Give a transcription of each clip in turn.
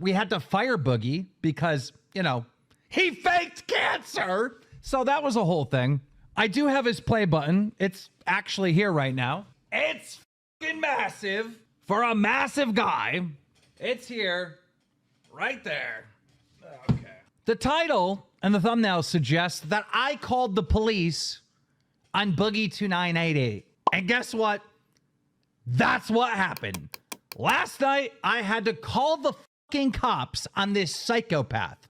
we had to fire Boogie because, you know, he faked cancer. So that was a whole thing. I do have his play button. It's actually here right now. It's fucking massive for a massive guy. It's here, right there. Okay. The title and the thumbnail suggests that I called the police on Boogie 2988. And guess what? That's what happened. Last night, I had to call the fucking cops on this psychopath.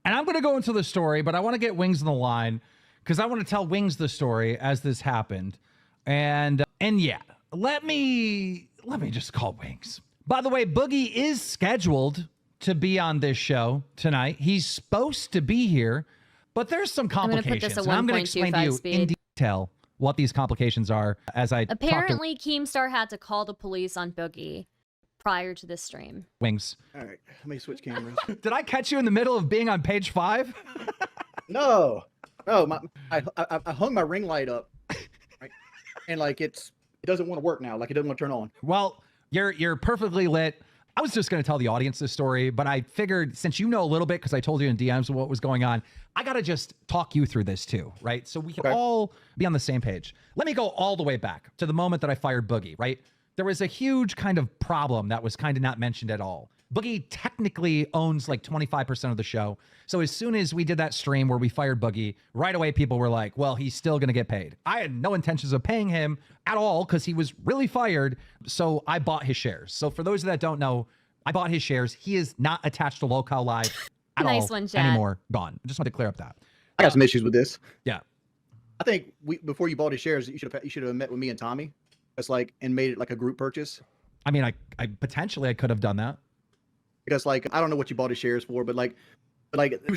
And I'm going to go into the story, but I want to get Wings on the line because I want to tell Wings the story as this happened. And yeah, let me just call Wings. By the way, Boogie is scheduled to be on this show tonight. He's supposed to be here, but there's some complications. I'm going to explain to you in detail what these complications are as I apparently Keemstar had to call the police on Boogie prior to this stream. Wings. All right, let me switch cameras. Did I catch you in the middle of being on page 5? No, I hung my ring light up, right? And like it doesn't want to work now. Like it doesn't want to turn on. Well, you're perfectly lit. I was just going to tell the audience this story, but I figured since you know a little bit, because I told you in DMs what was going on, I got to just talk you through this too, right? So we can all be on the same page. Let me go all the way back to the moment that I fired Boogie, right? There was a huge kind of problem that was kind of not mentioned at all. Boogie technically owns like 25% of the show. So as soon as we did that stream where we fired Boogie, right away people were like, well, he's still going to get paid. I had no intentions of paying him at all because he was really fired. So I bought his shares. So for those that don't know, I bought his shares. He is not attached to Lolcow Live at all anymore. Gone. I just want to clear up that. I got some issues with this. Yeah. I think before you bought his shares, you should have met with me and Tommy. It's like and made it like a group purchase. I mean, I potentially I could have done that. Because like I don't know what you bought his shares for, but like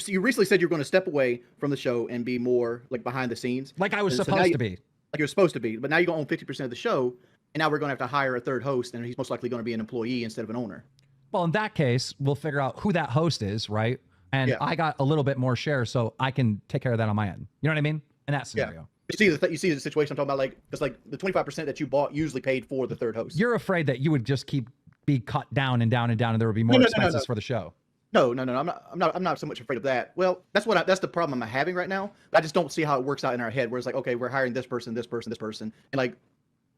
you recently said you were going to step away from the show and be more like behind the scenes, like I was supposed to be. Like you're supposed to be, but now you're going to own 50% of the show, and now we're going to have to hire a third host, and he's most likely going to be an employee instead of an owner. Well, in that case, we'll figure out who that host is, right? And I got a little bit more shares, so I can take care of that on my end. You know what I mean? In that scenario. Yeah. You see the situation I'm talking about, like it's like the 25% that you bought usually paid for the third host. You're afraid that you would just be cut down and down and down, and there would be more expenses for the show. No. I'm not so much afraid of that. Well, that's the problem I'm having right now. I just don't see how it works out in our head. Where it's like, okay, we're hiring this person, and like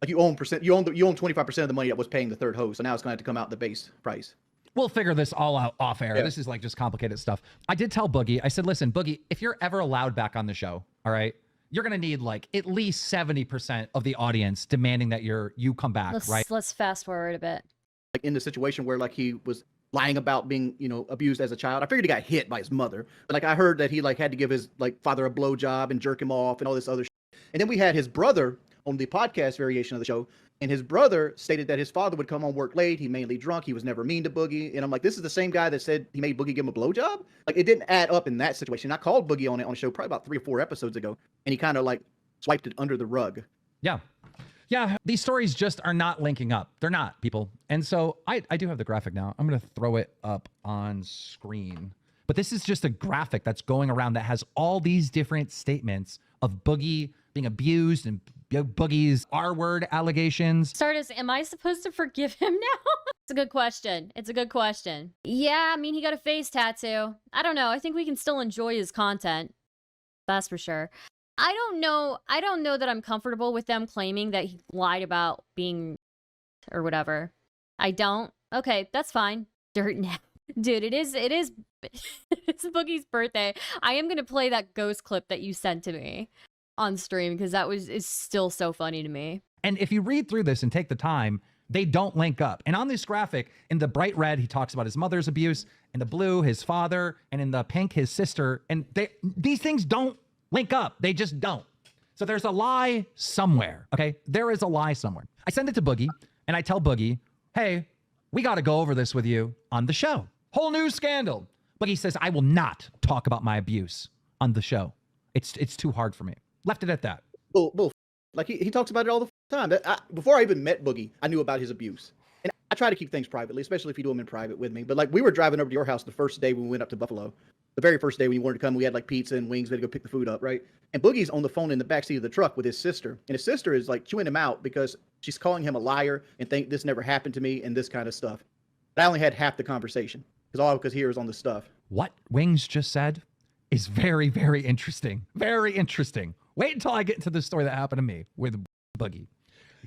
you own 25% of the money that was paying the third host, so now it's going to have to come out the base price. We'll figure this all out off air. This is like just complicated stuff. I did tell Boogie. I said, listen, Boogie, if you're ever allowed back on the show, all right, you're going to need like at least 70% of the audience demanding that you come back, right? Let's fast forward a bit. Like in the situation where like he was lying about being, abused as a child. I figured he got hit by his mother. But like I heard that he like had to give his like father a blowjob and jerk him off and all this other shit. And then we had his brother on the podcast variation of the show. And his brother stated that his father would come home work late. He mainly drunk. He was never mean to Boogie. And I'm like, this is the same guy that said he made Boogie give him a blowjob? Like it didn't add up in that situation. I called Boogie on the show probably about 3 or 4 episodes ago. And he kind of like swiped it under the rug. Yeah. Yeah, these stories just are not linking up. They're not, people. And so I do have the graphic now. I'm going to throw it up on screen. But this is just a graphic that's going around that has all these different statements of Boogie being abused and Boogie's R-word allegations. Stardust, am I supposed to forgive him now? It's a good question. It's a good question. Yeah, I mean, he got a face tattoo. I don't know. I think we can still enjoy his content. That's for sure. I don't know that I'm comfortable with them claiming that he lied about being or whatever. I don't. Okay, that's fine. Dirt now. Dude, it is it's Boogie's birthday. I am gonna play that ghost clip that you sent to me on stream because is still so funny to me. And if you read through this and take the time, they don't link up. And on this graphic, in the bright red, he talks about his mother's abuse, in the blue, his father, and in the pink, his sister. And these things don't link up. They just don't. So there's a lie somewhere, okay? There is a lie somewhere. I send it to Boogie, and I tell Boogie, hey, we got to go over this with you on the show. Whole new scandal. Boogie says, I will not talk about my abuse on the show. It's too hard for me. Left it at that. Bull. Like he talks about it all the time. Before I even met Boogie, I knew about his abuse. And I try to keep things privately, especially if you do them in private with me. But like we were driving over to your house the first day when we went up to Buffalo. The very first day when you wanted to come, we had like pizza and wings. We had to go pick the food up, right? And Boogie's on the phone in the backseat of the truck with his sister. And his sister is like chewing him out because she's calling him a liar and think this never happened to me and this kind of stuff. But I only had half the conversation. because all I could hear is on the stuff. What Wings just said is very, very interesting. Very interesting. Wait until I get into the story that happened to me with Boogie.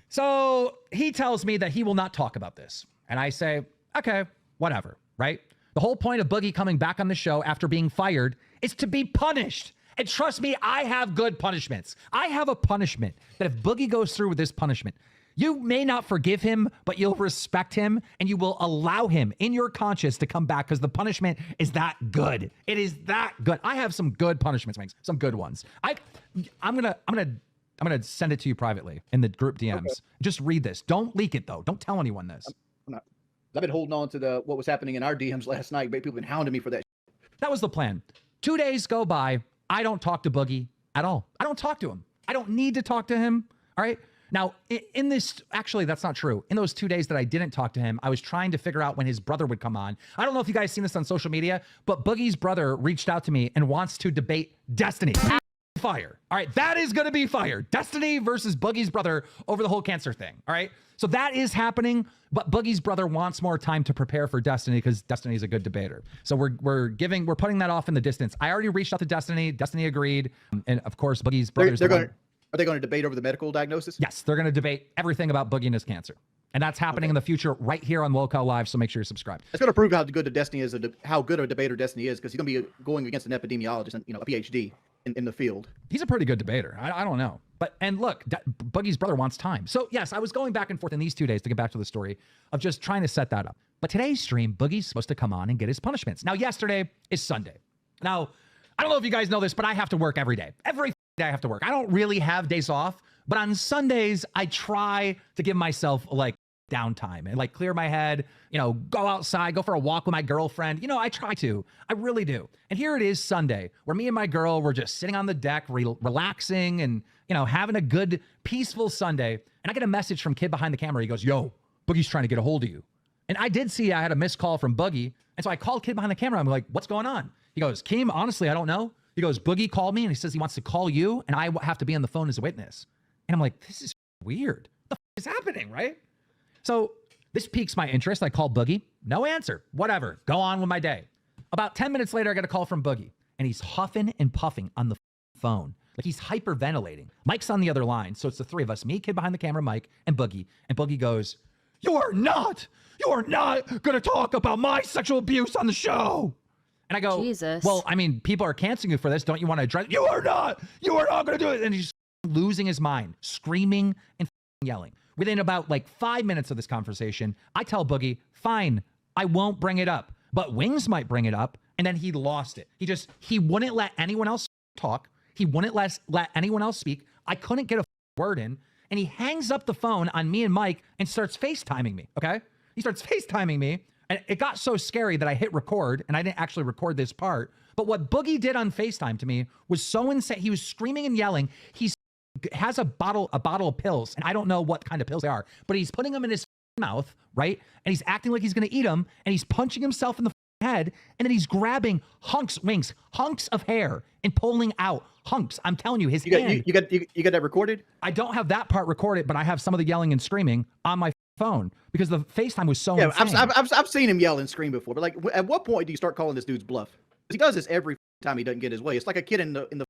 So he tells me that he will not talk about this. And I say, okay, whatever, right? The whole point of Boogie coming back on the show after being fired is to be punished. And trust me, I have good punishments. I have a punishment that if Boogie goes through with this punishment, you may not forgive him, but you'll respect him and you will allow him in your conscience to come back because the punishment is that good. It is that good. I have some good punishments, Wings, some good ones. I'm gonna send it to you privately in the group DMs. Okay. Just read this. Don't leak it though. Don't tell anyone this. I'm not. I've been holding on to what was happening in our DMs last night. People have been hounding me for that. That was the plan. 2 days go by. I don't talk to Boogie at all. I don't talk to him. I don't need to talk to him. All right. Now, in this, actually, that's not true. In those 2 days that I didn't talk to him, I was trying to figure out when his brother would come on. I don't know if you guys seen this on social media, but Boogie's brother reached out to me and wants to debate Destiny. Fire. All right. That is going to be fire. Destiny versus Boogie's brother over the whole cancer thing. All right. So that is happening, but Boogie's brother wants more time to prepare for Destiny because Destiny is a good debater. So we're putting that off in the distance. I already reached out to Destiny. Destiny agreed. And of course, Boogie's brother's Are they going to debate over the medical diagnosis? Yes, they're going to debate everything about Boogie and his cancer. And that's happening in the future right here on Lolcow Live, so make sure you're subscribed. It's going to prove how good a Destiny is, how good of a debater Destiny is, because he's going to be going against an epidemiologist and, a PhD in the field. He's a pretty good debater. I don't know. And look, Boogie's brother wants time. So yes, I was going back and forth in these 2 days to get back to the story of just trying to set that up. But today's stream, Boogie's supposed to come on and get his punishments. Now, yesterday is Sunday. Now, I don't know if you guys know this, but I have to work every day. Every day I have to work. I don't really have days off. But on Sundays, I try to give myself like downtime and like clear my head, go outside, go for a walk with my girlfriend. I try to. I really do. And here it is Sunday where me and my girl were just sitting on the deck, relaxing and, having a good, peaceful Sunday. And I get a message from kid behind the camera. He goes, yo, Boogie's trying to get a hold of you. And I did see I had a missed call from Boogie. And so I called kid behind the camera. I'm like, what's going on? He goes, Keem, honestly, I don't know. He goes, Boogie called me and he says he wants to call you and I have to be on the phone as a witness. And I'm like, this is weird. What the f is happening, right? So this piques my interest. I call Boogie. No answer. Whatever. Go on with my day. About 10 minutes later, I get a call from Boogie. And he's huffing and puffing on the phone. Like he's hyperventilating. Mike's on the other line. So it's the three of us. Me, kid behind the camera, Mike, and Boogie. And Boogie goes, you are not going to talk about my sexual abuse on the show. And I go, Jesus. Well, I mean, people are canceling you for this. Don't you want to address? You are not going to do it. And he's losing his mind, screaming and yelling. Within about like 5 minutes of this conversation, I tell Boogie, fine, I won't bring it up, but Wings might bring it up. And then he lost it. He wouldn't let anyone else talk. He wouldn't let anyone else speak. I couldn't get a word in. And he hangs up the phone on me and Mike and starts FaceTiming me. Okay. He starts FaceTiming me. And it got so scary that I hit record and I didn't actually record this part. But what Boogie did on FaceTime to me was so insane. He was screaming and yelling. He has a bottle of pills, and I don't know what kind of pills they are, but he's putting them in his mouth, right? And he's acting like he's going to eat them, and he's punching himself in the head, and then he's grabbing hunks of hair and pulling out hunks. I'm telling you, his hand. You got that recorded? I don't have that part recorded, but I have some of the yelling and screaming on my phone because the FaceTime was so insane. I've seen him yell and scream before, but like, at what point do you start calling this dude's bluff? He does this every time he doesn't get his way. It's like a kid in the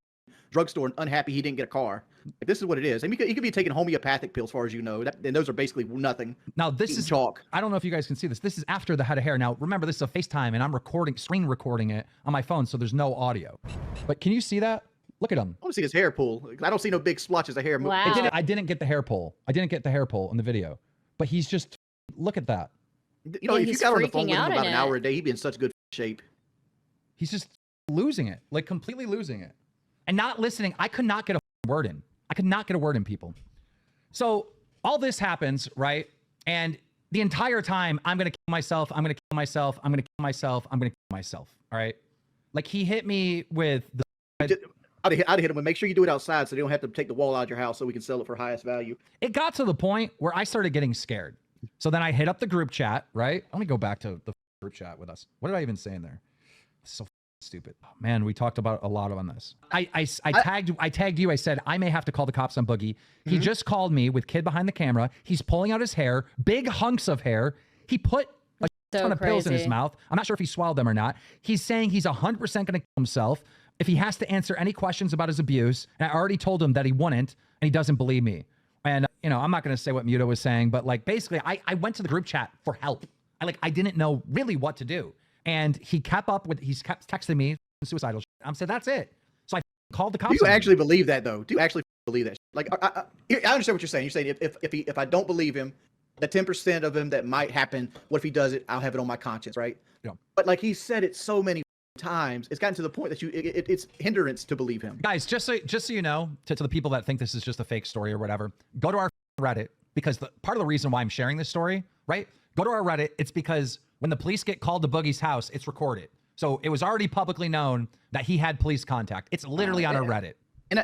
drugstore and unhappy he didn't get a car. Like, this is what it is. I mean, he could be taking homeopathic pills, as far as you know, and those are basically nothing. Now this is chalk. I don't know if you guys can see this. This is after the head of hair. Now remember, this is a FaceTime, and I'm screen recording it on my phone, so there's no audio. But can you see that? Look at him. I want to see his hair pull. I don't see no big splotches of hair. Wow. I didn't get the hair pull. I didn't get the hair pull in the video, but he's just look at that. If you got on the phone with him about an hour a day, he'd be in such good shape. He's just losing it, like completely losing it. And not listening. I could not get a word in. I could not get a word in, people. So all this happens, right? And the entire time, I'm going to kill myself. I'm going to kill myself. I'm going to kill myself. I'm going to kill myself. All right? Like, he hit me with the... I'd hit him, but make sure you do it outside so they don't have to take the wall out of your house so we can sell it for highest value. It got to the point where I started getting scared. So then I hit up the group chat, right? Let me go back to the group chat with us. What did I even say in there? So stupid. Oh, man, we talked about a lot on this. I tagged you. I said, I may have to call the cops on Boogie. He just called me with kid behind the camera. He's pulling out his hair, big hunks of hair. He put a So ton of pills in his crazy. mouth. I'm not sure if he swallowed them or not. He's saying he's 100% going to kill himself if he has to answer any questions about his abuse. And I already told him that he wouldn't, and he doesn't believe me. And, you know, I'm not going to say what Muta was saying, but like, basically, I went to the group chat for help. I didn't know really what to do. And he kept texting me suicidal shit. I said, that's it. So I called the cops. Do you actually believe that, though? Do you actually believe that? Like, I understand what you're saying. You're saying if I don't believe him, the 10% of him that might happen, what if he does it? I'll have it on my conscience, right? Yeah. But like he said it so many times, it's gotten to the point that it's hindrance to believe him. Guys, just so you know, to the people that think this is just a fake story or whatever, go to our Reddit, because part of the reason why I'm sharing this story, right? Go to our Reddit. It's because when the police get called to Boogie's house, it's recorded. So it was already publicly known that he had police contact. It's literally on our Reddit. And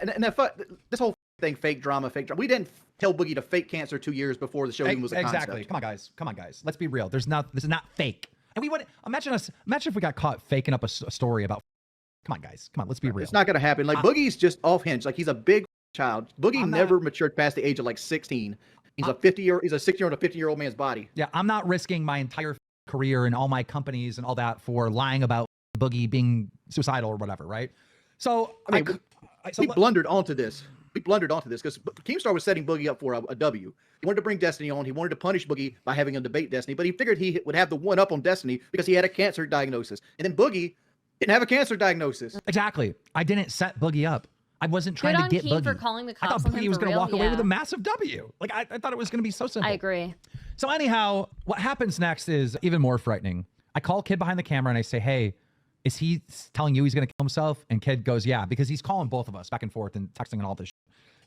this whole thing, fake drama. We didn't tell Boogie to fake cancer 2 years before the show even was a concept. Exactly. Come on, guys. Let's be real. This is not fake. And we would imagine if we got caught faking up a story about. Come on, guys. Come on. Let's be real. It's not gonna happen. Like Boogie's just off hinge. Like he's a big child. Boogie never matured past the age of like 16. He's a 60-year-old and a 50-year-old man's body. Yeah, I'm not risking my entire career and all my companies and all that for lying about Boogie being suicidal or whatever, right? So I mean, we blundered onto this. We blundered onto this because Keemstar was setting Boogie up for a W. He wanted to bring Destiny on. He wanted to punish Boogie by having him debate Destiny, but he figured he would have the one up on Destiny because he had a cancer diagnosis. And then Boogie didn't have a cancer diagnosis. Exactly. I didn't set Boogie up. I wasn't trying to get Keem Boogie. for calling the I cops thought on Boogie him was for going to real. walk away Yeah. with a massive W. Like I thought it was going to be so simple. I agree. So anyhow, what happens next is even more frightening. I call Kid behind the camera and I say, hey, is he telling you he's going to kill himself? And Kid goes, yeah, because he's calling both of us back and forth and texting and all this shit.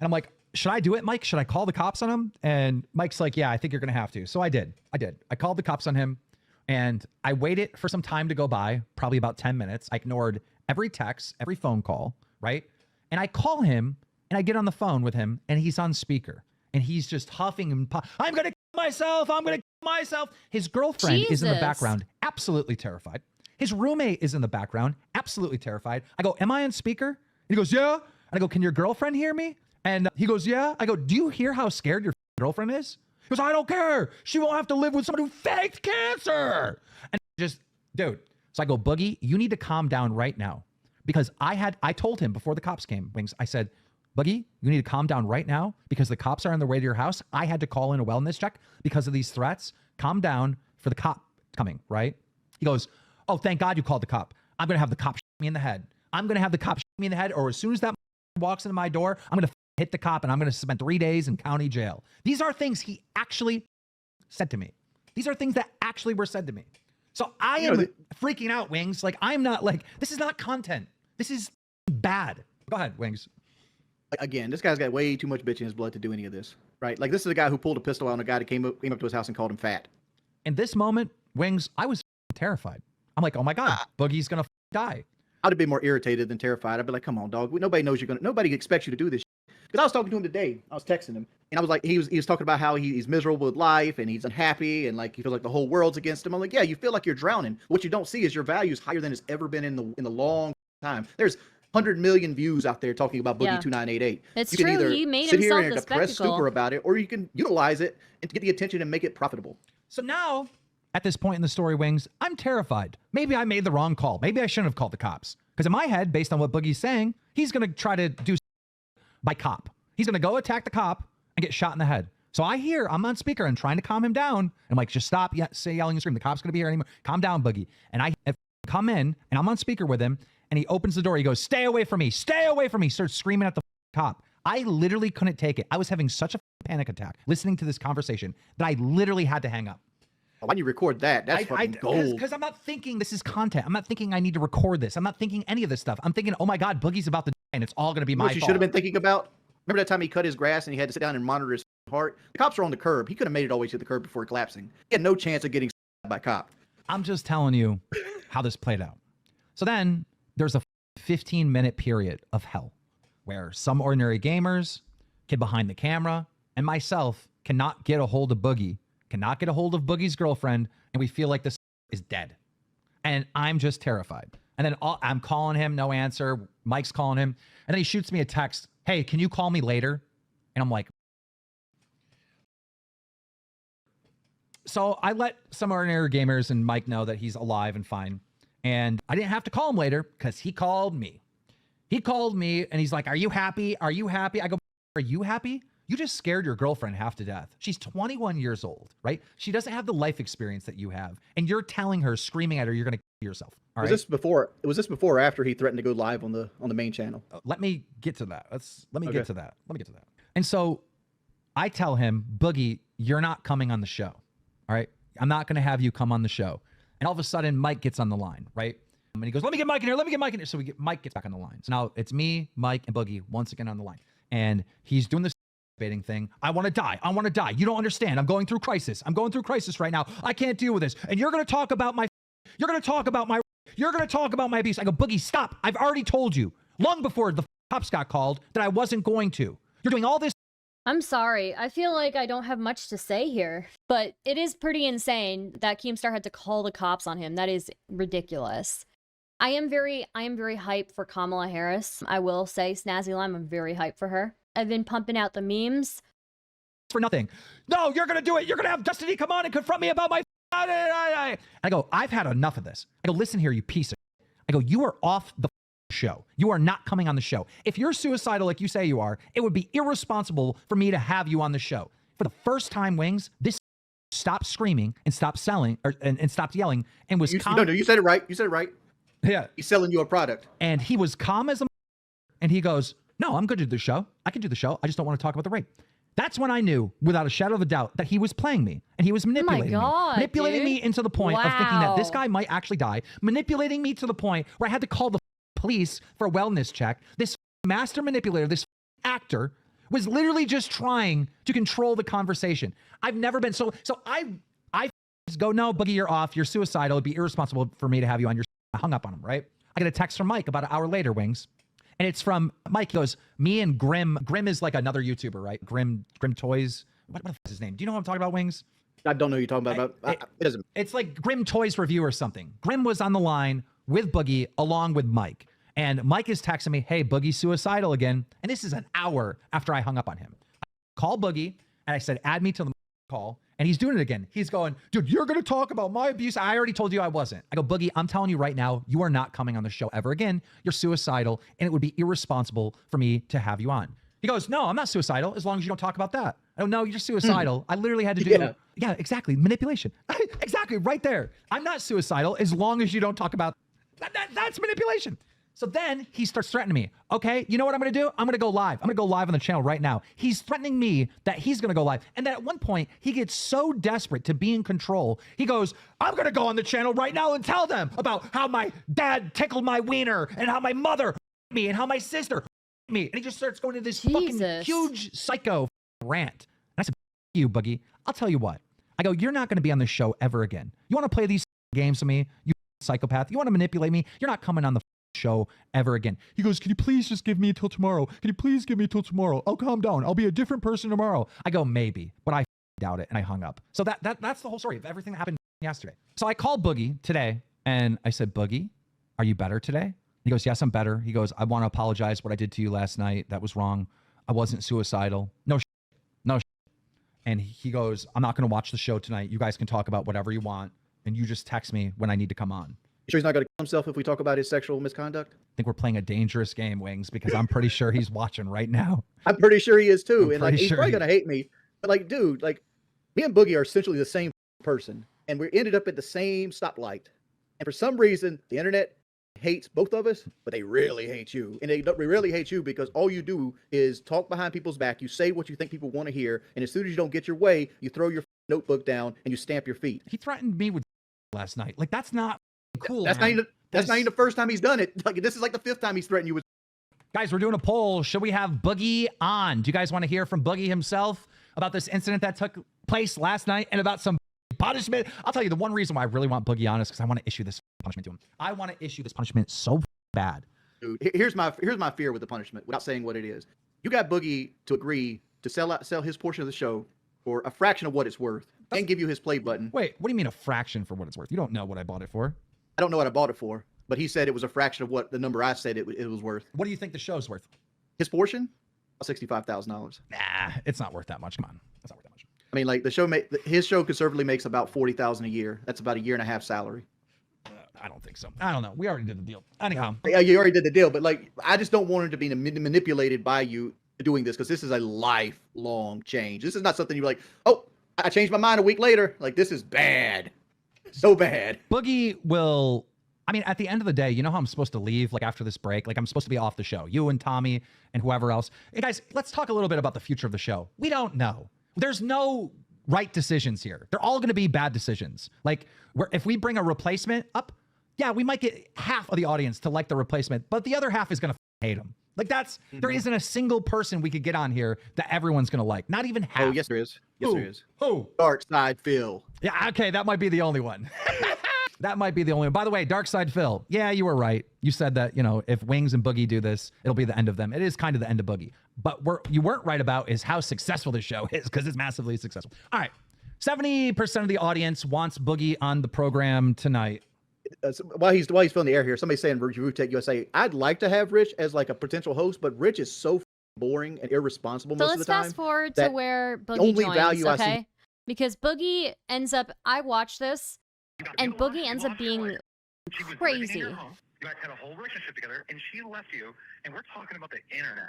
And I'm like, should I do it, Mike? Should I call the cops on him? And Mike's like, yeah, I think you're going to have to. So I did. I called the cops on him and I waited for some time to go by, probably about 10 minutes. I ignored every text, every phone call, right? And I call him and I get on the phone with him and he's on speaker and he's just huffing and I'm going to kill myself. I'm going to kill myself. His girlfriend is in the background, absolutely terrified. His roommate is in the background, absolutely terrified. I go, am I on speaker? And he goes, yeah. And I go, can your girlfriend hear me? And he goes, yeah. I go, do you hear how scared your girlfriend is? He goes, I don't care. She won't have to live with someone who faked cancer. And just, dude. So I go, Boogie, you need to calm down right now. Because I told him before the cops came, Wings, I said, Boogie, you need to calm down right now because the cops are on their way to your house. I had to call in a wellness check because of these threats. Calm down for the cop coming, right? He goes, oh, thank God you called the cop. I'm going to have the cop shoot me in the head. I'm going to have the cop shoot me in the head, or as soon as that walks into my door, I'm going to hit the cop and I'm going to spend 3 days in county jail. These are things he actually said to me. These are things that actually were said to me. So I am freaking out, Wings. Like, I'm not like, this is not content. This is bad. Go ahead, Wings. Again, this guy's got way too much bitch in his blood to do any of this, right? Like, this is a guy who pulled a pistol out on a guy that came up to his house and called him fat. In this moment, Wings, I was terrified. I'm like, oh my God, Boogie's going to die. I'd have been more irritated than terrified. I'd be like, come on, dog. Nobody knows nobody expects you to do this. Because I was talking to him today. I was texting him. And I was like, he was talking about how he's miserable with life and he's unhappy and like he feels like the whole world's against him. I'm like, yeah, you feel like you're drowning. What you don't see is your value is higher than it's ever been in the long time. There's 100 million views out there talking about Boogie 2988. It's you can true. either He made sit here himself and the depressed spectacle. stupor about it, or you can utilize it and get the attention and make it profitable. So now, at this point in the story, Wings, I'm terrified. Maybe I made the wrong call. Maybe I shouldn't have called the cops. Because in my head, based on what Boogie's saying, he's going to try to do by cop. He's going to go attack the cop and get shot in the head. So I'm on speaker and trying to calm him down. I'm like, just stop say yelling and screaming. The cop's going to be here anymore. Calm down, Boogie. And I come in and I'm on speaker with him and he opens the door. He goes, stay away from me. Stay away from me. Starts screaming at the cop. I literally couldn't take it. I was having such a panic attack listening to this conversation that I literally had to hang up. Why do you record that? That's fucking gold. Because I'm not thinking this is content. I'm not thinking I need to record this. I'm not thinking any of this stuff. I'm thinking, oh my God, Boogie's about to die and it's all going to be my fault. What you should have been thinking about? Remember that time he cut his grass and he had to sit down and monitor his heart? The cops were on the curb. He could have made it all the way to the curb before collapsing. He had no chance of getting by a cop. I'm just telling you how this played out. So then there's a 15-minute period of hell where some ordinary gamers, kid behind the camera, and myself cannot get a hold of Boogie, cannot get a hold of Boogie's girlfriend, and we feel like this is dead. And I'm just terrified. And then I'm calling him, no answer. Mike's calling him. And then he shoots me a text. Hey, can you call me later? And I'm like, So I let some ordinary gamers and Mike know that he's alive and fine. And I didn't have to call him later because he called me. He called me and he's like, are you happy? Are you happy? I go, are you happy? You just scared your girlfriend half to death. She's 21 years old, right? She doesn't have the life experience that you have. And you're telling her, screaming at her, you're going to kill yourself. All right? Was this before or after he threatened to go live on the main channel? Let me get to that. Let me get to that. And so I tell him, Boogie, you're not coming on the show. All right. I'm not going to have you come on the show. And all of a sudden, Mike gets on the line, right? And he goes, let me get Mike in here. Let me get Mike in here. So Mike gets back on the line. So now it's me, Mike, and Boogie once again on the line. And he's doing this baiting thing. I want to die. I want to die. You don't understand. I'm going through crisis. I'm going through crisis right now. I can't deal with this. And you're going to talk about my abuse. I go, Boogie, stop. I've already told you long before the cops got called that I wasn't going to. You're doing all this. I'm sorry. I feel like I don't have much to say here, but it is pretty insane that Keemstar had to call the cops on him. That is ridiculous. I am very hyped for Kamala Harris. I will say, Snazzy Lime, I'm very hyped for her. I've been pumping out the memes. For nothing. No, you're going to do it. You're going to have Destiny come on and confront me about my... I go, I've had enough of this. I go, listen here, you piece of... I go, you are off the show. You are not coming on the show. If you're suicidal like you say you are, it would be irresponsible for me to have you on the show. For the first time, Wings, this stopped screaming and stopped selling and stopped yelling and was calm. No, you said it right. You said it right. Yeah. He's selling you a product. And he was calm as a... And he goes, no, I'm good to do the show. I can do the show. I just don't want to talk about the rape. That's when I knew, without a shadow of a doubt, that he was playing me. And he was manipulating me into the point of thinking that this guy might actually die. Manipulating me to the point where I had to call the police for a wellness check. This master manipulator, this actor, was literally just trying to control the conversation. I've never been... So I go, no, Boogie, you're off. You're suicidal. It'd be irresponsible for me to have you on your... I hung up on him, right? I get a text from Mike about an hour later, Wings. And it's from Mike. He goes, me and Grim. Grim is like another YouTuber, right? Grim Toys. What is his name? Do you know what I'm talking about, Wings? I don't know what you're talking about. It doesn't. It's like Grim Toys Review or something. Grim was on the line with Boogie along with Mike. And Mike is texting me, hey, Boogie's suicidal again. And this is an hour after I hung up on him. I called Boogie and I said, add me to the call. And he's doing it again. He's going, dude, you're going to talk about my abuse. I already told you I wasn't. I go, Boogie, I'm telling you right now, you are not coming on the show ever again. You're suicidal, and it would be irresponsible for me to have you on. He goes, no, I'm not suicidal as long as you don't talk about that. I go, no, you're suicidal. I literally had to do, yeah, exactly, manipulation. Exactly, right there. I'm not suicidal as long as you don't talk about that's manipulation. So then he starts threatening me. Okay, you know what I'm going to do? I'm going to go live. I'm going to go live on the channel right now. He's threatening me that he's going to go live. And then at one point, he gets so desperate to be in control. He goes, I'm going to go on the channel right now and tell them about how my dad tickled my wiener and how my mother me and how my sister me. And he just starts going to this fucking huge psycho rant. And I said, you, Boogie, I'll tell you what. I go, you're not going to be on the show ever again. You want to play these games with me? You psychopath. You want to manipulate me? You're not coming on the show ever again. He goes, can you please just give me until tomorrow? Can you please give me until tomorrow? I'll calm down. I'll be a different person tomorrow. I go, maybe, but I doubt it. And I hung up. So that's the whole story of everything that happened yesterday. So I called Boogie today and I said, Boogie, are you better today? He goes, yes, I'm better. He goes, I want to apologize what I did to you last night. That was wrong. I wasn't suicidal. No. And he goes, I'm not going to watch the show tonight. You guys can talk about whatever you want. And you just text me when I need to come on. You sure he's not going to kill himself if we talk about his sexual misconduct? I think we're playing a dangerous game, Wings, because I'm pretty sure he's watching right now. I'm pretty sure he is too. And like, he's probably going to hate me. But like, dude, like me and Boogie are essentially the same person. And we ended up at the same stoplight. And for some reason, the internet hates both of us, but they really hate you. And they really hate you because all you do is talk behind people's back. You say what you think people want to hear. And as soon as you don't get your way, you throw your notebook down and you stamp your feet. He threatened me with last night. Like, that's not cool. That's not even the first time he's done it. Like, this is like the 5th time he's threatened you with. Guys, we're doing a poll. Should we have Boogie on? Do you guys want to hear from Boogie himself about this incident that took place last night and about some punishment? I'll tell you the one reason why I really want Boogie on is because I want to issue this punishment to him. I want to issue this punishment so bad. Dude, here's my fear with the punishment without saying what it is. You got Boogie to agree to sell his portion of the show for a fraction of what it's worth and give you his play button. Wait, what do you mean a fraction for what it's worth? You don't know what I bought it for. I don't know what I bought it for, but he said it was a fraction of what the number I said it was worth. What do you think the show's worth? His portion? $65,000. Nah, it's not worth that much. Come on. It's not worth that much. I mean, like his show conservatively makes about 40,000 a year. That's about a year and a half salary. I don't think so. I don't know. We already did the deal. Anyhow. Yeah, you already did the deal, but like, I just don't want him to be manipulated by you doing this, because this is a lifelong change. This is not something you're like, oh, I changed my mind a week later. Like, this is bad. So bad. Boogie will, I mean, at the end of the day, you know how I'm supposed to leave, like after this break? Like I'm supposed to be off the show. You and Tommy and whoever else. Hey guys, let's talk a little bit about the future of the show. We don't know. There's no right decisions here. They're all going to be bad decisions. Like if we bring a replacement up, yeah, we might get half of the audience to like the replacement, but the other half is going to hate him. Like there isn't a single person we could get on here that everyone's going to like. Not even half. Oh, yes, there is. Yes, there is. Who? Dark Side Phil. Yeah, okay, that might be the only one. That might be the only one. By the way, Dark Side Phil. Yeah, you were right. You said that, you know, if Wings and Boogie do this, it'll be the end of them. It is kind of the end of Boogie. But you weren't right about is how successful this show is, because it's massively successful. All right. 70% of the audience wants Boogie on the program tonight. While he's filling the air here, somebody's saying Root Tech USA, I'd like to have Rich as like a potential host, but Rich is so boring and irresponsible most of the time. So let's fast forward to where Boogie joins, okay? Because Boogie ends up, I watch this, and Boogie ends up being crazy. You guys had a whole relationship together, and she left you, and we're talking about the internet.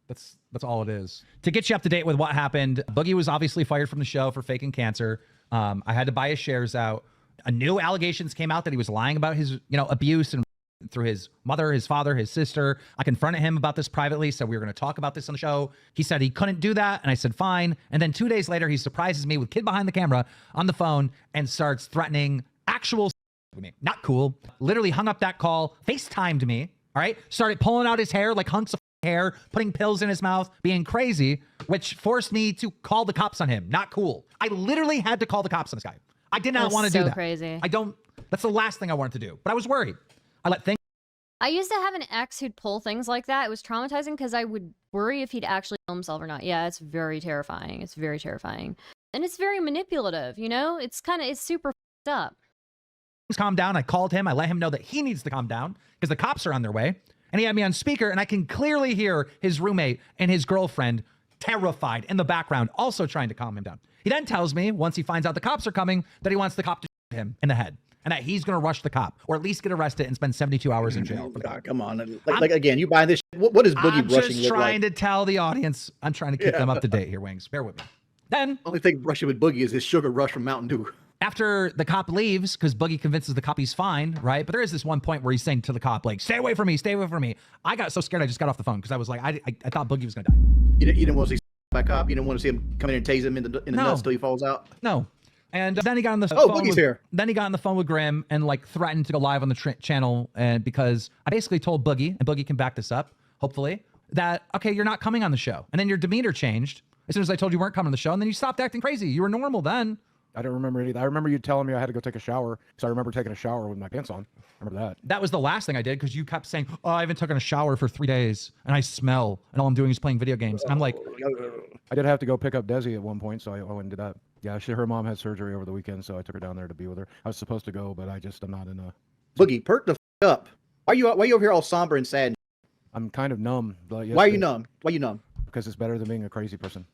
That's all it is. To get you up to date with what happened, Boogie was obviously fired from the show for faking cancer. I had to buy his shares out. New allegations came out that he was lying about his, abuse and through his mother, his father, his sister. I confronted him about this privately, said we were going to talk about this on the show. He said he couldn't do that, and I said fine. And then 2 days later, he surprises me with kid behind the camera on the phone and starts threatening actual with me. Not cool. Literally hung up that call, FaceTimed me, all right? Started pulling out his hair like hunks of hair, putting pills in his mouth, being crazy, which forced me to call the cops on him. Not cool. I literally had to call the cops on this guy. I did not want to do that. Crazy. That's the last thing I wanted to do, but I was worried. I used to have an ex who'd pull things like that. It was traumatizing because I would worry if he'd actually kill himself or not. Yeah, it's very terrifying. It's very terrifying. And it's very manipulative, It's super f***ed up. Calm down. I called him. I let him know that he needs to calm down because the cops are on their way. And he had me on speaker, and I can clearly hear his roommate and his girlfriend terrified in the background, also trying to calm him down. He then tells me, once he finds out the cops are coming, that he wants the cop to shoot him in the head. And that he's going to rush the cop, or at least get arrested and spend 72 hours in jail. God, come on. Like again, you buying this shit. What is Boogie rushing look like? I'm just trying to tell the audience. I'm trying to keep them up to date here, Wings. Bear with me. Then, only thing rushing with Boogie is his sugar rush from Mountain Dew. After the cop leaves, because Boogie convinces the cop he's fine, right? But there is this one point where he's saying to the cop, like, stay away from me, stay away from me. I got so scared I just got off the phone because I was like, I thought Boogie was going to die. You didn't want to see back up? You didn't want to see him come in and tase him in the nuts till he falls out? No. And then he got on the phone. Boogie's here. Then he got on the phone with Grimm and like threatened to go live on the channel, and because I basically told Boogie, and Boogie can back this up, hopefully, that okay, you're not coming on the show, and then your demeanor changed as soon as I told you weren't coming on the show, and then you stopped acting crazy. You were normal then. I don't remember anything. I remember you telling me I had to go take a shower because I remember taking a shower with my pants on. I remember that. That was the last thing I did because you kept saying, "Oh, I haven't taken a shower for 3 days, and I smell, and all I'm doing is playing video games." And I'm like, I did have to go pick up Desi at one point, so I went and did that. Yeah, her mom had surgery over the weekend, so I took her down there to be with her. I was supposed to go, but I'm not in a. Boogie, perk the up. Why you over here all somber and sad? I'm kind of numb. But yes, why are you numb? Why you numb? Because it's better than being a crazy person.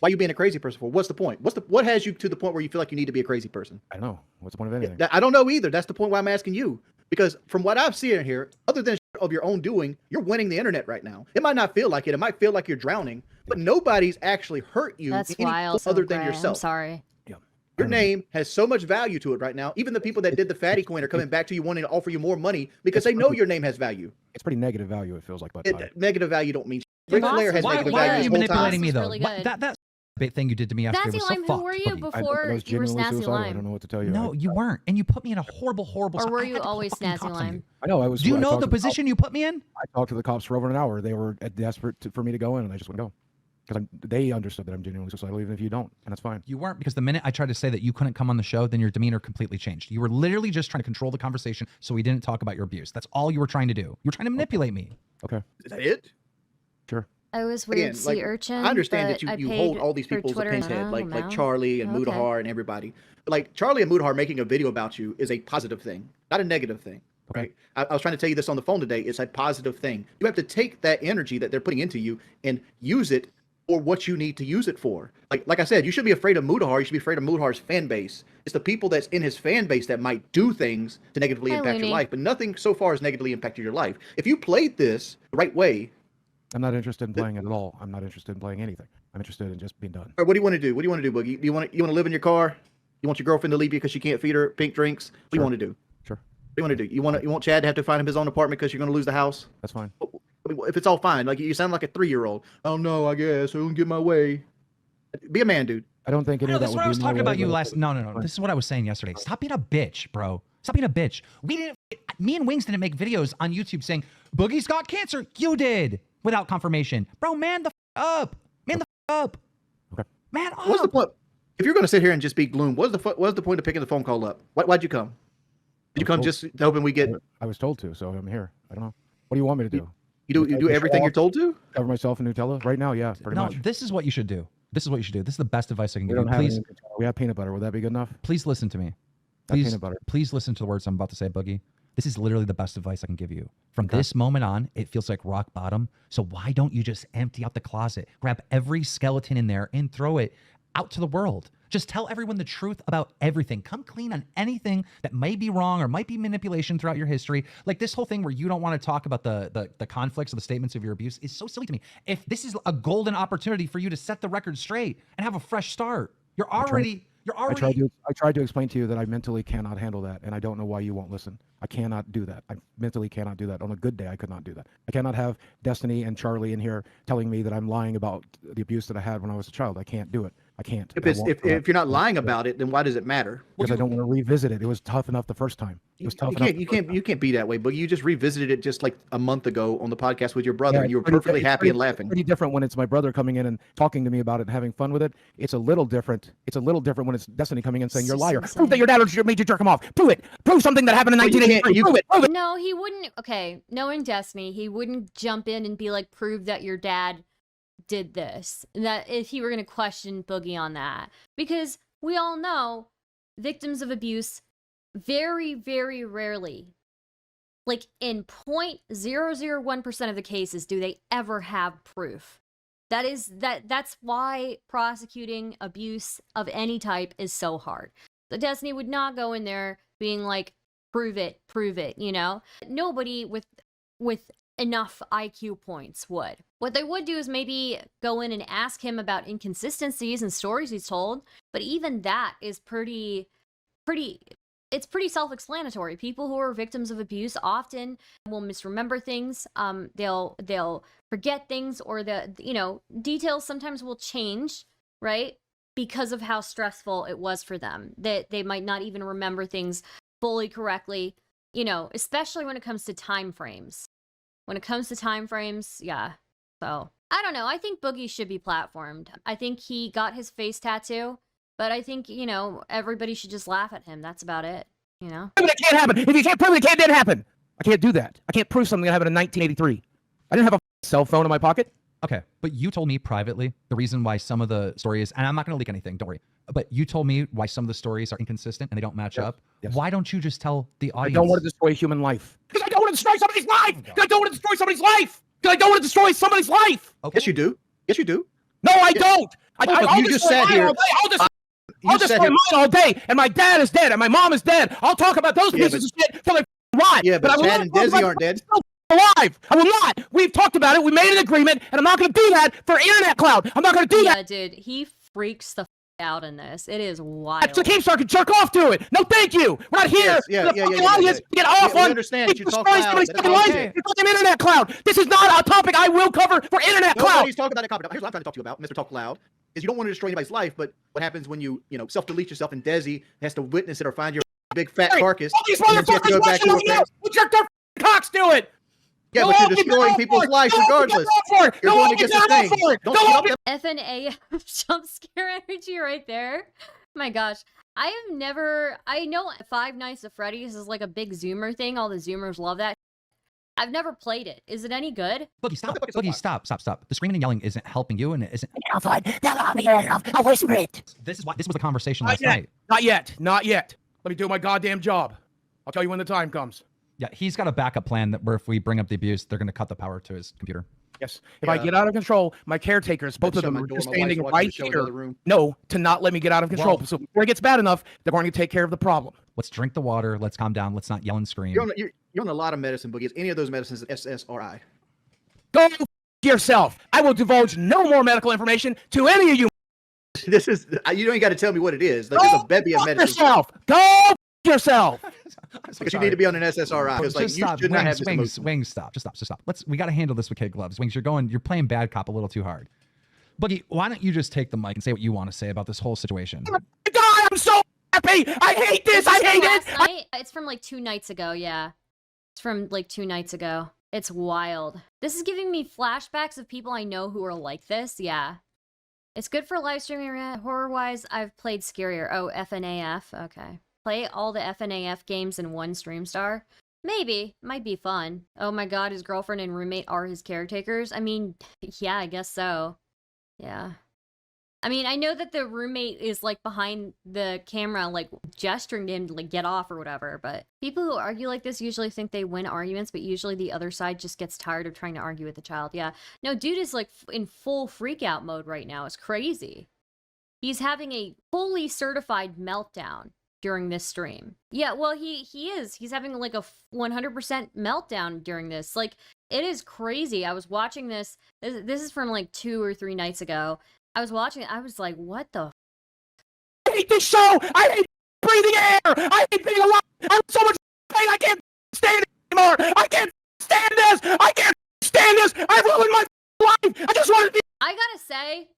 Why are you being a crazy person for? What's the point? What has you to the point where you feel like you need to be a crazy person? I don't know. What's the point of anything? I don't know either. That's the point why I'm asking you. Because from what I've seen here, other than of your own doing, you're winning the internet right now. It might not feel like it. It might feel like you're drowning, but nobody's actually hurt you other than yourself. I'm sorry. Yeah. Your name has so much value to it right now. Even the people that did the fatty coin are coming back to you wanting to offer you more money because they know your name has value. It's pretty negative value, it feels like. But negative value don't mean Ric Flair has negative why value. are you manipulating me, though? Really that big thing you did to me yesterday was so fucked. Who were you before you were Snazzy Lime? I don't know what to tell you. No, you weren't. And you put me in a horrible Or were you always Snazzy Lime? I know. I was. Do you know the position you put me in? I talked to the cops for over an hour. They were desperate for me to go in, and I just wouldn't go. Because they understood that I'm genuinely suicidal, even if you don't, and that's fine. You weren't, because the minute I tried to say that you couldn't come on the show, then your demeanor completely changed. You were literally just trying to control the conversation so we didn't talk about your abuse. That's all you were trying to do. You were trying to manipulate me. Okay. Is that it? Sure. I was weird sea urchin. I understand that you hold all these people's opinions head, like Charlie and Mutahar and everybody. But like Charlie and Mutahar making a video about you is a positive thing, not a negative thing. Okay. Right? I was trying to tell you this on the phone today. It's a positive thing. You have to take that energy that they're putting into you and use it or what you need to use it for. Like I said, you shouldn't be afraid of Mutahar. You should be afraid of Mutahar's fan base. It's the people that's in his fan base that might do things to negatively Hi, impact your Looney. life, but nothing so far has negatively impacted your life. If you played this the right way, I'm not interested in playing it at all. I'm not interested in playing anything. I'm interested in just being done. or what do you want to do? What do you want to do, Boogie? You want to live in your car? You want your girlfriend to leave you because she can't feed her pink drinks? What do you Sure. want to do? Sure. What do you want to do? You want Chad to have to find him his own apartment because you're going to lose the house? That's fine. I mean, if it's all fine, like you sound like a 3-year-old. Oh no, I guess I don't get my way. Be a man, dude. I don't think any No, of that this is would what I was be my talking way, about you but- last. No. This is what I was saying yesterday. Stop being a bitch, bro. Stop being a bitch. Me and Wings didn't make videos on YouTube saying Boogie's got cancer. You did without confirmation, bro. Man the up. Man the up. Okay. Man up. What's the point? If you're going to sit here and just be gloom, what's the point of picking the phone call up? Why'd you come? Did you come just hoping we get? I was told to, so I'm here. I don't know. What do you want me to do? You do everything you're told to? Cover myself in Nutella right now? Yeah, pretty No, much. this is what you should do. This is what you should do. This is the best advice I can We give don't you. have Please, any Nutella. We have peanut butter. Would that be good enough? please listen to me. Not Please, peanut butter. please listen to the words I'm about to say, Boogie. This is literally the best advice I can give you. From this moment on, it feels like rock bottom. So why don't you just empty out the closet, grab every skeleton in there and throw it out to the world? Just tell everyone the truth about everything. Come clean on anything that may be wrong or might be manipulation throughout your history. Like this whole thing where you don't want to talk about the conflicts or the statements of your abuse is so silly to me. If this is a golden opportunity for you to set the record straight and have a fresh start, you're already. I tried to explain to you that I mentally cannot handle that, and I don't know why you won't listen. I cannot do that. I mentally cannot do that. On a good day, I could not do that. I cannot have Destiny and Charlie in here telling me that I'm lying about the abuse that I had when I was a child. I can't do it. I can't. If you're not lying about it, then why does it matter? Because I don't want to revisit it. It was tough enough the first time. It was tough enough. You can't be that way. But you just revisited it just like a month ago on the podcast with your brother, and you were perfectly happy and laughing. Pretty different when it's my brother coming in and talking to me about it and having fun with it. It's a little different. It's a little different when it's Destiny coming in saying you're a liar. Prove that your dad made you jerk him off. Prove it. Prove something that happened in 1983. Prove it. Prove it. No, he wouldn't. Okay, knowing Destiny, he wouldn't jump in and be like, prove that your dad did this. That if he were going to question Boogie on that. Because we all know victims of abuse very, very rarely, like in 0.001% of the cases, do they ever have proof. That's why prosecuting abuse of any type is so hard. So Destiny would not go in there being like, prove it, you know? Nobody with enough IQ points would. What they would do is maybe go in and ask him about inconsistencies and stories he's told, but even that is pretty self-explanatory. People who are victims of abuse often will misremember things. They'll forget things, or details sometimes will change, right? Because of how stressful it was for them. They might not even remember things fully correctly, especially when it comes to time frames. Yeah. So, I don't know. I think Boogie should be platformed. I think he got his face tattoo, but I think, everybody should just laugh at him. That's about it, Prove it can't happen. If you can't prove it didn't happen. I can't do that. I can't prove something that happened in 1983. I didn't have a cell phone in my pocket. Okay, but you told me privately the reason why some of the stories, and I'm not going to leak anything, don't worry, but you told me why some of the stories are inconsistent and they don't match up. Yes. Why don't you just tell the I audience? don't want to destroy human life. Because I don't want to destroy somebody's life. Because I don't want to destroy somebody's life. Because I don't want to destroy somebody's life. Okay. Yes, you do. Yes, you do. No, I don't. I'll you just sat here. I'll destroy mine all day, and my dad is dead, and my mom is dead. I'll talk about those pieces of shit till they rot. Yeah, but I will Chad not and talk Desi about aren't dead. Alive. I will not. We've talked about it. We made an agreement, and I'm not going to do that for internet cloud. I'm not going to do that. Yeah, dude, he freaks the out in this. It is wild. So Keemstar can jerk off to it. No, thank you. We're not here Yes, for the fucking audience to get off we on. understand that you talk destroying loud. somebody's That's fucking life. okay. You're talking internet cloud. This is not a topic I will cover for internet cloud. Nobody's talking about it. Here's what I'm trying to talk to you about, Mr. Talk Loud, is you don't want to destroy anybody's life, but what happens when you self-delete yourself and Desi has to witness it or find your big fat carcass? All these and then you have to motherfuckers go back watching to over your there. We jerked our cocks to it. Yeah, but you're destroying people's lives regardless. You're going against the thing. Don't FNA jump scare energy right there. My gosh. I know Five Nights at Freddy's is like a big Zoomer thing. All the Zoomers love that. I've never played it. Is it any good? Boogie, stop. Boogie, stop. The screaming and yelling isn't helping you, and it isn't. I'll whisper it. This was the conversation last night. Not yet. Let me do my goddamn job. I'll tell you when the time comes. Yeah, he's got a backup plan where if we bring up the abuse, they're going to cut the power to his computer. Yes. If I get out of control, my caretakers, both of them, are just standing right here. No, to not let me get out of control. So before it gets bad enough, they're going to take care of the problem. Let's drink the water. Let's calm down. Let's not yell and scream. You're on a lot of medicine, Boogie. Is any of those medicines SSRI? Go yourself. I will divulge no more medical information to any of you. This is you don't even got to tell me what it is. Like, there's a bevy of medicine. Yourself. Go yourself. Because you need to be on an SSRI. Because like you should not have this Wings, stop. Just stop. We got to handle this with kid gloves. Wings, you're playing bad cop a little too hard. Boogie, why don't you just take the mic and say what you want to say about this whole situation? God, I'm so happy. I hate this. I hate it. It's from like 2 nights ago. Yeah, it's from like 2 nights ago. It's wild. This is giving me flashbacks of people I know who are like this. Yeah. It's good for live streaming. Horror-wise, I've played scarier. Oh, FNAF. Okay. Play all the FNAF games in one Streamstar? Maybe. Might be fun. Oh my god, his girlfriend and roommate are his caretakers? I mean, yeah, I guess so. Yeah. I mean, I know that the roommate is, like, behind the camera, like, gesturing to him to, like, get off or whatever, but people who argue like this usually think they win arguments, but usually the other side just gets tired of trying to argue with the child. Yeah. No, dude is, like, in full freak-out mode right now. It's crazy. He's having a fully certified meltdown during this stream. Yeah, well, he is. He's having, like, a 100% meltdown during this. Like, it is crazy. I was watching this. This is from, like, 2 or 3 nights ago. I was watching it. I was like, what the? I hate this show. I hate breathing air. I hate being alive. I'm so much pain. I can't stand it anymore. I can't stand this. I can't stand this. I've ruined my life. I just want to be. I gotta say,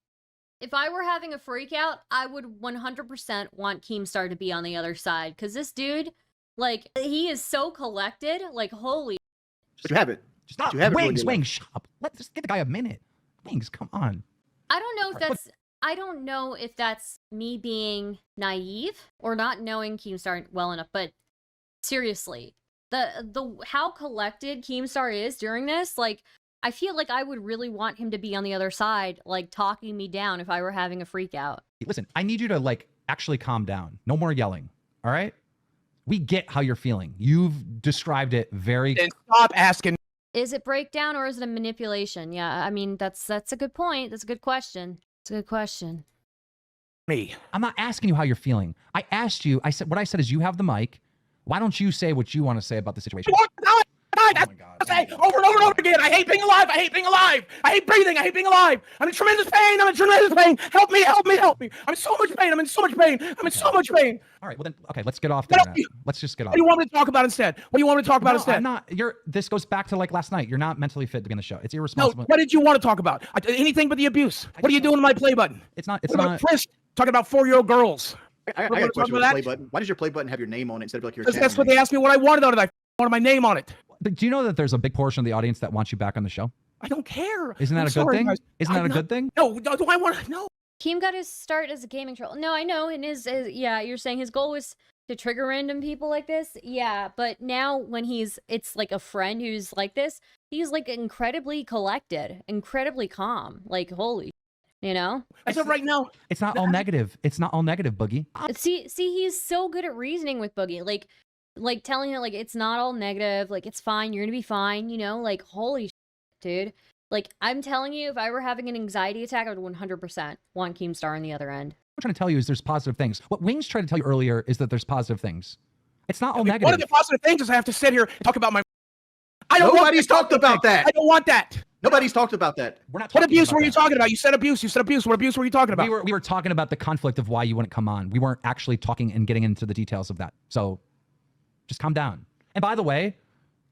if I were having a freak out, I would 100% want Keemstar to be on the other side. Because this dude, like, he is so collected. Like, holy. But you have it. Stop. Wings, shut up. Let's just give the guy a minute. Wings, come on. I don't know if that's me being naive or not knowing Keemstar well enough, but seriously, the how collected Keemstar is during this, like, I feel like I would really want him to be on the other side, like, talking me down if I were having a freak out. Listen, I need you to, like, actually calm down. No more yelling, all right? We get how you're feeling. You've described it very... Then stop asking. Is it breakdown or is it a manipulation? Yeah, I mean, that's a good point. That's a good question. It's a good question. Me. I'm not asking you how you're feeling. I asked you, what I said is you have the mic. Why don't you say what you want to say about the situation? I say over and over and over again. I hate being alive. I hate being alive. I hate breathing. I hate being alive. I'm in tremendous pain. I'm in tremendous pain. Help me. Help me. Help me. I'm in so much pain. I'm in so much pain. I'm in so much pain. All right. Well then, okay. Let's get off the internet. Let's just get off. What do you want me to talk about instead? What do you want me to talk about instead? I'm not. This goes back to like last night. You're not mentally fit to be on the show. It's irresponsible. No. What did you want to talk about? Anything but the abuse. What are you doing with my play button? It's not. It's not. Chris talking about 4-year-old girls. I got a question with the play button. Why does your play button have your name on it instead of like your? That's what they asked me what I wanted on it. I wanted my name on it. But do you know that there's a big portion of the audience that wants you back on the show? I don't care. Isn't that a good thing? Isn't that a good thing? No, do I want to? No. Keem got his start as a gaming troll. No, I know. And yeah, you're saying his goal was to trigger random people like this. Yeah, but now when it's like a friend who's like this, he's like incredibly collected, incredibly calm. Like, holy, you know? As of right now, it's not all negative. It's not all negative, Boogie. See, he's so good at reasoning with Boogie. Like telling it, like, it's not all negative, like, it's fine, you're gonna be fine, you know, like, holy shit, dude. Like, I'm telling you, if I were having an anxiety attack, I would 100% want Keemstar on the other end. What I'm trying to tell you is there's positive things. What Wings tried to tell you earlier is that there's positive things. It's not all negative. One of the positive things is I have to sit here and talk about my... Nobody's talked about that. I don't want that. Nobody's talked about that. We're not. What abuse were you talking about? You said abuse. You said abuse. What abuse were you talking about? We were talking about the conflict of why you wouldn't come on. We weren't actually talking and getting into the details of that. So just calm down. And by the way,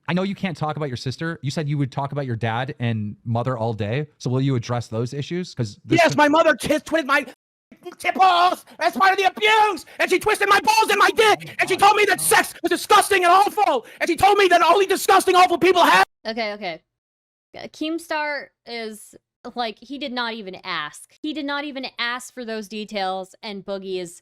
I know you can't talk about your sister. You said you would talk about your dad and mother all day. So will you address those issues? Because yes, my mother twisted my balls as part of the abuse, and she twisted my balls and my dick, and she told me that sex was disgusting and awful, and she told me that only disgusting, awful people have. Okay. Keemstar is like, he did not even ask. He did not even ask for those details, and Boogie is.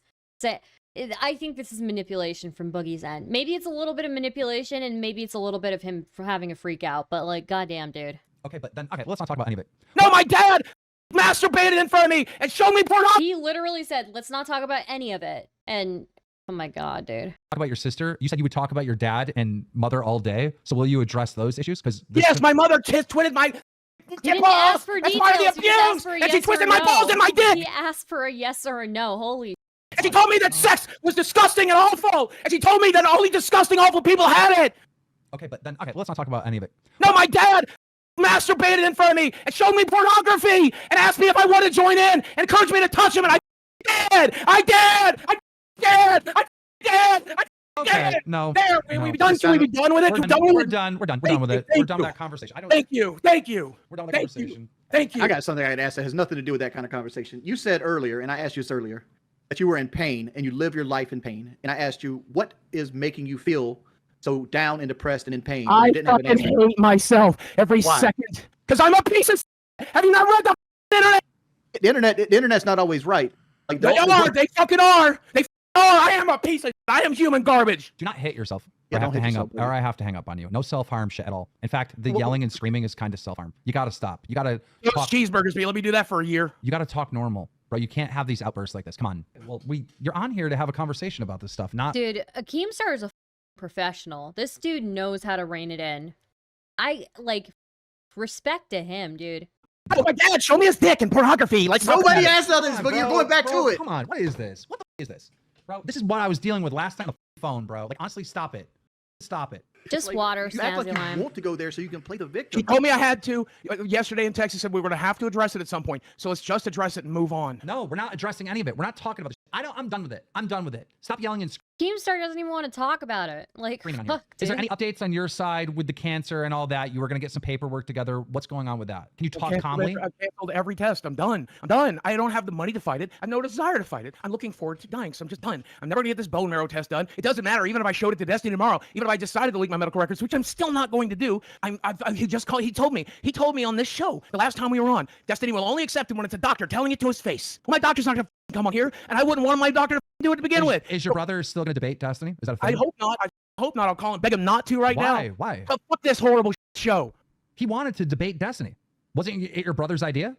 I think this is manipulation from Boogie's end. Maybe it's a little bit of manipulation, and maybe it's a little bit of him for having a freak out, but like, goddamn, dude. Okay, but then, let's not talk about any of it. No, my dad masturbated in front of me and showed me pornography. He literally said, let's not talk about any of it. And, oh my god, dude. Talk about your sister. You said you would talk about your dad and mother all day. So will you address those issues? Because yes, my mother twisted my He tip didn't ask off for as details. part of the He just asked abuse, for a and she yes or twisted my no. balls in my dick. He asked for a yes or a no. Holy. And she told me that sex was disgusting and awful. And she told me that only disgusting, awful people had it. Okay, but then, okay, let's not talk about any of it. No, my dad masturbated in front of me and showed me pornography and asked me if I wanted to join in and encouraged me to touch him. And I did. I did. I did. I did. I Okay, did. no. There, no. we be done. Can we be done with it? We're You're done, done with we're it? done. We're done. We're done with it. Thank We're done with you. that conversation. I don't. Thank you. Thank you. We're done with that Thank you. conversation. Thank you. I got something I'd ask that has nothing to do with that kind of conversation. You said earlier, and I asked you this earlier, that you were in pain and you live your life in pain. And I asked you, what is making you feel so down and depressed and in pain? I You didn't have an fucking answer. hate myself every Why? second. Because I'm a piece of Have you not read the internet? The internet's not always right. Like They are. They fucking are. They are. I am a piece of I am human garbage. Do not hit yourself. Yeah, I have don't to hit hang yourself, up, or I have to hang up on you. No self-harm shit at all. In fact, the yelling and screaming is kind of self-harm. You got to stop. You got to Those talk. cheeseburgers, me. Let me do that for a year. You got to talk normal, bro. You can't have these outbursts like this. Come on. Well, you're on here to have a conversation about this stuff, not. Dude, a Keemstar is a professional. This dude knows how to rein it in. I like respect to him, dude. Oh my dad, show me his dick and pornography. Like Nobody asked Come others, on, but you're bro, going back bro, to it. Come on. What is this? What the is this, bro? This is what I was dealing with last time on the phone, bro. Like, honestly, stop it. Stop it. Just Like, water, you act like snazzy lime. you want to go there so you can play the He victim. told me I had to. Yesterday in Texas, said we were going to have to address it at some point. So let's just address it and move on. No, we're not addressing any of it. We're not talking about this. I'm done with it. I'm done with it. Stop yelling and Keemstar doesn't even want to talk about it. Like, screaming on here. fuck, Is there dude. any updates on your side with the cancer and all that? You were going to get some paperwork together. What's going on with that? Can you talk calmly? I've canceled every test. I'm done. I'm done. I don't have the money to fight it. I have no desire to fight it. I'm looking forward to dying, so I'm just done. I'm never going to get this bone marrow test done. It doesn't matter. Even if I showed it to Destiny tomorrow, even if I decided to leak my medical records, which I'm still not going to do. He told me on this show the last time we were on, Destiny will only accept it when it's a doctor telling it to his face. Well, my doctor's not going to come on here, and I wouldn't want my doctor to do it to begin with. Is your brother still going to debate Destiny? Is that a I thing? hope not. I hope not. I'll call him, beg him not to right now. Why? But fuck this horrible show. He wanted to debate Destiny. Wasn't it your brother's idea?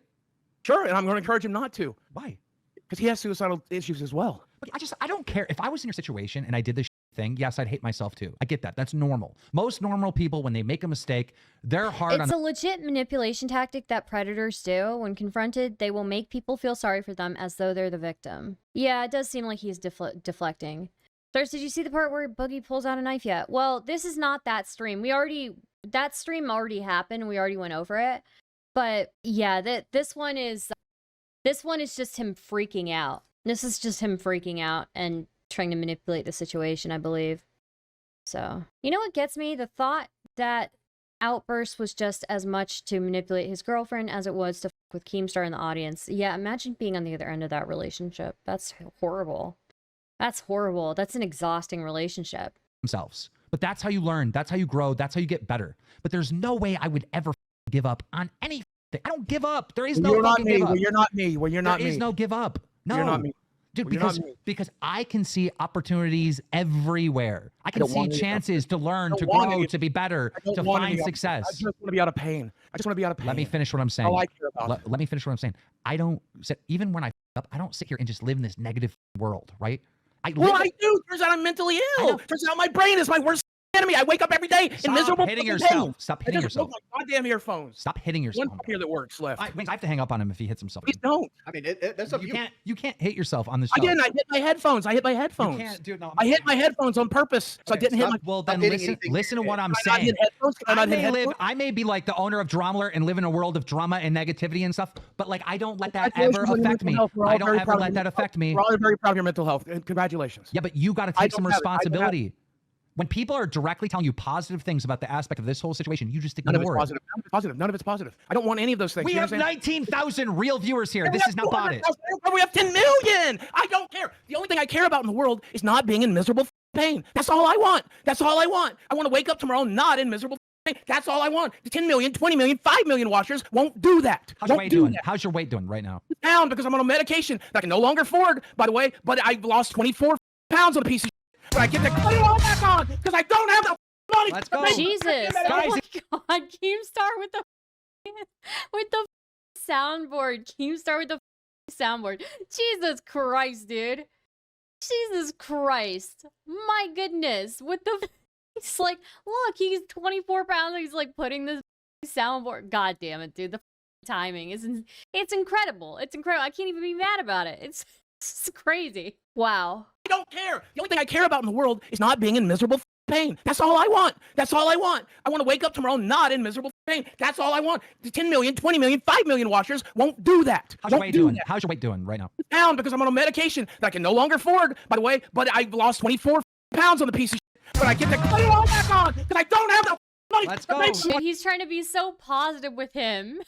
Sure, and I'm going to encourage him not to Why? because he has suicidal issues as well. Look, I don't care. If I was in your situation and I did this thing, yes, I'd hate myself too. I get that. That's normal. Most normal people, when they make a mistake, they're hard on. It's a legit manipulation tactic that predators do. When confronted, they will make people feel sorry for them as though they're the victim. Yeah, it does seem like he's deflecting. Thirst, did you see the part where Boogie pulls out a knife yet? Well, this is not that stream. That stream already happened. We already went over it. But yeah, this one is just him freaking out. This is just him freaking out and trying to manipulate the situation, I believe. So, you know what gets me? The thought that outburst was just as much to manipulate his girlfriend as it was to fuck with Keemstar in the audience. Yeah, imagine being on the other end of that relationship. That's horrible. That's horrible. That's an exhausting relationship. Themselves. But that's how you learn. That's how you grow. That's how you get better. But there's no way I would ever give up on anything. I don't give up. There is no You're not fucking me. give up. Well, you're not me. Well, you're not There me. is no give up. No. You're not me. Dude, Well, you're not me. because I can see opportunities everywhere. I can don't see want any of chances to learn, I to don't want grow, any- to be better, I don't to want find any of it. I success. just want to be out of pain. I just want to be out of pain. Let me finish what I'm saying. All I care about. Let me finish what I'm saying. I don't even when I up, I don't sit here and just live in this negative world, right? Well, I do. Turns out I'm mentally ill. Turns out my brain is my worst enemy. I wake up every day in miserable hitting fucking yourself. pain. Stop I hitting just yourself. broke my goddamn earphones. Stop hitting yourself. One here that works left. I have to hang up on him if he hits himself. Please don't. I mean, that's up to you. You can't hit yourself on this I show. didn't. I hit my headphones. You can't, dude. No, I hit my headphones on purpose, so I didn't hit my. Well, stop then hitting listen. anything. Listen to what I'm Can I not saying. hit headphones? Can I not hit headphones? I may be like the owner of Dromler and live in a world of drama and negativity and stuff, but like I don't let that ever Congratulations on your affect mental me. health. We're all I don't very ever proud of let your that mental affect me. We're all very proud of your mental health. And congratulations. Yeah, but you got to I take don't some have it. I don't have it. responsibility. When people are directly telling you positive things about the aspect of this whole situation, you just None of it's ignore it. positive. None of it's positive. None of it's positive. I don't want any of those things. We You know have what I'm saying? 19,000 real viewers here. This is not bought it. We have 10 million. I don't care. The only thing I care about in the world is not being in miserable pain. That's all I want. That's all I want. I want to wake up tomorrow not in miserable pain. That's all I want. The 10 million, 20 million, 5 million watchers won't do that. How's your Won't weight do doing? that. How's your weight doing right now? Down because I'm on a medication that I can no longer afford, by the way, but I've lost 24 pounds on a piece of shit. But I get to put it all back on because I don't have the money. Let's to go. make Jesus. goddamn Oh medication. my god. Keemstar with the soundboard. Keemstar with the soundboard. Jesus Christ, dude. Jesus Christ. My goodness. With the he's like, look, he's 24 pounds. He's like putting this soundboard. God damn it, dude. The timing is it's incredible. It's incredible. I can't even be mad about it. It's crazy. Wow. I don't care. The only thing I care about in the world is not being in miserable pain. That's all I want. That's all I want. I want to wake up tomorrow not in miserable pain. That's all I want. The 10 million, 20 million, 5 million watchers won't do that. How's your weight doing? How's your weight doing right now? Down because I'm on a medication that I can no longer afford, by the way, but I've lost 24 pounds on the piece of shit. But I get to put it all back on because I don't have the money. Let's go. He's trying to be so positive with him.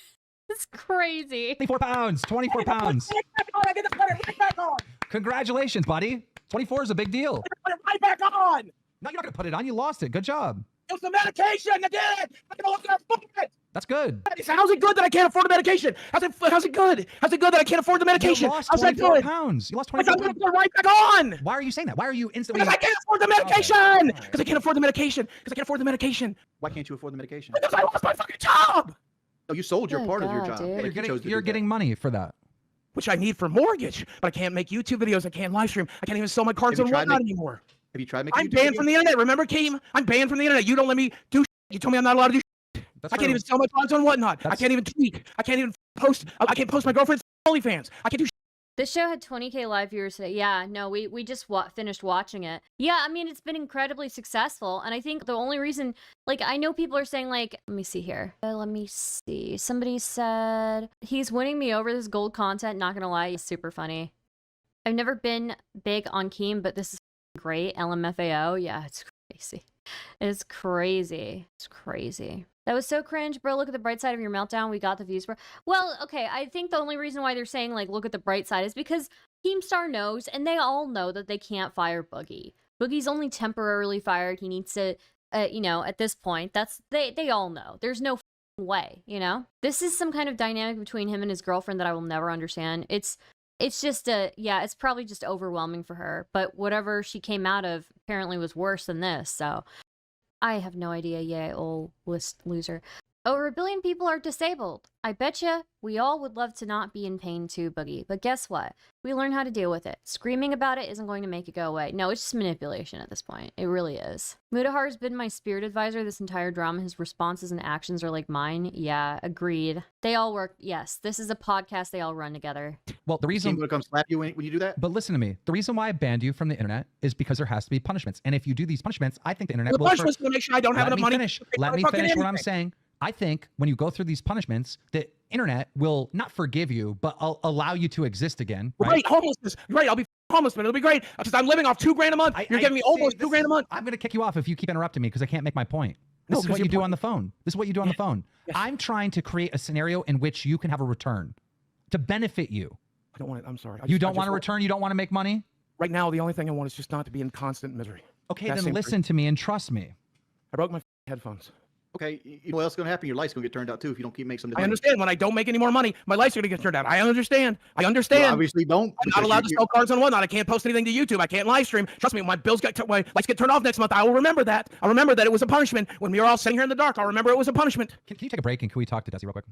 It's crazy. 24 pounds. 24 pounds. I get to put it right back on. Congratulations, buddy. 24 is a big deal. Put it right back on. No, you're not going to put it on. You lost it. Good job. It was the medication. I did it. I'm gonna look at it. That's good. How's it good that I can't afford the medication? How's it good? How's it good that I can't afford the medication? You lost How's that 24 good? pounds. You lost I'm 24 gonna pounds. put it right back on. Why are you saying that? Why are you instantly... Because I can't afford the medication. Because I can't afford the medication. Because I can't afford the medication. Why can't you afford the medication? Because I lost my fucking job, No, you sold your Good part of your God, job. dude. Like, you chose to You're do that. getting money for that. which I need for mortgage. But I can't make YouTube videos. I can't live stream. I can't even sell my cards Have and you tried whatnot make- anymore. Have you tried making I'm YouTube banned videos? from the internet. Remember, Keem? I'm banned from the internet. You don't let me do. You told me I'm not allowed to do. That's I can't true. even sell my cards and whatnot. I That's- can't even tweet. I can't even post. I can't post my girlfriend's OnlyFans. I can't do. This show had 20K live viewers today. Yeah, no, we just finished watching it. Yeah, I mean, it's been incredibly successful. And I think the only reason, like, I know people are saying, like, let me see here. Let me see. Somebody said, he's winning me over. This gold content, not gonna lie, he's super funny. I've never been big on Keem, but this is great. LMFAO. Yeah, it's crazy. It's crazy. It's crazy. That was so cringe, bro. Look at the bright side of your meltdown. We got the views, bro. Well, okay, I think the only reason why they're saying, like, look at the bright side is because Keemstar knows, and they all know that they can't fire Boogie. Boogie's only temporarily fired. He needs to, you know, at this point, they all know. There's no way, you know? This is some kind of dynamic between him and his girlfriend that I will never understand. It's just yeah, it's probably just overwhelming for her. But whatever she came out of apparently was worse than this, so I have no idea. Yay, old list loser. Over 1 billion people are disabled. I betcha we all would love to not be in pain too, Boogie. But guess what? We learn how to deal with it. Screaming about it isn't going to make it go away. No, it's just manipulation at this point. It really is. Mutahar's been my spirit advisor this entire drama. His responses and actions are like mine. Yeah, agreed. They all work. Yes, this is a podcast. They all run together. Well, the reason... Team gonna come slap you when you do that? But listen to me. The reason why I banned you from the internet is because there has to be punishments. And if you do these punishments, I think the internet The will... punishment's gonna make sure I don't have enough money. Let me finish what I'm saying. I think when you go through these punishments, the internet will not forgive you, but allow you to exist again. Right, homelessness. Right, I'll be homeless, but it'll be great because I'm living off $2,000 a month. You're giving me almost $2,000 a month. I'm going to kick you off if you keep interrupting me because I can't make my point. This No, is 'cause what your you do point- on the phone. This is what you do on the phone. Yes. I'm trying to create a scenario in which you can have a return to benefit you. I don't want it. I'm sorry. You don't want to return? You don't want to make money? Right now, the only thing I want is just not to be in constant misery. Okay, That then seems listen to me and trust me. I broke my headphones. Okay, you know what else is gonna happen? Your light's gonna get turned out too if you don't keep making some. I understand. When I don't make any more money, my life's gonna get turned out. I understand. I understand. You obviously don't. I'm not allowed to sell cards on whatnot. I can't post anything to YouTube. I can't live stream. Trust me, my bills my lights get turned off next month. I will remember that. I'll remember that it was a punishment. When we were all sitting here in the dark, I'll remember it was a punishment. Can you take a break and can we talk to Desi real quick?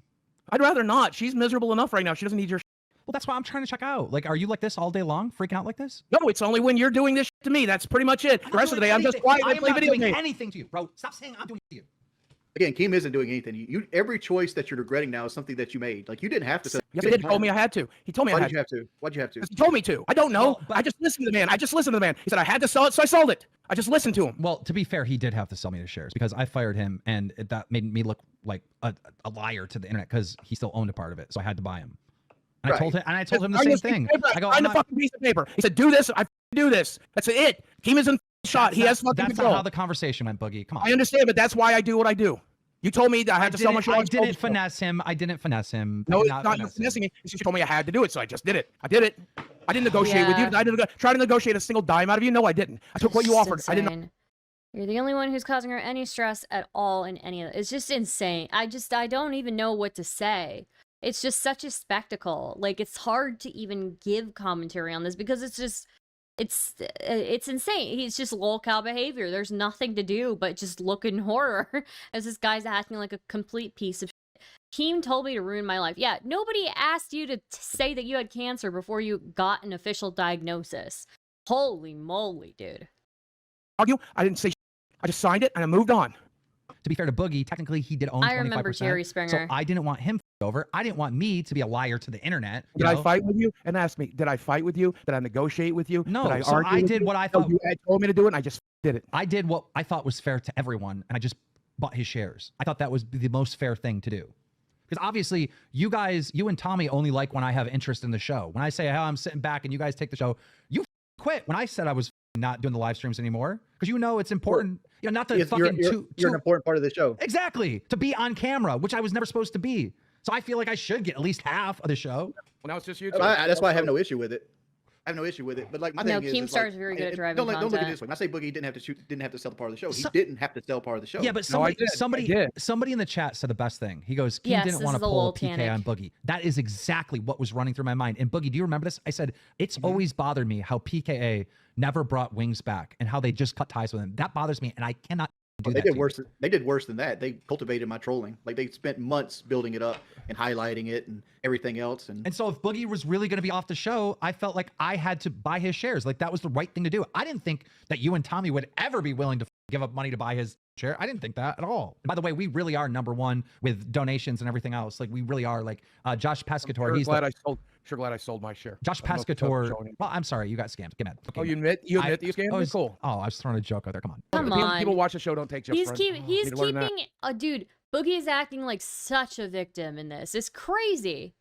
I'd rather not. She's miserable enough right now. She doesn't need your. Well, that's why I'm trying to check out. Like, are you like this all day long, freaking out like this? No, it's only when you're doing this to me. That's pretty much it. The rest of the day, I'm just quiet and play video games. Anything to you, bro. Stop saying I'm doing it to you. Again, Keem isn't doing anything. You every choice that you're regretting now is something that you made. Like you didn't have to. Yes, he did. Told me I had to. He told me I Why had did you have to? Why'd you have to? He told me to. I don't know. Well, but- I just listened to the man. I just listened to the man. He said I had to sell it, so I sold it. I just listened to him. Well, to be fair, he did have to sell me the shares because I fired him, and that made me look like a liar to the internet because he still owned a part of it, so I had to buy him. And I told him the same thing. I go, Find the fucking piece of paper. He said, "Do this." I do this. That's it. Keem isn't shot. He has fucking That's control. not how the conversation went, Boogie. Come on. I understand, but that's why I do what I do. You told me that I had to sell my shares. I didn't finesse him. I didn't finesse him. No, it's not you finessing me. You told me I had to do it, so I just did it. I did it. I didn't negotiate with you. I didn't try to negotiate a single dime out of you. No, I didn't. I took what you offered. I didn't. You're the only one who's causing her any stress at all in any of it. It's just insane. I don't even know what to say. It's just such a spectacle. Like, it's hard to even give commentary on this because it's just, it's insane. He's just lolcow behavior. There's nothing to do but just look in horror as this guy's acting like a complete piece of shit. Keem told me to ruin my life. Yeah, nobody asked you to say that you had cancer before you got an official diagnosis. Holy moly, dude. Argue. I didn't say. I just signed it and I moved on. to be fair to Boogie, technically he did own 25%. I remember Jerry Springer. So I didn't want him over. I didn't want me to be a liar to the internet. Did I fight with you? And ask me, did I fight with you? Did I negotiate with you? No, did I so argue I with did you? what I No, thought. you had told me to do it, and I just did it. I did what I thought was fair to everyone, and I just bought his shares. I thought that was the most fair thing to do. Because obviously, you guys, you and Tommy only like when I have interest in the show. When I say, how I'm sitting back and you guys take the show, you quit when I said I was not doing the live streams anymore. Because you know it's important, you know, not to fucking... You're an important part of the show. Exactly. To be on camera, which I was never supposed to be. So I feel like I should get at least half of the show. Well, now it's just you. That's why I have no issue with it. I have no issue with it, but like my thing is, Keemstar is very good at driving Don't look at it content. this way. When I say Boogie didn't have to sell the part of the show. He didn't have to sell part of the show. Yeah, but No, I somebody did. somebody in the chat said the best thing. He goes, Keem Yes, didn't this want is to a pull a little PK panic. on Boogie. That is exactly what was running through my mind. And Boogie, do you remember this? I said, it's always bothered me how PKA never brought Wings back and how they just cut ties with him. That bothers me, and I cannot do They that. did worse. They did worse than that. They cultivated my trolling. Like they spent months building it up and highlighting it and everything else. And So if Boogie was really going to be off the show, I felt like I had to buy his shares. Like that was the right thing to do. I didn't think that you and Tommy would ever be willing to give up money to buy his share. I didn't think that at all. And by the way, we really are #1 with donations and everything else. Like we really are. Like Josh Pescator, he's glad I sold my share. Josh I don't know if it's Pescator. showing. Well, I'm sorry, you got scammed. Get mad. Okay, Oh, you admit that you scammed? I Me? was, Cool. Oh, I was throwing a joke out there. Come on. Come on. People watch the show don't take just He's friends. keeping Need to learn that. dude, Boogie is acting like such a victim in this. It's crazy.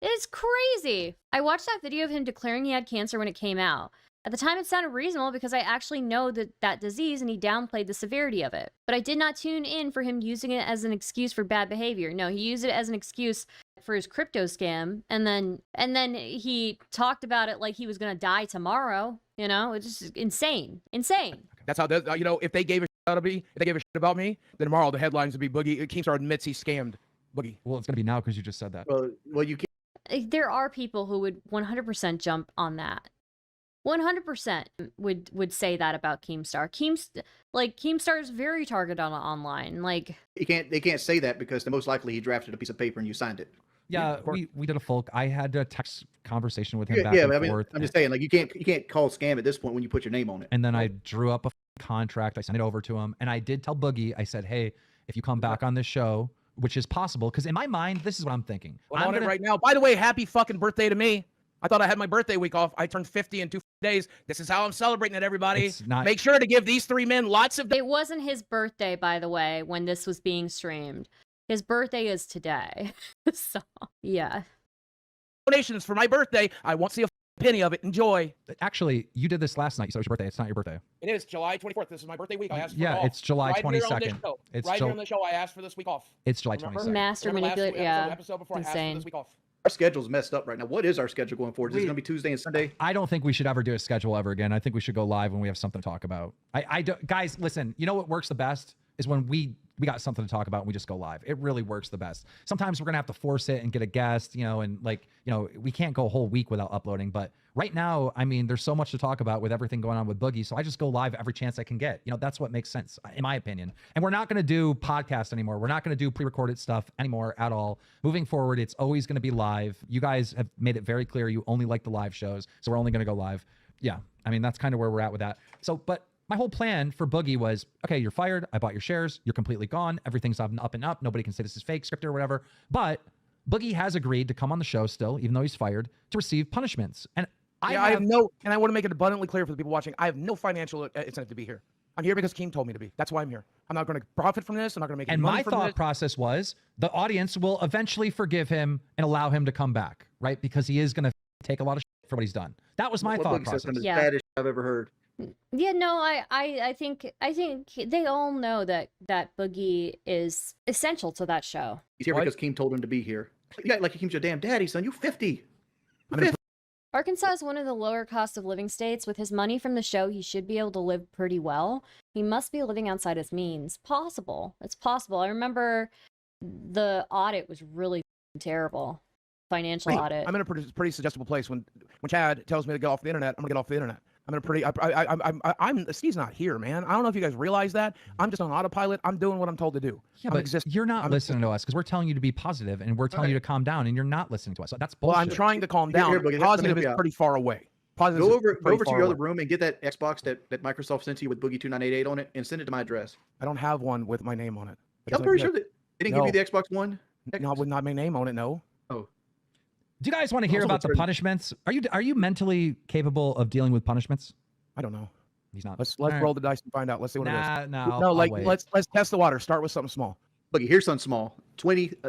It's crazy. I watched that video of him declaring he had cancer when it came out. At the time, it sounded reasonable because I actually know that disease and he downplayed the severity of it. But I did not tune in for him using it as an excuse for bad behavior. No, he used it as an excuse for his crypto scam, and then he talked about it like he was gonna die tomorrow. You know, it's just insane. That's how if they gave a shit about me, if they gave a shit about me, then tomorrow the headlines would be Boogie Keemstar admits he scammed Boogie. Well, it's gonna be now because you just said that. well, you can't. There are people who would 100% jump on that. 100% would say that about Keemstar. Keemstar is very targeted on online. Like They can't say that because the most likely he drafted a piece of paper and you signed it. Yeah, we did a full. I had a text conversation with him back Yeah, and but I mean, forth. I'm just saying, like you can't call scam at this point when you put your name on it. And then I drew up a contract. I sent it over to him, and I did tell Boogie. I said, "Hey, if you come back on this show, which is possible, because in my mind, this is what I'm thinking. I'm on it right now. By the way, happy fucking birthday to me. I thought I had my birthday week off. I turned 50 in 2 days. This is how I'm celebrating it, everybody. It's not- Make sure to give these 3 men lots of it wasn't his birthday, by the way, when this was being streamed. His birthday is today. So yeah. donations for my birthday. I won't see a penny of it. Enjoy. Actually, you did this last night. You said it was your birthday. It's not your birthday. It is July 24th. This is my birthday week. I asked for it Yeah, off. it's July Right here on this 22nd. show. It's right here on the show. I asked for this week off. It's July Remember? 22nd. Master Remember last manipulate. week, Yeah. episode before I asked for Insane. this week off. Our schedule's messed up right now. What is our schedule going forward? Is it going to be Tuesday and Sunday? I don't think we should ever do a schedule ever again. I think we should go live when we have something to talk about. I don't, guys, listen, you know what works the best is when we got something to talk about and we just go live. It really works the best. Sometimes we're going to have to force it and get a guest, and we can't go a whole week without uploading. But right now, I mean, there's so much to talk about with everything going on with Boogie. So I just go live every chance I can get. That's what makes sense, in my opinion. And we're not going to do podcasts anymore. We're not going to do pre-recorded stuff anymore at all. Moving forward, it's always going to be live. You guys have made it very clear you only like the live shows. So we're only going to go live. Yeah. I mean, that's kind of where we're at with that. So, but my whole plan for Boogie was, okay, you're fired. I bought your shares. You're completely gone. Everything's up and up. Nobody can say this is fake, scripted, or whatever. But Boogie has agreed to come on the show still, even though he's fired, to receive punishments. And I have no, and I want to make it abundantly clear for the people watching, I have no financial incentive to be here. I'm here because Keem told me to be. That's why I'm here. I'm not going to profit from this. I'm not going to make any And money my from thought this. process was the audience will eventually forgive him and allow him to come back, right? Because he is going to take a lot of shit for what he's done. That was my thought Boogie process. system is Yeah. the baddest I've ever heard. Yeah, no, I think they all know that Boogie is essential to that show. He's here What? because Keem told him to be here. You act like Keem's your damn daddy, son. You 50. Arkansas is one of the lower cost of living states. With his money from the show, he should be able to live pretty well. He must be living outside his means. Possible. It's possible. I remember the audit was really terrible. Financial audit. I'm in a pretty suggestible place. When Chad tells me to get off the internet, I'm gonna get off the internet. I'm in a pretty. Steve's not here, man. I don't know if you guys realize that. I'm just on autopilot. I'm doing what I'm told to do. Yeah, but you're not listening to us because we're telling you to be positive and we're telling you to calm down, and you're not listening to us. So that's bullshit. Well, I'm trying to calm down. Here, Boogie, let me Positive help is you out. pretty far away. Positive Go is over pretty to far your other away. room and get that Xbox that Microsoft sent to you with Boogie 2988 on it and send it to my address. I don't have one with my name on it. I'm pretty sure that they didn't give you No. the Xbox One. No, with not my name on it. No. Oh, Do you guys want to hear Also, about the it's- punishments? Are you mentally capable of dealing with punishments? I don't know. He's not. Let's All right. roll the dice and find out. Let's see what it is. Nah, No, I'll like wait. let's test the water. Start with something small. look, here's something small.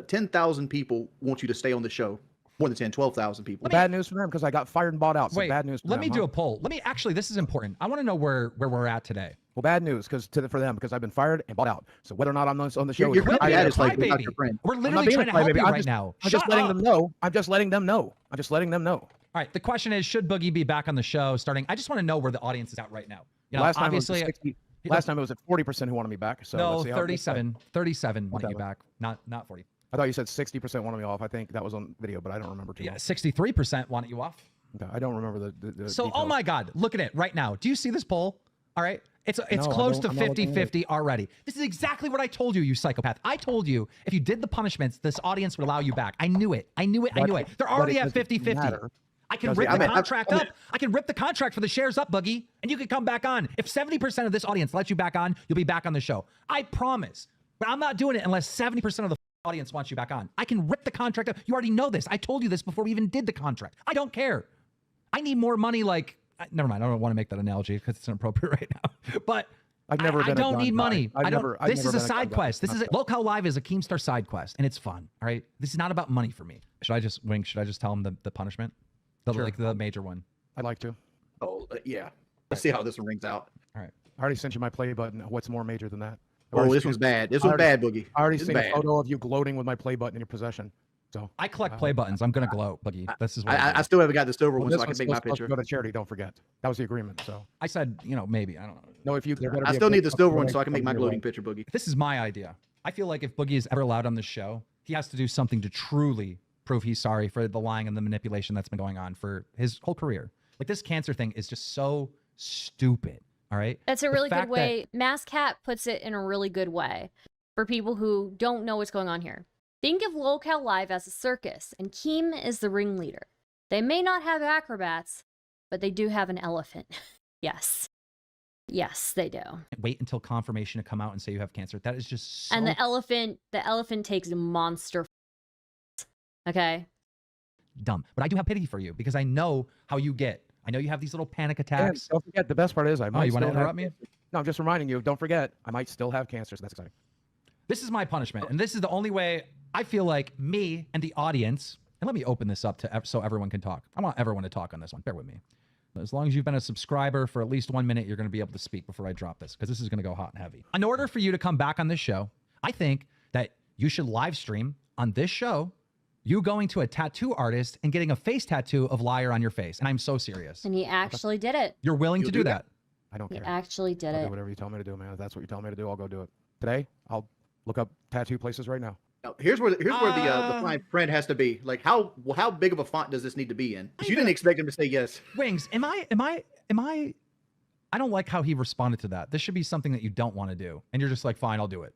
10,000 people want you to stay on the show. More than 10, 12,000 people. Bad news for them because I got fired and bought out. So Wait, bad news for let them. me do a poll. Let me actually, this is important. I want to know where we're at today. Well, bad news for them because I've been fired and bought out. So whether or not I'm on the show, You're is kind of being bad a as like crybaby. not your friend. We're I'm not literally being trying a to help crybaby. you I'm right just- now. I'm just Shut letting up. them know. I'm just letting them know. I'm just letting them know. All right. The question is, should Boogie be back on the show starting? I just want to know where the audience is at right now. You know, Last time obviously, it was 60, last time it was at 40% who wanted me back. So no, let's see how it goes. 37 wanted you Whatever. back, not 40. I thought you said 60% wanted me off. I think that was on video, but I don't remember too Yeah, well. 63% wanted you off. Okay, I don't remember the So, oh details. my God, look at it right now. Do you see this poll? All right. It's No, I close to don't- I'm not looking at it. 50-50 already. This is exactly what I told you, you psychopath. I told you if you did the punishments, this audience would allow you back. I knew it. I knew it. But- They're but already it at doesn't 50-50. matter. I can Doesn't- rip I the mean, contract up. I can rip the contract for the shares up, Boogie, and you can come back on. If 70% of this audience lets you back on, you'll be back on the show. I promise. But I'm not doing it unless 70% of the audience wants you back on. I can rip the contract up. You already know this. I told you this before we even did the contract. I don't care. I need more money like... Never mind. I don't want to make that analogy because it's inappropriate right now. But... I've never I been a don't gun need guy. money. I've I don't. never- I've This never is a been a side gun guy. quest. This Not is Lolcow Live is a Keemstar side quest, and it's fun. All right. This is not about money for me. Should I just tell him the punishment, Sure. like the major one? I'd like to. Oh, yeah. Let's see how this one rings out. I already sent you my play button. What's more major than that? I've Oh, already this seen- one's bad. This I one's already- bad, Boogie. I already This is seen a bad. photo of you gloating with my play button in your possession. So I collect play buttons. I'm gonna gloat, Boogie. This is what I do. still haven't got the silver one, this so I can one's make my supposed to picture. go to charity. Don't forget. That was the agreement. So I said, maybe. I don't know. no, if you, there better I be a still need big the silver one donation so I can make my coming your gloating way. picture, Boogie. This is my idea. I feel like if Boogie is ever allowed on the show, he has to do something to truly prove he's sorry for the lying and the manipulation that's been going on for his whole career. Like this cancer thing is just so stupid. All right. That's a The really good fact that- way. Mass Cat puts it in a really good way for people who don't know what's going on here. Think of Lolcow Live as a circus, and Keem is the ringleader. They may not have acrobats, but they do have an elephant. Yes. Yes, they do. Wait until confirmation to come out and say you have cancer. That is just so And the elephant takes monster. Okay. dumb. But I do have pity for you because I know how you get. I know you have these little panic And attacks. don't forget, the best part is I might you want to still have interrupt me? cancer. No, I'm just reminding you. Don't forget, I might still have cancer. So that's exciting. This is my punishment, and this is the only way I feel like me and the audience. And let me open this up to so everyone can talk. I want everyone to talk on this one. Bear with me. As long as you've been a subscriber for at least 1 minute, you're going to be able to speak before I drop this because this is going to go hot and heavy. In order for you to come back on this show, I think that you should live stream on this show you going to a tattoo artist and getting a face tattoo of liar on your face. And I'm so serious. And he actually did it. You're willing You'll to do do that? I don't He care. actually did I'll do it. whatever you tell me to do, man. If that's what you tell me to do, I'll go do it. Today, I'll look up tattoo places right now. Now, here's where the fine print has to be. Like, how big of a font does this need to be in? 'Cause you didn't expect him to say yes. Wings, am I I don't like how he responded to that. This should be something that you don't want to do. And you're just like, fine, I'll do it.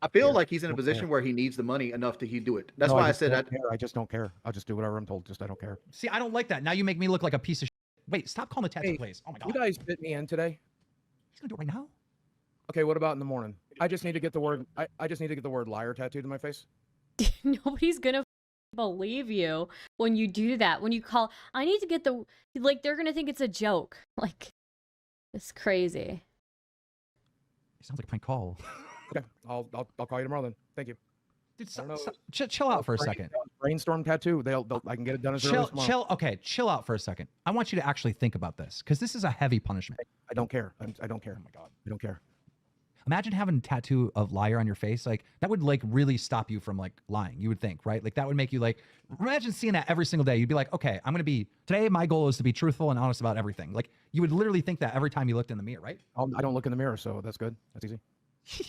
I feel Yeah. like he's in a Don't position care. where he needs the money enough to do it. That's No, why I just said don't care. I just don't care. I'll just do whatever I'm told. Just I don't care. See, I don't like that. Now you make me look like a piece of shit. Wait, stop calling the tattoo Hey, place. Oh my You God. guys fit me in today. He's going to do it right now? Okay, what about in the morning? I just need to get the word. I just need to get the word liar tattooed to my face. Nobody's gonna believe you when you do that. When you call, I need to get the, like, they're gonna think it's a joke. Like, it's crazy. He sounds like a prank call. Okay, I'll call you tomorrow then. Thank you. Dude, I don't know. chill out for a second. Brainstorm tattoo. I can get it done as early as tomorrow. Okay, chill out for a second. I want you to actually think about this because this is a heavy punishment. I don't care. I don't care. Oh my God. I don't care. Imagine having a tattoo of liar on your face. Like that would like really stop you from like lying. You would think, right? Like that would make you like, imagine seeing that every single day. You'd be like, okay, I'm going to be, today my goal is to be truthful and honest about everything. Like you would literally think that every time you looked in the mirror, right? I don't look in the mirror, so that's good. That's easy.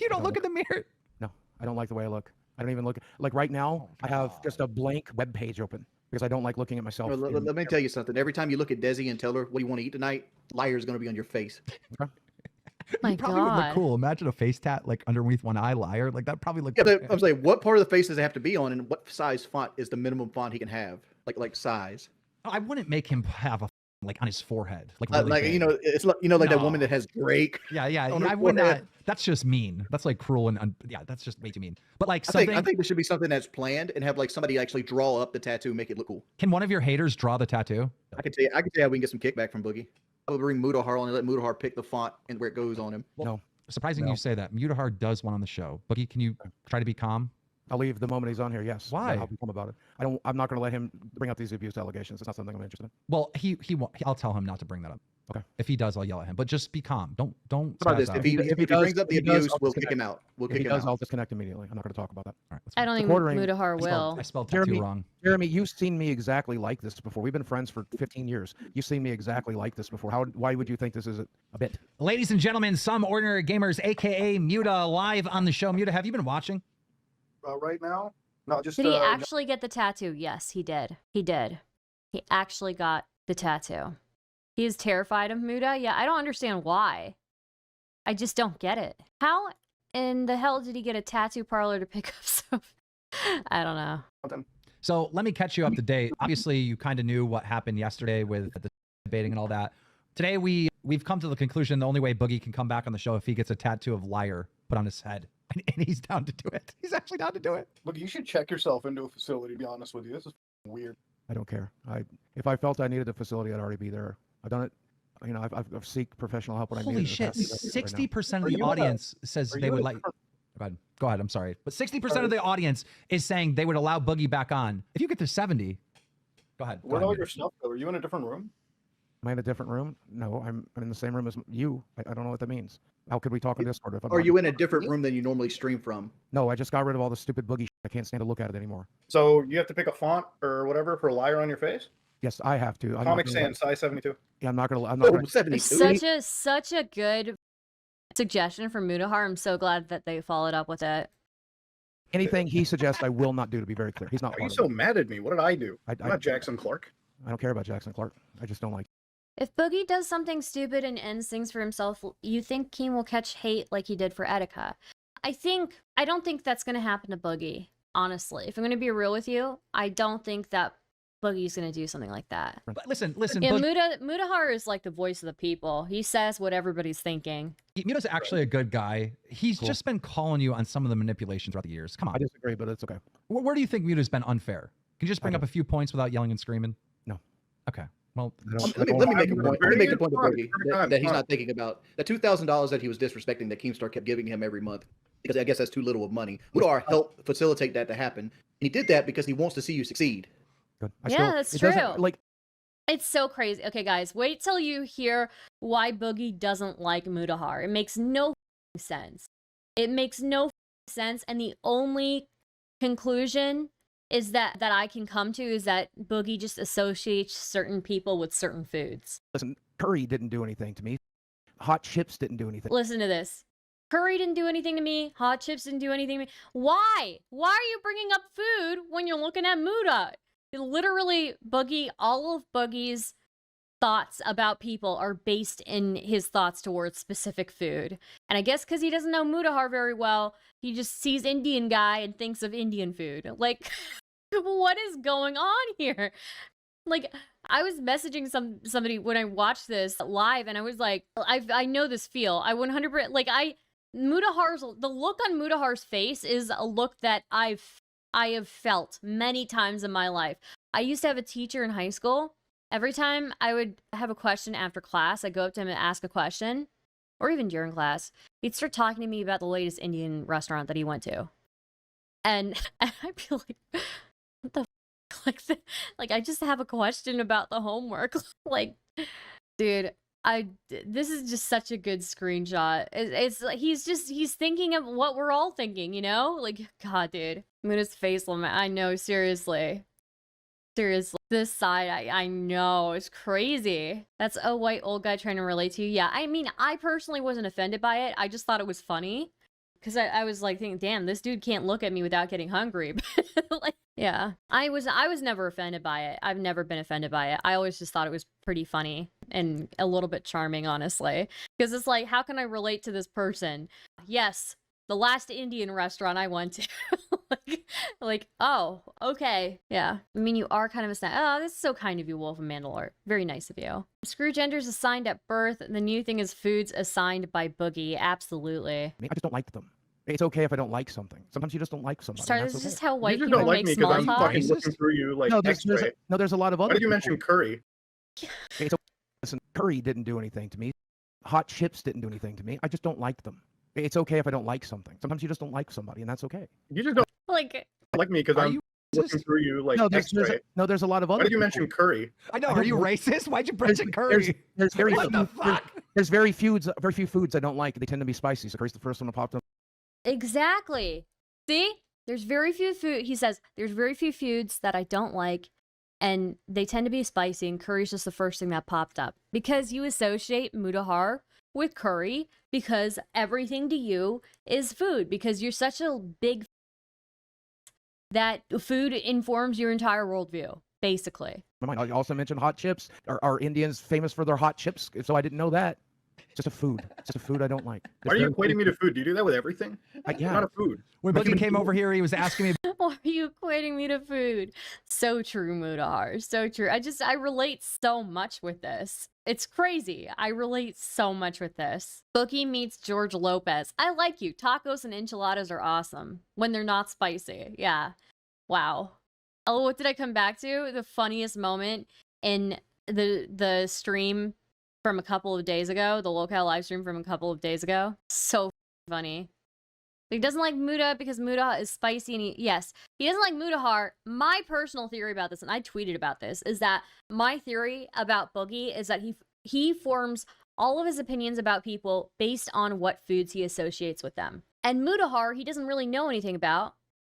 You don't look in the mirror. No, I don't like the way I look. I don't even look like right now. I have just a blank web page open because I don't like looking at myself. Well, let me tell you something. Every time you look at Desi and tell her what do you want to eat tonight, liar is going to be on your face. My You probably would look God. cool. Imagine a face tat like underneath one eye, liar. Like that probably look. Yeah, but I'm saying, what part of the face does it have to be on, and what size font is the minimum font he can have? Like size. I wouldn't make him have a like on his forehead, like really like big. it's like like that woman No. that has Drake. Yeah, on her I would not. forehead. That's just mean. That's like cruel and yeah, that's just way too mean. But like I something. think there should be something that's planned and have like somebody actually draw up the tattoo, make it look cool. Can one of your haters draw the tattoo? I can tell you how we can get some kickback from Boogie. I would bring Mutahar on and let Mutahar pick the font and where it goes on him. No, Surprising No. you say that. Mutahar does one on the show. Boogie, can you try to be calm? I'll leave the moment he's on here. Yes. Why? I'll become about it. I'm not going to let him bring up these abuse allegations. It's not something I'm interested in. Well, he won't. I'll tell him not to bring that up. Okay. If he does, I'll yell at him. But just be calm. Don't. How about this? spaz If out. he does- brings up the if he does, abuse, I'll we'll kick disconnect. him out. We'll If kick he him does, out. I'll disconnect immediately. I'm not going to talk about that. All right, that's I fine. don't think Quartering- Mutahar I will. spelled Jeremy- tattoo wrong. Jeremy, you've seen me exactly like this before. We've been friends for 15 years. You've seen me exactly like this before. Why would you think this is a bit? Ladies and gentlemen, some ordinary gamers, aka Muta, live on the show. Muta, have you been watching? Right now? No, just Did he actually get the tattoo? Yes, he did. He did. He actually got the tattoo. He is terrified of Muta. Yeah, I don't understand why. I just don't get it. How in the hell did he get a tattoo parlor to pick up stuff? I don't know. So let me catch you up to date. Obviously, you kind of knew what happened yesterday with the debating and all that. Today, we've come to the conclusion the only way Boogie can come back on the show if he gets a tattoo of liar put on his head. And he's down to do it. He's actually down to do it. Look, you should check yourself into a facility, to be honest with you. This is weird. I don't care. If I felt I needed a facility, I'd already be there. I've done it. You know, I've seek professional help when I need it. Holy It shit. has to be right now. 60% of Are the you on a- audience says are they you would a like. different- Go ahead. I'm sorry. But 60% of the audience is saying they would allow Boogie back on. If you get to 70, go ahead. Go Where'd all ahead. your stuff go? Are you in a different room? Am I in a different room? No, I'm in the same room as you. I don't know what that means. How could we talk on Discord if I'm Are not- you in a different room than you normally stream from? No, I just got rid of all the stupid Boogie. I can't stand to look at it anymore. So you have to pick a font or whatever for a liar on your face? Yes, I have to. I'm not Comic gonna Sans, size 72. Yeah, I'm not gonna. I'm not. Oh, Gonna, 72. Such a good suggestion from Mutahar. I'm so glad that they followed up with it. anything he suggests, I will not do. To be very clear, he's not. Why are you part so of it. mad at me? What did I do? I I'm not Jackson Clark. I don't care about Jackson Clark. I just don't like. If Boogie does something stupid and ends things for himself, you think Keem will catch hate like he did for Etika? I don't think that's going to happen to Boogie, honestly. If I'm going to be real with you, I don't think that Boogie's going to do something like that. But listen, Yeah, Boog- Mutahar is like the voice of the people. He says what everybody's thinking. Muta's actually a good guy. He's Cool. just been calling you on some of the manipulation throughout the years. Come on. I disagree, but it's okay. Where do you think Muta's been unfair? Can you just bring up a few points without yelling and screaming? No. Okay. Well, I don't- I Let me, don't- let me make a point. Let me make the point to Fine, Boogie fine, that he's fine. not thinking about. The $2,000 that he was disrespecting that Keemstar kept giving him every month, because I guess that's too little of money. Mutahar helped facilitate that to happen. And he did that because he wants to see you succeed. Good. Yeah, that's it doesn't- true. Like It's so crazy. Okay, guys, wait till you hear why Boogie doesn't like Mutahar. It makes no sense. It makes no sense, and the only conclusion is that I can come to is that Boogie just associates certain people with certain foods. listen, curry didn't do anything to me. Hot chips didn't do anything. Listen to this. Curry didn't do anything to me. Hot chips didn't do anything to me. Why? Why are you bringing up food when you're looking at Muta? Literally, Boogie, all of Boogie's thoughts about people are based in his thoughts towards specific food. And I guess because he doesn't know Mutahar very well, he just sees Indian guy and thinks of Indian food. Like, what is going on here? Like, I was messaging somebody when I watched this live, and I was like, I know this feel. I 100% like the look on Mutahar's face is a look that I have felt many times in my life. I used to have a teacher in high school. Every time I would have a question after class, I'd go up to him and ask a question, or even during class. He'd start talking to me about the latest Indian restaurant that he went to. And I'd be like, what the like I just have a question about the homework. Like, dude, this is just such a good screenshot. It's like he's thinking of what we're all thinking, you know? Like, God, dude. Muna's face limit. I know, seriously. This side, I know, it's crazy. That's a white old guy trying to relate to you. Yeah, I mean, I personally wasn't offended by it. I just thought it was funny. Because I was like thinking, damn, this dude can't look at me without getting hungry. Like, yeah, I was never offended by it. I've never been offended by it. I always just thought it was pretty funny and a little bit charming, honestly. Because it's like, how can I relate to this person? Yes, the last Indian restaurant I went to. like, oh, okay, yeah. I mean, you are kind of a snack. Oh, this is so kind of you, Wolf of Mandalore. Very nice of you. Screw genders assigned at birth. The new thing is foods assigned by Boogie. Absolutely. I just don't like them. It's okay if I don't like something. Sometimes you just don't like somebody. Sorry, and this is that's just okay. how You white just people don't like make me small I'm talk. fucking Racist? looking through you like No, there's X-ray. a lot of other Why did you people. mention curry? It's okay. Listen, curry didn't do anything to me. Hot chips didn't do anything to me. I just don't like them. It's okay if I don't like something. Sometimes you just don't like somebody, and that's okay. You just don't Like, like me because Are I'm you looking racist? through you like No, there's X-ray. there's a lot of other Why did you people. mention curry? I know. I Are don't you know. racist? Why'd you mention curry? There's very What the few, fuck? there's very few foods I don't like. They tend to be spicy. So curry's the first one that popped up. exactly. See? There's very few food. He says, there's very few foods that I don't like, and they tend to be spicy, and curry's just the first thing that popped up. Because you associate Mutahar with curry, because everything to you is food, because you're such a big that food informs your entire worldview, basically. I also mentioned hot chips. Are Indians famous for their hot chips? So I didn't know that. It's just a food. It's just a food I don't like. Why are you equating me to food? Do you do that with everything? Yeah. Not a food. When Boogie came over here, he was asking me. Why are you equating me to food? So true, Mutahar. So true. I relate so much with this. It's crazy. I relate so much with this. Boogie meets George Lopez. I like you. Tacos and enchiladas are awesome when they're not spicy. Yeah. Wow. Oh, what did I come back to? The funniest moment in the stream from a couple of days ago, the Lolcow live stream from a couple of days ago. So funny. He doesn't like Muta because Muta is spicy, and he doesn't like Mutahar. My personal theory about this, and I tweeted about this, is that my theory about Boogie is that he forms all of his opinions about people based on what foods he associates with them. And Mutahar, he doesn't really know anything about,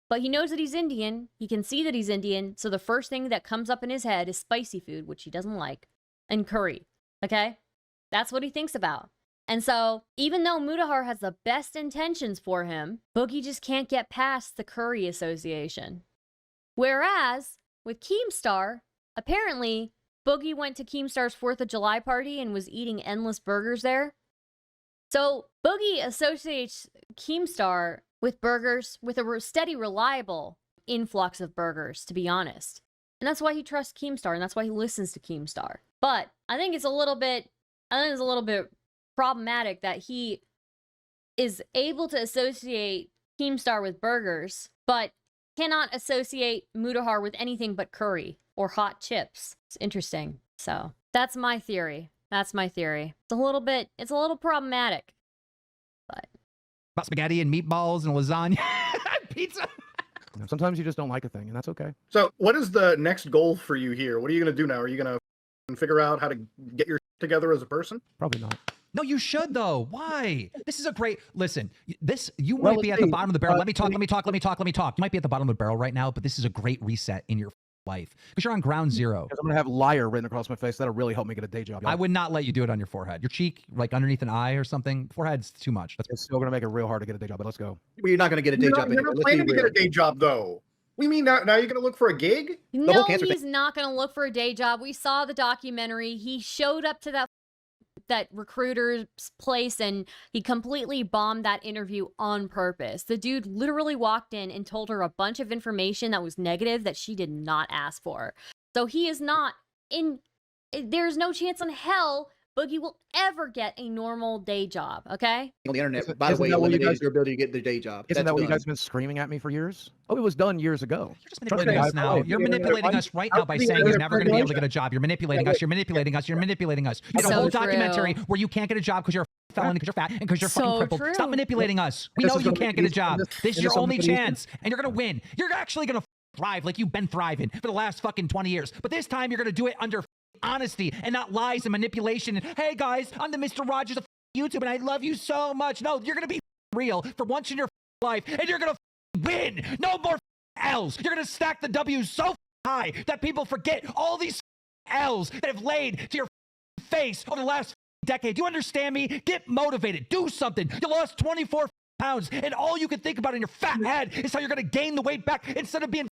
but he knows that he's Indian. He can see that he's Indian, so the first thing that comes up in his head is spicy food, which he doesn't like, and curry. Okay? That's what he thinks about. And so, even though Mutahar has the best intentions for him, Boogie just can't get past the curry association. Whereas, with Keemstar, apparently, Boogie went to Keemstar's 4th of July party and was eating endless burgers there. So, Boogie associates Keemstar with burgers, with a steady, reliable influx of burgers, to be honest. And that's why he trusts Keemstar, and that's why he listens to Keemstar. But I think it's a little bit problematic that he is able to associate Keemstar with burgers, but cannot associate Mutahar with anything but curry or hot chips. It's interesting. So that's my theory. It's a little problematic. But About spaghetti and meatballs and lasagna, pizza. Sometimes you just don't like a thing, and that's okay. So what is the next goal for you here? What are you going to do now? Are you going to figure out how to get your together as a person? Probably not. No, you should though. Why? This is a great. Listen, you Well, might be at let's the see. bottom of the barrel. Let me talk. You might be at the bottom of the barrel right now, but this is a great reset in your life because you're on ground zero. Because I'm gonna have liar written across my face. That'll really help me get a day job. I would not let you do it on your forehead. Your cheek, like underneath an eye or something. Forehead's too much. It's still gonna make it real hard to get a day job. But let's go. Well, you're not going to get a day You're job not, you're anyway. not Let's be planning to get a real. day job though. We mean now you're going to look for a gig? whole no, cancer thing. he's not going to look for a day job. We saw the documentary. He showed up to that recruiter's place and he completely bombed that interview on purpose. The dude literally walked in and told her a bunch of information that was negative that she did not ask for. So he is not in. There's no chance in hell Boogie will ever get a normal day job, okay? On the internet, Isn't- by the isn't way, that what you eliminated guys- your ability to get the day job. Isn't That's that what you done. guys have been screaming at me for years? Oh, it was done years ago. You're just manipulating us now. You're manipulating us right now by saying he's never going to be able to get a job. You're manipulating us. You're manipulating us. You're manipulating us. You had a So whole true. documentary where you can't get a job because you're a felon, because you're fat, and because you're fucking So crippled. true. Stop manipulating us. We This know is you gonna can't be get a easy. job. This- This is is your this only something easy? chance, and you're going to win. You're actually going to thrive like you've been thriving for the last fucking 20 years. But this time you're going to do it under honesty and not lies and manipulation. And, hey, guys, I'm the Mr. Rogers of YouTube, and I love you so much. No, you're going to be real for once in your life, and you're going to win. No more L's. You're going to stack the W's so high that people forget all these L's that have laid to your face over the last decade. Do you understand me? Get motivated. Do something. You lost 24 pounds, and all you can think about in your fat head is how you're going to gain the weight back instead of being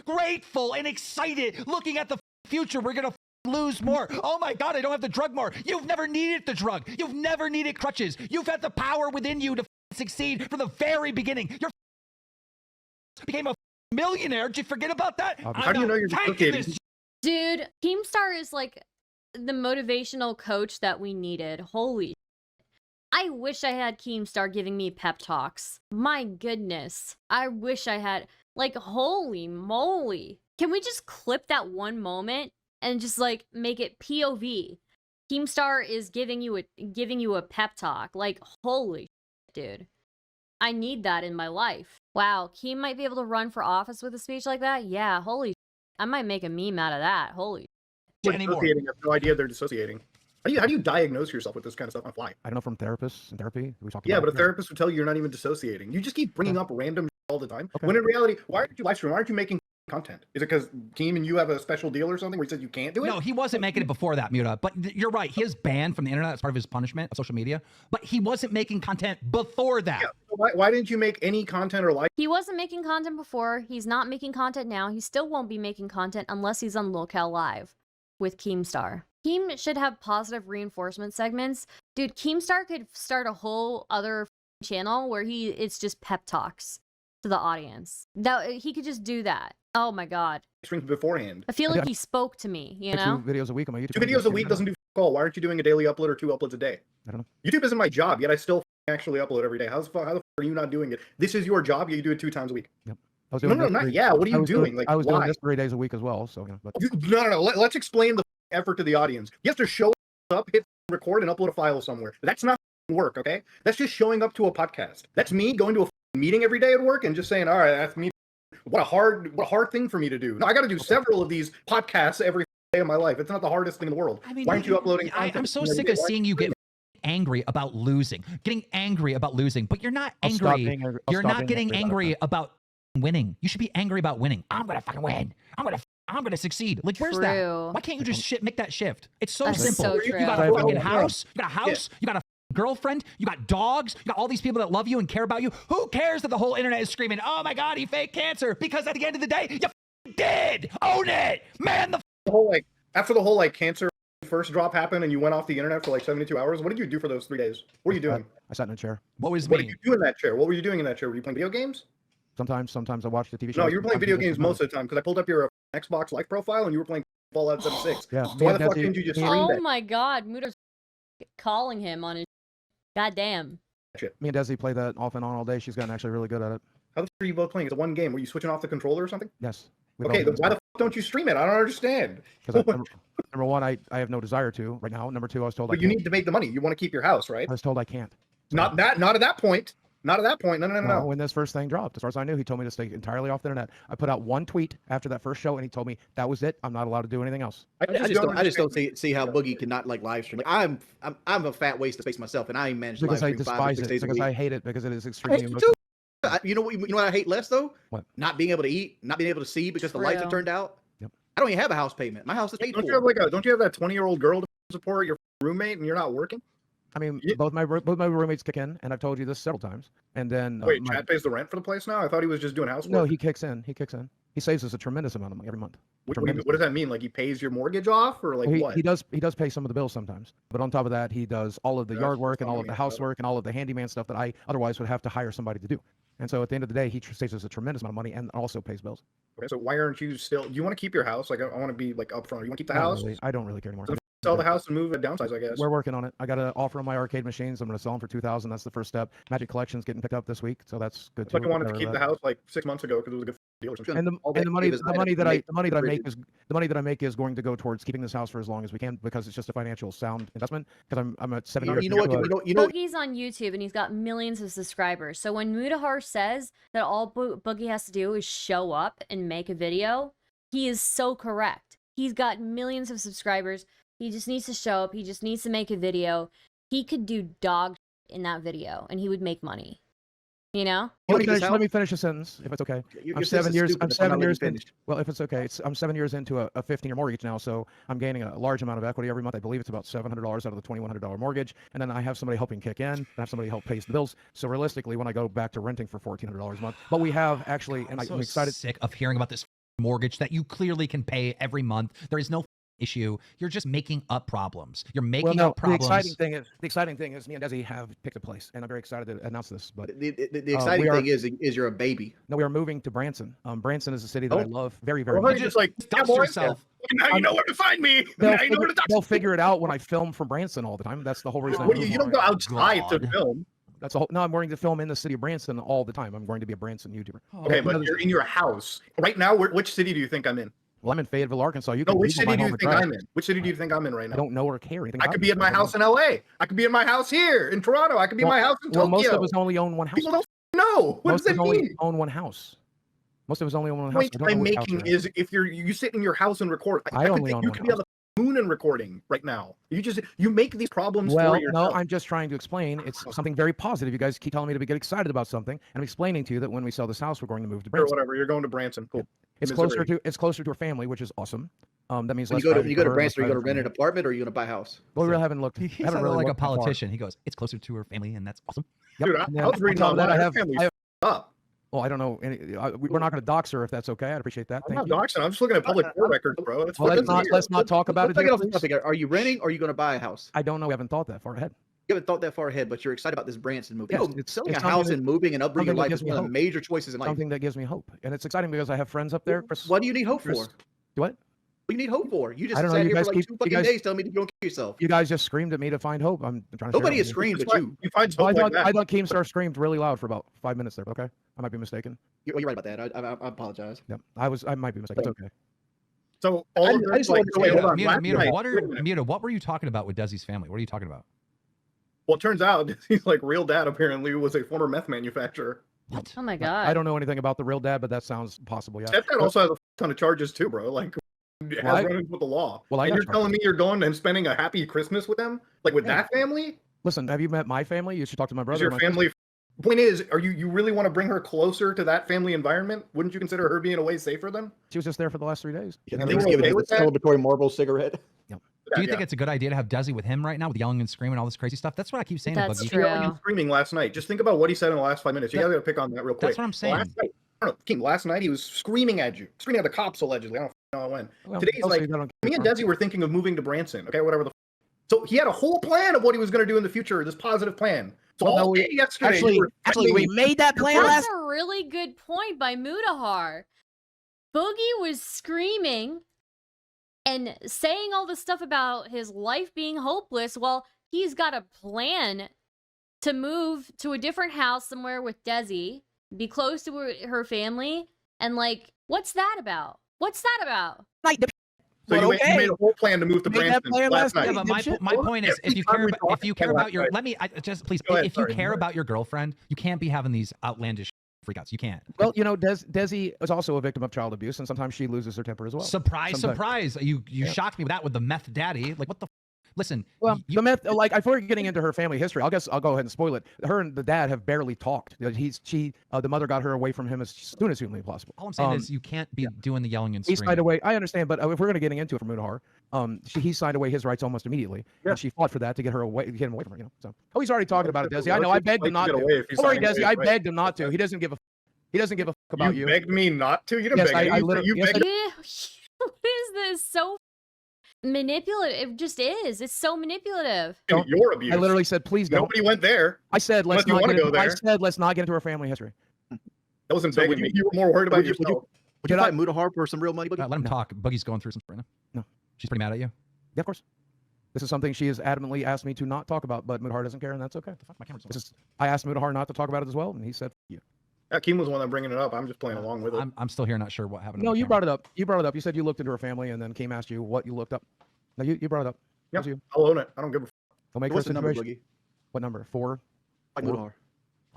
grateful and excited looking at the future. We're going to lose more. Oh my God, I don't have the drug more. You've never needed the drug. You've never needed crutches. You've had the power within you to succeed from the very beginning. You're became a millionaire. Did you forget about that? How do you know you're dissociating? Dude, Keemstar is like the motivational coach that we needed. Holy shit. I wish I had Keemstar giving me pep talks. My goodness. I wish I had, like, holy moly. Can we just clip that one moment and just like make it POV? Keemstar is giving you a pep talk. Like, holy shit, dude. I need that in my life. Wow, Keem might be able to run for office with a speech like that? Yeah, holy shit. I might make a meme out of that. Holy I have no idea they're dissociating. How do you diagnose yourself with this kind of stuff on the fly? I don't know from therapists and therapy. We talked Yeah, about but a therapist would tell you you're not even dissociating. You just keep bringing up random all the time. Okay. When in reality, why aren't you live streaming? Why aren't you making content? Is it because Keem and you have a special deal or something where he says you can't do it? No, he wasn't making it before that, Muta. But you're right. He is banned from the internet. That's part of his punishment of social media. But he wasn't making content before that. Yeah, so why didn't you make any content or live? He wasn't making content before. He's not making content now. He still won't be making content unless he's on Lolcow Live with Keemstar. Keem should have positive reinforcement segments. Dude, Keemstar could start a whole other channel where it's just pep talks to the audience. That he could just do that. Oh my god. Streams beforehand. I feel like he spoke to me, you know? 2 videos a week on my YouTube. 2 videos a week doesn't do all. Why aren't you doing a daily upload or 2 uploads a day? I don't know. YouTube isn't my job, yet I still actually upload every day. How the fuck are you not doing it? This is your job, yet you do it 2 times a week. Yep. I was No, doing no, this not 3 yeah. What are you doing? I was doing why? this 3 days a week as well. So, yeah, but No. Let's explain the effort to the audience. You have to show up, hit record, and upload a file somewhere. That's not work, okay? That's just showing up to a podcast. That's me going to a meeting every day at work and just saying, all right, that's me. What a hard thing for me to do. No, I got to do several of these podcasts every day of my life. It's not the hardest thing in the world. I mean, why aren't you uploading content? I'm so sick of seeing you get angry about losing, getting angry about losing, but you're not angry. You're not getting angry about winning. You should be angry about winning. I'm gonna fucking win. I'm gonna succeed. Like, where's that? True. Why can't you just make that shift? It's so That's simple. so You true. got a fucking house. You got a house. You got a girlfriend. You got dogs. You got all these people that love you and care about you. Who cares that the whole internet is screaming, "Oh my God, he faked cancer"? Because at the end of the day, you did. Own it, man. The whole after the whole cancer first drop happened and you went off the internet for 72 hours. What did you do for those 3 days? What were you doing? I sat in a chair. What What did you do in that chair? What were you doing in that chair? Were you playing video games? Sometimes I watched the TV show. No, you were playing video games most of the time because I pulled up your Xbox Live profile and you were playing Fallout 76. Yeah. So why the fuck didn't you just stream Oh that? my god, Muta's calling him on his goddamn. Me and Desi play that off and on all day. She's gotten actually really good at it. How the fuck are you both playing? It's a one game. Were you switching off the controller or something? Yes. Okay, then why the fuck don't you stream it? I don't understand. Because number one, I have no desire to right now. Number two, I was told But you need to make the money. You want to keep your house, right? I was told I can't. Not at that point. Not at that point. No. When this first thing dropped, as far as I knew, he told me to stay entirely off the internet. I put out one tweet after that first show, and he told me that was it. I'm not allowed to do anything else. I just don't see how Boogie cannot live stream. I'm a fat waste of space myself, and I ain't managed to live Because I stream 5 or despise 6 it. days a Because week. I hate it. Because it is I extremely hate it emotional. too. You know what I hate less though? What? Not being able to eat, not being able to see because the lights are True. turned out. Yep. I don't even have a house payment. My house is paid Don't for. you have that 20-year-old girl to support your roommate and you're not working? I mean, Yeah. both my roommates kick in, and I've told you this several times. And then Wait, Chad pays the rent for the place now? I thought he was just doing housework. no, he kicks in. He saves us a tremendous amount of money every month. What does that mean? Like he pays your mortgage off, or like what? He does pay some of the bills sometimes, but on top of that, he does all of the yard work and all of the housework and all of the handyman stuff that I otherwise would have to hire somebody to do. And so at the end of the day, he saves us a tremendous amount of money and also pays bills. Okay, so why aren't you still? Do you want to keep your house? Like I want to be like upfront. You want to keep the house? I don't really care anymore. Sell the house and move it downsize, I guess. We're working on it. I got an offer on my arcade machines. I'm going to sell them for $2,000. That's the first step. Magic Collection's getting picked up this week, so that's good too. I wanted to keep the house like 6 months ago because it was a good deal or something. And All the they money give is that I rated. make is going to go towards keeping this house for as long as we can because it's just a financial sound investment. Because I'm at 7 years. You know what? Boogie's on YouTube and he's got millions of subscribers. So when Mutahar says that all Boogie has to do is show up and make a video, he is so correct. He's got millions of subscribers. He just needs to show up. He just needs to make a video. He could do dog in that video and he would make money. You know? Let me finish a sentence, if it's okay. Your I'm sentence 7 is years. stupid I'm if I'm not 7 letting years. you finish. Well, if it's okay, I'm 7 years into a 15-year mortgage now, so I'm gaining a large amount of equity every month. I believe it's about $700 out of the $2,100 mortgage, and then I have somebody helping kick in, and I have somebody help pay the bills. So realistically, when I go back to renting for $1,400 a month, but we have actually, and I'm I'm excited. sick of hearing about this mortgage that you clearly can pay every month. There is no issue. You're just making up problems. You're Well, making no, up problems. the exciting thing is me and Desi have picked a place, and I'm very excited to announce this. But The exciting thing is you're a baby. no, we are moving to Branson. Branson is a city that I love very, very Well, much. you're just like, yeah, Dust boys, yourself. now you know where to find me. They'll, Now you know where to talk. they'll figure it out when I film from Branson all the time. That's the whole reason. What do you don't go outside to God. film. That's the whole. No, I'm going to film in the city of Branson all the time. I'm going to be a Branson YouTuber. Okay, but you're in your house right now. Which city do you think I'm in? Well, I'm in Fayetteville, Arkansas. You No, can which Google my city do home you think address. I'm in? Which city do you think I'm in right I now? don't know or care anything. I could be in my house in LA. I could be in my house here in Toronto. I could be in my house in Tokyo. Well, most of us only own one house. People don't know. What Most does of that us only mean? own one house. Most of us only own one The house. point I don't know I'm which house making you're in. is if you sit in your house and record, I could only think own you one could be on the moon and recording right now. You make these problems Well, for no, yourself. I'm just trying to explain. It's something very positive. You guys keep telling me to get excited about something, and I'm explaining to you that when we sell this house, we're going to move to Or Branson. whatever. You're going to Branson. Cool. It's Missouri. closer to our family, which is awesome. That means When less you go to driving for her, less Branson, are you going to driving rent for an me. apartment or are you going to buy a house? Well, we really haven't looked. He haven't sounded really like a looked that far. politician. He goes, "It's closer to her family, and that's awesome." Yep. Dude, I And then was reading on top of online. that, Her family's I have. up. Well, I don't know. We're not going to dox her if that's okay. I'd appreciate that. I'm Thank not you. doxing. I'm just looking at public court records, bro. That's Well, fucking let's not talk about it Let's here, get off the please. topic. Are you renting or are you going to buy a house? I don't know. We haven't thought that far ahead. You haven't thought that far ahead, but you're excited about this Branson move. Yes, You know, it's selling a something house that- and moving and upbringing your something that life gives is me one of the hope. major choices in life. Something that gives me hope, and it's exciting because I have friends up there. What do you need hope for? Chris- What? What do you need hope for? You just I don't know, sat you here guys for like keep- 2 you fucking guys- days telling me to don't kill yourself. You guys just screamed at me to find hope. I'm trying to. Nobody share has it with screamed That's at why you. you find you. hope like that. I thought Keemstar screamed really loud for about 5 minutes there. But okay, I might be mistaken. You're right about that. I apologize. Yep, I might be mistaken. It's okay. So all of I this, just like, wanted to wait, say hold on. Muta, Last Muta, night- what wait a minute. Muta, what were you talking about with Desi's family? What are you talking about? Well, it turns out he's like real dad apparently was a former meth manufacturer. What? Oh my god. I don't know anything about the real dad, but that sounds possible. Yeah. Stepdad also has a ton of charges too, bro. Like has Well, I- run-ins with the law. well, I and got you're telling me charges. you're going and spending a happy Christmas with them, like with Yeah. that family? Listen, have you met my family? You should talk to my Is brother. your my family? Point is, are you really want to bring her closer to that family environment? Wouldn't you consider her being away safer then? She was just there for the last 3 days. Yeah, And they were Thanksgiving okay is with a that? celebratory Marlboro cigarette. Do you think it's a good idea to have Desi with him right now with yelling and screaming and all this crazy stuff? That's what I keep saying That's to Boogie. true. Yelling and screaming last night? Just think about what he said in the last 5 minutes. You That- guys got to pick on that real quick. That's what I'm saying. Last night, I don't know, King. Last night he was screaming at you, screaming at the cops allegedly. I don't know when. Well, Today he's mostly like, they don't me and Desi were thinking of moving to Branson. Okay, whatever the. So he had a whole plan of what he was going to do in the future. This positive plan. So Well, no, all we- day yesterday, you were threatening- made that That's a really good point by Mutahar. Boogie was screaming and saying all this stuff about his life being hopeless. Well, he's got a plan to move to a different house somewhere with Desi, be close to her family, and like, what's that about? What's that about? So you made a whole plan to move to Made that Branson plan last last night. Yeah, but my point is, if you care about your, let me just please, Go ahead, if you sorry. care about your girlfriend, you can't be having these outlandish freakouts. You can't. Well, you know, Desi is also a victim of child abuse, and sometimes she loses her temper as well. Surprise, Sometimes. surprise! You Yeah. shocked me with that with the meth daddy. Like what the? Listen, Well, you, the myth, like, I we're getting into her family history. I'll go ahead and spoil it. Her and the dad have barely talked. The mother got her away from him as soon as humanly possible. all I'm saying is you can't be doing the yelling and He screaming. signed away. I understand, but if we're going to getting into it for Mutahar, he signed away his rights almost immediately, and she fought for that to get him away from her. You know, so he's already talking about it, Desi. I know. I begged him not to. Don't worry, Desi. I begged him not to. He doesn't give a. He doesn't give a fuck about you. begged me not to. You didn't Yes, beg me. I literally- You yes, begged What is this? So manipulative. It just is. It's so manipulative. your abuse. I literally said, please don't. Nobody went there. I said, let's Unless you not wanna get go into, I there. said, let's not get into her family history. That wasn't So begging would you. you- You were more worried about Would you yourself. Did I Did Mutahar for some real money? Boogie? Let him talk. Boogie's going through some right now. No. She's pretty mad at you. Yeah, of course. This is something she has adamantly asked me to not talk about, but Mutahar doesn't care, and that's okay. Fuck, my camera's This is, I asked Mutahar not to talk about it as well, and he said, "You." Keem was the one that bringing it up. I'm just playing along with it. I'm still here, not sure what happened. No, you brought it up. You brought it up. You said you looked into her family, and then Keem asked you what you looked up. No, you brought it up. That was Yep. you. I'll own it. I don't give a. Don't make her What's the number, situation. Boogie? What number? 4? Like Four. Mutahar.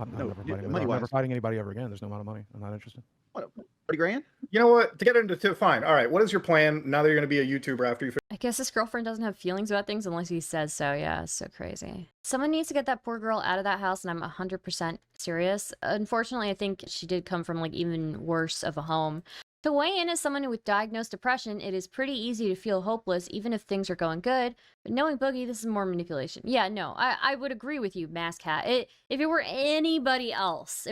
I'm No, never yeah, fighting. money I'm never wise. fighting anybody ever again. There's no amount of money. I'm not interested. What, 30 grand? You know what? To get into fine. All right. What is your plan now that you're going to be a YouTuber after you? I guess this girlfriend doesn't have feelings about things unless he says so. Yeah, it's so crazy. Someone needs to get that poor girl out of that house, and I'm 100% serious. Unfortunately, I think she did come from like even worse of a home. To weigh in as someone with diagnosed depression, it is pretty easy to feel hopeless even if things are going good. But knowing Boogie, this is more manipulation. Yeah, no, I would agree with you, Mass Cat. If it were anybody else,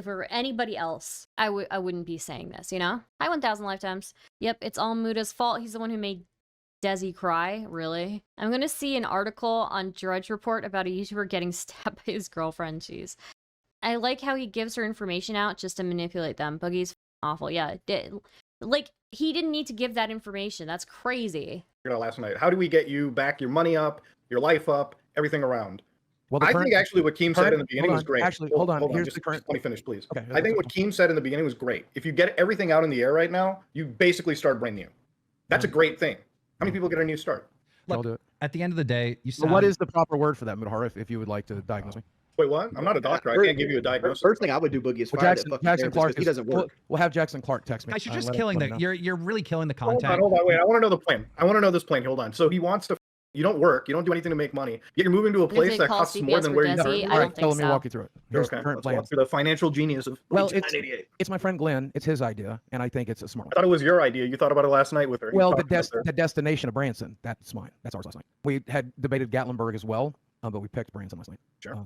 I wouldn't be saying this, you know? Hi, 1,000 lifetimes. Yep, it's all Muda's fault. He's the one who made Desi cry? Really? I'm gonna see an article on Drudge Report about a YouTuber getting stabbed by his girlfriend. Jeez. I like how he gives her information out just to manipulate them. Boogie's awful. Yeah. Like, he didn't need to give that information. That's crazy. Last night. How do we get you back your money up, your life up, everything around? Well, I think actually what Keem said in the beginning was great. Actually, hold on. Here's just, the current. Let me finish, please. Okay. I think what Keem said in the beginning was great. If you get everything out in the air right now, you basically start brand new. That's a great thing. How many people get a new start? I'll do it. At the end of the day, you So what is the proper word for that, Mutahar, if you would like to diagnose me? Wait, what? I'm not a doctor. I can't give you a diagnosis. First thing I would do, Boogie, is Well, fire Jackson that fucking Jackson therapist, Clark 'cause he doesn't work. We'll have Jackson Clark text me. Guys, you're just let killing him know. you're really killing the Hold content. on. Wait. I want to know the plan. I want to know this plan. Hold on. So he wants to. You don't work. You don't do anything to make money. Yet you're moving to a place that costs more than where you Desi? are. I don't think Let me so. walk you through it. Here's the Okay, current let's plan. walk through the financial genius of Well, 1988. it's my friend Glenn. It's his idea, and I think it's a smart I one. thought it was your idea. You thought about it last night with her. You Well, talked about the destination of Branson, that's mine. That's ours last night. We had debated Gatlinburg as well, but we picked Branson last night. Sure.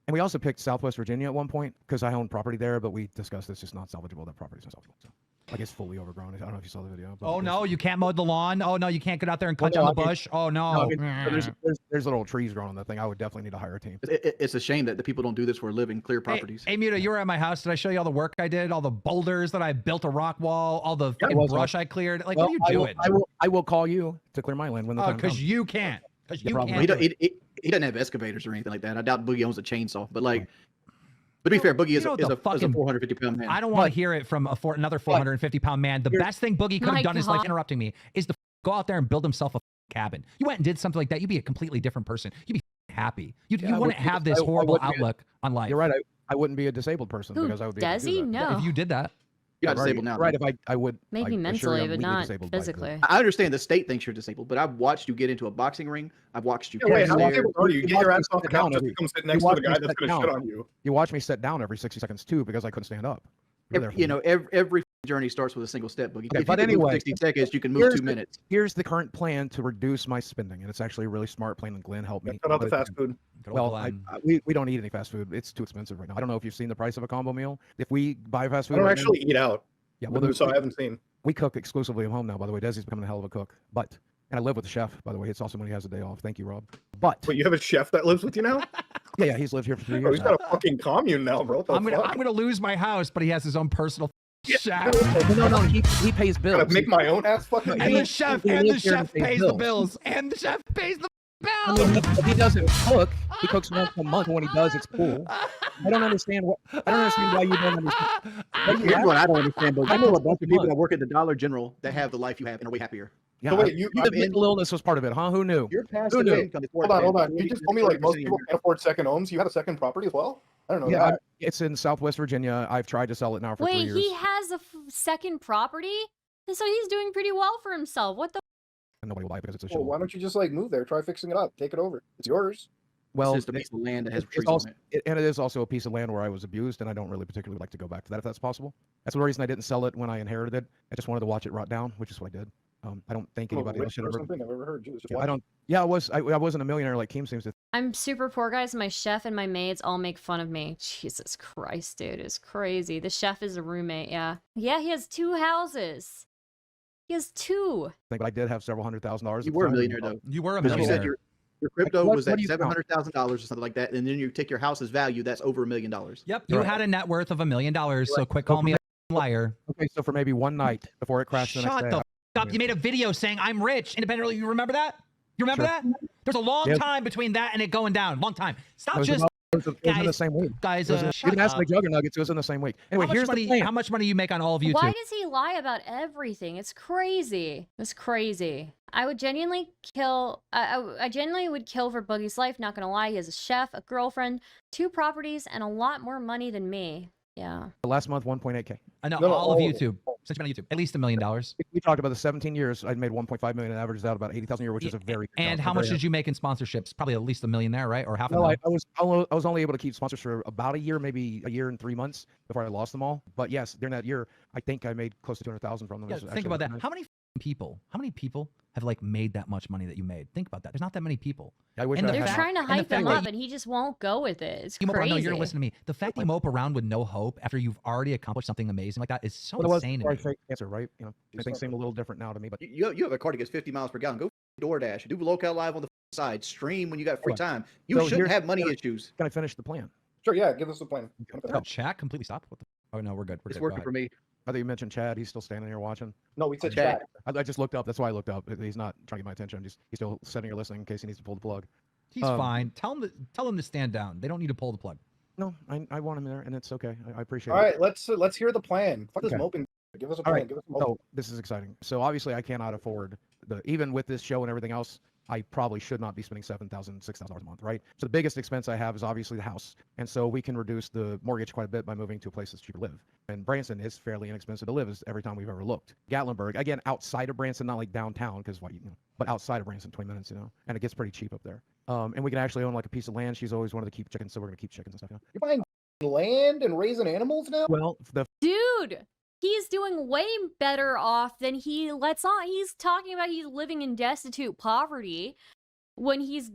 And we also picked Southwest Virginia at one point because I own property there, but we discussed it's just not salvageable. That property is not salvageable. So, like, it's fully overgrown. I don't know if you saw the video. But Oh no, you can't mow the lawn. Oh no, you can't get out there and cut Well, down no, the I mean- bush. Oh no. No, I mean, so there's little trees growing on that thing. I would definitely need to hire a team. It's a shame that the people don't do this for a living, clear properties. Hey, Muta, you were at my house. Did I show you all the work I did? All the boulders that I built, a rock wall, all the Yeah, fucking well, brush I cleared. Like, Well, what are you doing? I will call you to clear my land when the Oh, time because comes. you can't. Because you probably. can't. He, do don't, it. he doesn't have excavators or anything like that. I doubt Boogie owns a chainsaw. But like, but to be fair, Boogie is know a what the fucking- 450-pound man. I don't want to hear it from another 450-pound man. The best thing Boogie could My have done is like God. interrupting me. Is to go out there and build himself a cabin. You went and did something like that. You'd be a completely different person. You'd be happy. You Yeah, I wouldn't would- have this I horrible wouldn't be- outlook on life. You're right. I wouldn't be a disabled person Who, because I would be able to do Desi? that. No. If you did that. You're not Right, disabled now. Right. though. If I would. Maybe I assure you mentally, I'm but legally not disabled by physically. I understand the state thinks you're disabled, but I've watched you get into a boxing ring. I've watched you. Yeah, wait, catch how stairs. disabled are you? You Get your watch ass me off the sit down couch just every- to come sit you next to watch the me guy sit that's going to down. shit on you. You watch me sit down every 60 seconds too because I couldn't stand up. You're there for me. Every journey starts with a single step, Boogie. Okay, If but you can move anyway, 60 seconds, you can move here's 2 the- minutes. Here's the current plan to reduce my spending, and it's actually a really smart plan. And Glenn helped me. Cut out the put it fast together. food. Good old Well, Glenn. we don't eat any fast food. It's too expensive right now. I don't know if you've seen the price of a combo meal. If we buy fast I food, don't right actually eat out. now, Well, so I haven't seen. we cook exclusively at home now. By the way, Desi's becoming a hell of a cook. And I live with the chef. By the way, it's also when he has a day off. Thank you, Rob. But Wait, you have a chef that lives with you now? yeah, he's lived here for 3 Oh, years. he's now. got a fucking commune now, bro. What the I'm fuck? gonna lose my house, but he has his own personal chef. No, he pays bills. Gotta make my own ass fucking. And mean, the chef he lives here and pays the bills. And the chef pays the I bills. mean, if he doesn't cook, he cooks once a month. When he does, it's cool. I don't understand why you don't understand. Here's what I don't understand, Boogie. I know a bunch of people month. that work at the Dollar General that have the life you have and are way happier. Yeah, So wait, you- the mental illness was part of it, huh? Who knew? Your Who passive knew? income is Hold on. You just told me like most people can't afford second homes. You had a second property as well? I don't know Yeah, that. it's in Southwest Virginia. I've tried to sell it now for 3 Wait, years. he has a second property? So he's doing pretty well for himself. What the? And nobody will buy it because it's a Well, show. why don't you just like move there, try fixing it up, take it over? It's yours. Well, It's just a piece of land that has it's trees also, on it. and it is also a piece of land where I was abused, and I don't really particularly like to go back to that if that's possible. That's the reason I didn't sell it when I inherited it. I just wanted to watch it rot down, which is what I did. I don't think I'm a anybody else witch should or ever. something I've ever heard. Just Yeah, watch I don't. Yeah, I wasn't a millionaire like Keem seems to. I'm super poor, guys. My chef and my maids all make fun of me. Jesus Christ, dude, it's crazy. The chef is a roommate. Yeah, he has 2 houses. He has 2. Think, but I did have several $100,000. You were a millionaire though. You were a Because you said millionaire. your crypto What- was what at do you count? $700,000 or something like that, and then you take your house's value, that's over $1 million. Yep, you Right. had a net worth of $1 million. So quit calling me a liar. Okay, so for maybe one night before it crashed the next Shut day. the f- up. You made a video saying I'm rich independently. You remember that? You remember Sure. that? There's a long Yeah. time between that and it going down. Long time. Stop It was just about- it was in the guys, same week. guys. It was in- you Shut can ask up. my Jugger Nuggets. It was in the same week. Anyway, How much here's money? the plan. How much money you make on all of YouTube? Why does he lie about everything? It's crazy. It's crazy. I would genuinely kill. I genuinely would kill for Boogie's life. Not gonna lie, he has a chef, a girlfriend, 2 properties, and a lot more money than me. Yeah. Last month, 1.8K. I know No, all of all- YouTube. Since you've been on YouTube, at least $1 million. We talked about the 17 years. I made 1.5 million and averaged out about 80,000 a year, which is a very. good And job. how I'm much very did you make in sponsorships? Probably at least $1 million there, right? Or half a No, million. I was only able to keep sponsors for about a year, maybe a year and 3 months before I lost them all. But yes, during that year, I think I made close to 200,000 from them. Yeah, It was think actually about that. nice. How many people. How many people have like made that much money that you made? Think about that. There's not that many people. I wish And I the They're had. fact- trying to and the hype fact him that up, and he just won't go with it. It's You mope around, crazy. no, you're listening to me. The fact that you mope around with no hope after you've already accomplished something amazing like that is so But it was insane to before I me. faked cancer, right? You know, things seem a little different now to me, but You have a car that gets 50 miles per gallon. Go DoorDash. Do Lolcow live on the side. Stream when you got free time. You So shouldn't here's- have money issues. can I finish the plan? Sure, yeah, give us a plan. Oh, chat completely stopped. What the? Oh no, we're good. We're It's good. working for me. I thought you mentioned Chad. He's still standing here watching. No, we said Chat. chat. I just looked up. That's why I looked up. He's not trying to get my attention. He's still sitting here listening in case he needs to pull the plug. He's fine. Tell him to stand down. They don't need to pull the plug. No, I want him there, and it's okay. I appreciate All it. right, let's hear the plan. Fuck this Okay. moping. Give us a All plan. right. Give us a moping. So this is exciting. So obviously I cannot afford even with this show and everything else. I probably should not be spending $7,000, $6,000 a month, right? So the biggest expense I have is obviously the house, and so we can reduce the mortgage quite a bit by moving to a place that's cheaper to live. And Branson is fairly inexpensive to live, as every time we've ever looked. Gatlinburg, again, outside of Branson, not like downtown, because but outside of Branson, 20 minutes, and it gets pretty cheap up there. And we can actually own like a piece of land. She's always wanted to keep chickens, so we're gonna keep chickens and stuff. You're buying land and raising animals now? Well, Dude, he's doing way better off than he lets on. He's talking about he's living in destitute poverty when he's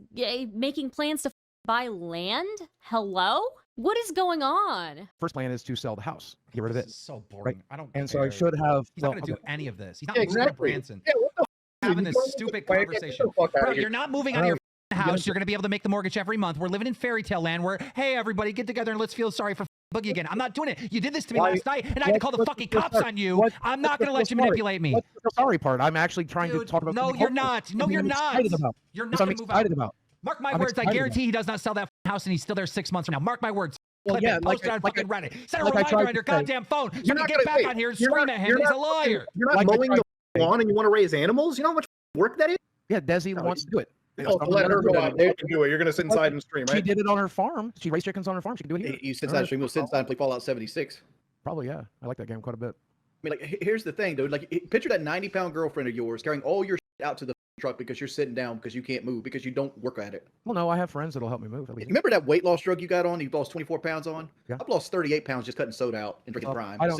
making plans to buy land. Hello? What is going on? first plan is to sell the house, get rid of This it. is so boring. I don't. And so I care. should have. He's not well, going to okay. do any of this. He's not Yeah, moving to exactly. Branson. Yeah, what the Having You this don't stupid plan, get the conversation. fuck outta Bro, here. you're not moving out of your house. You're going to be able to make the mortgage every month. We're living in fairy tale land where, hey, everybody, get together and let's feel sorry for Boogie again. I'm not doing it. You did this to me Why- last night, and I had to call the what's fucking the cops sorry? on you. What- I'm not what's going to the let you sorry? manipulate me. What's the sorry part? I'm actually trying to Dude, talk about. no, something you're hopeful. not. No, Something you're I'm not. excited about. You're not Because I'm going to move excited out. about. Mark my I'm words. I excited guarantee he does not sell that house, and he's still there 6 months from now. Mark my words. Well, Clip yeah, it. Post it on like fucking Reddit. Set a like I reminder tried on your to say. goddamn phone so you You're can not get gonna back say- on here and you're scream not- at him. you're He's a not fucking- liar. You're not Like I mowing tried the lawn and you want to raise animals? You know how much work that is? Yeah, Desi No, wants to do it. Oh, let her go out there and do it. You're gonna sit inside and stream, She right? did it on her farm. She raised chickens on her farm. She can do it here. You sit inside stream. You'll sit inside and play Fallout 76. Probably, yeah. I like that game quite a bit. I mean, like, here's the thing, dude. Like, picture that 90-pound girlfriend of yours carrying all your shit out to the truck because you're sitting down because you can't move because you don't work at it. Well, no, I have friends that'll help me move. At least. Remember that weight loss drug you got on? You lost 24 pounds on? Yeah. I've lost 38 pounds just cutting soda out and drinking Prime. I don't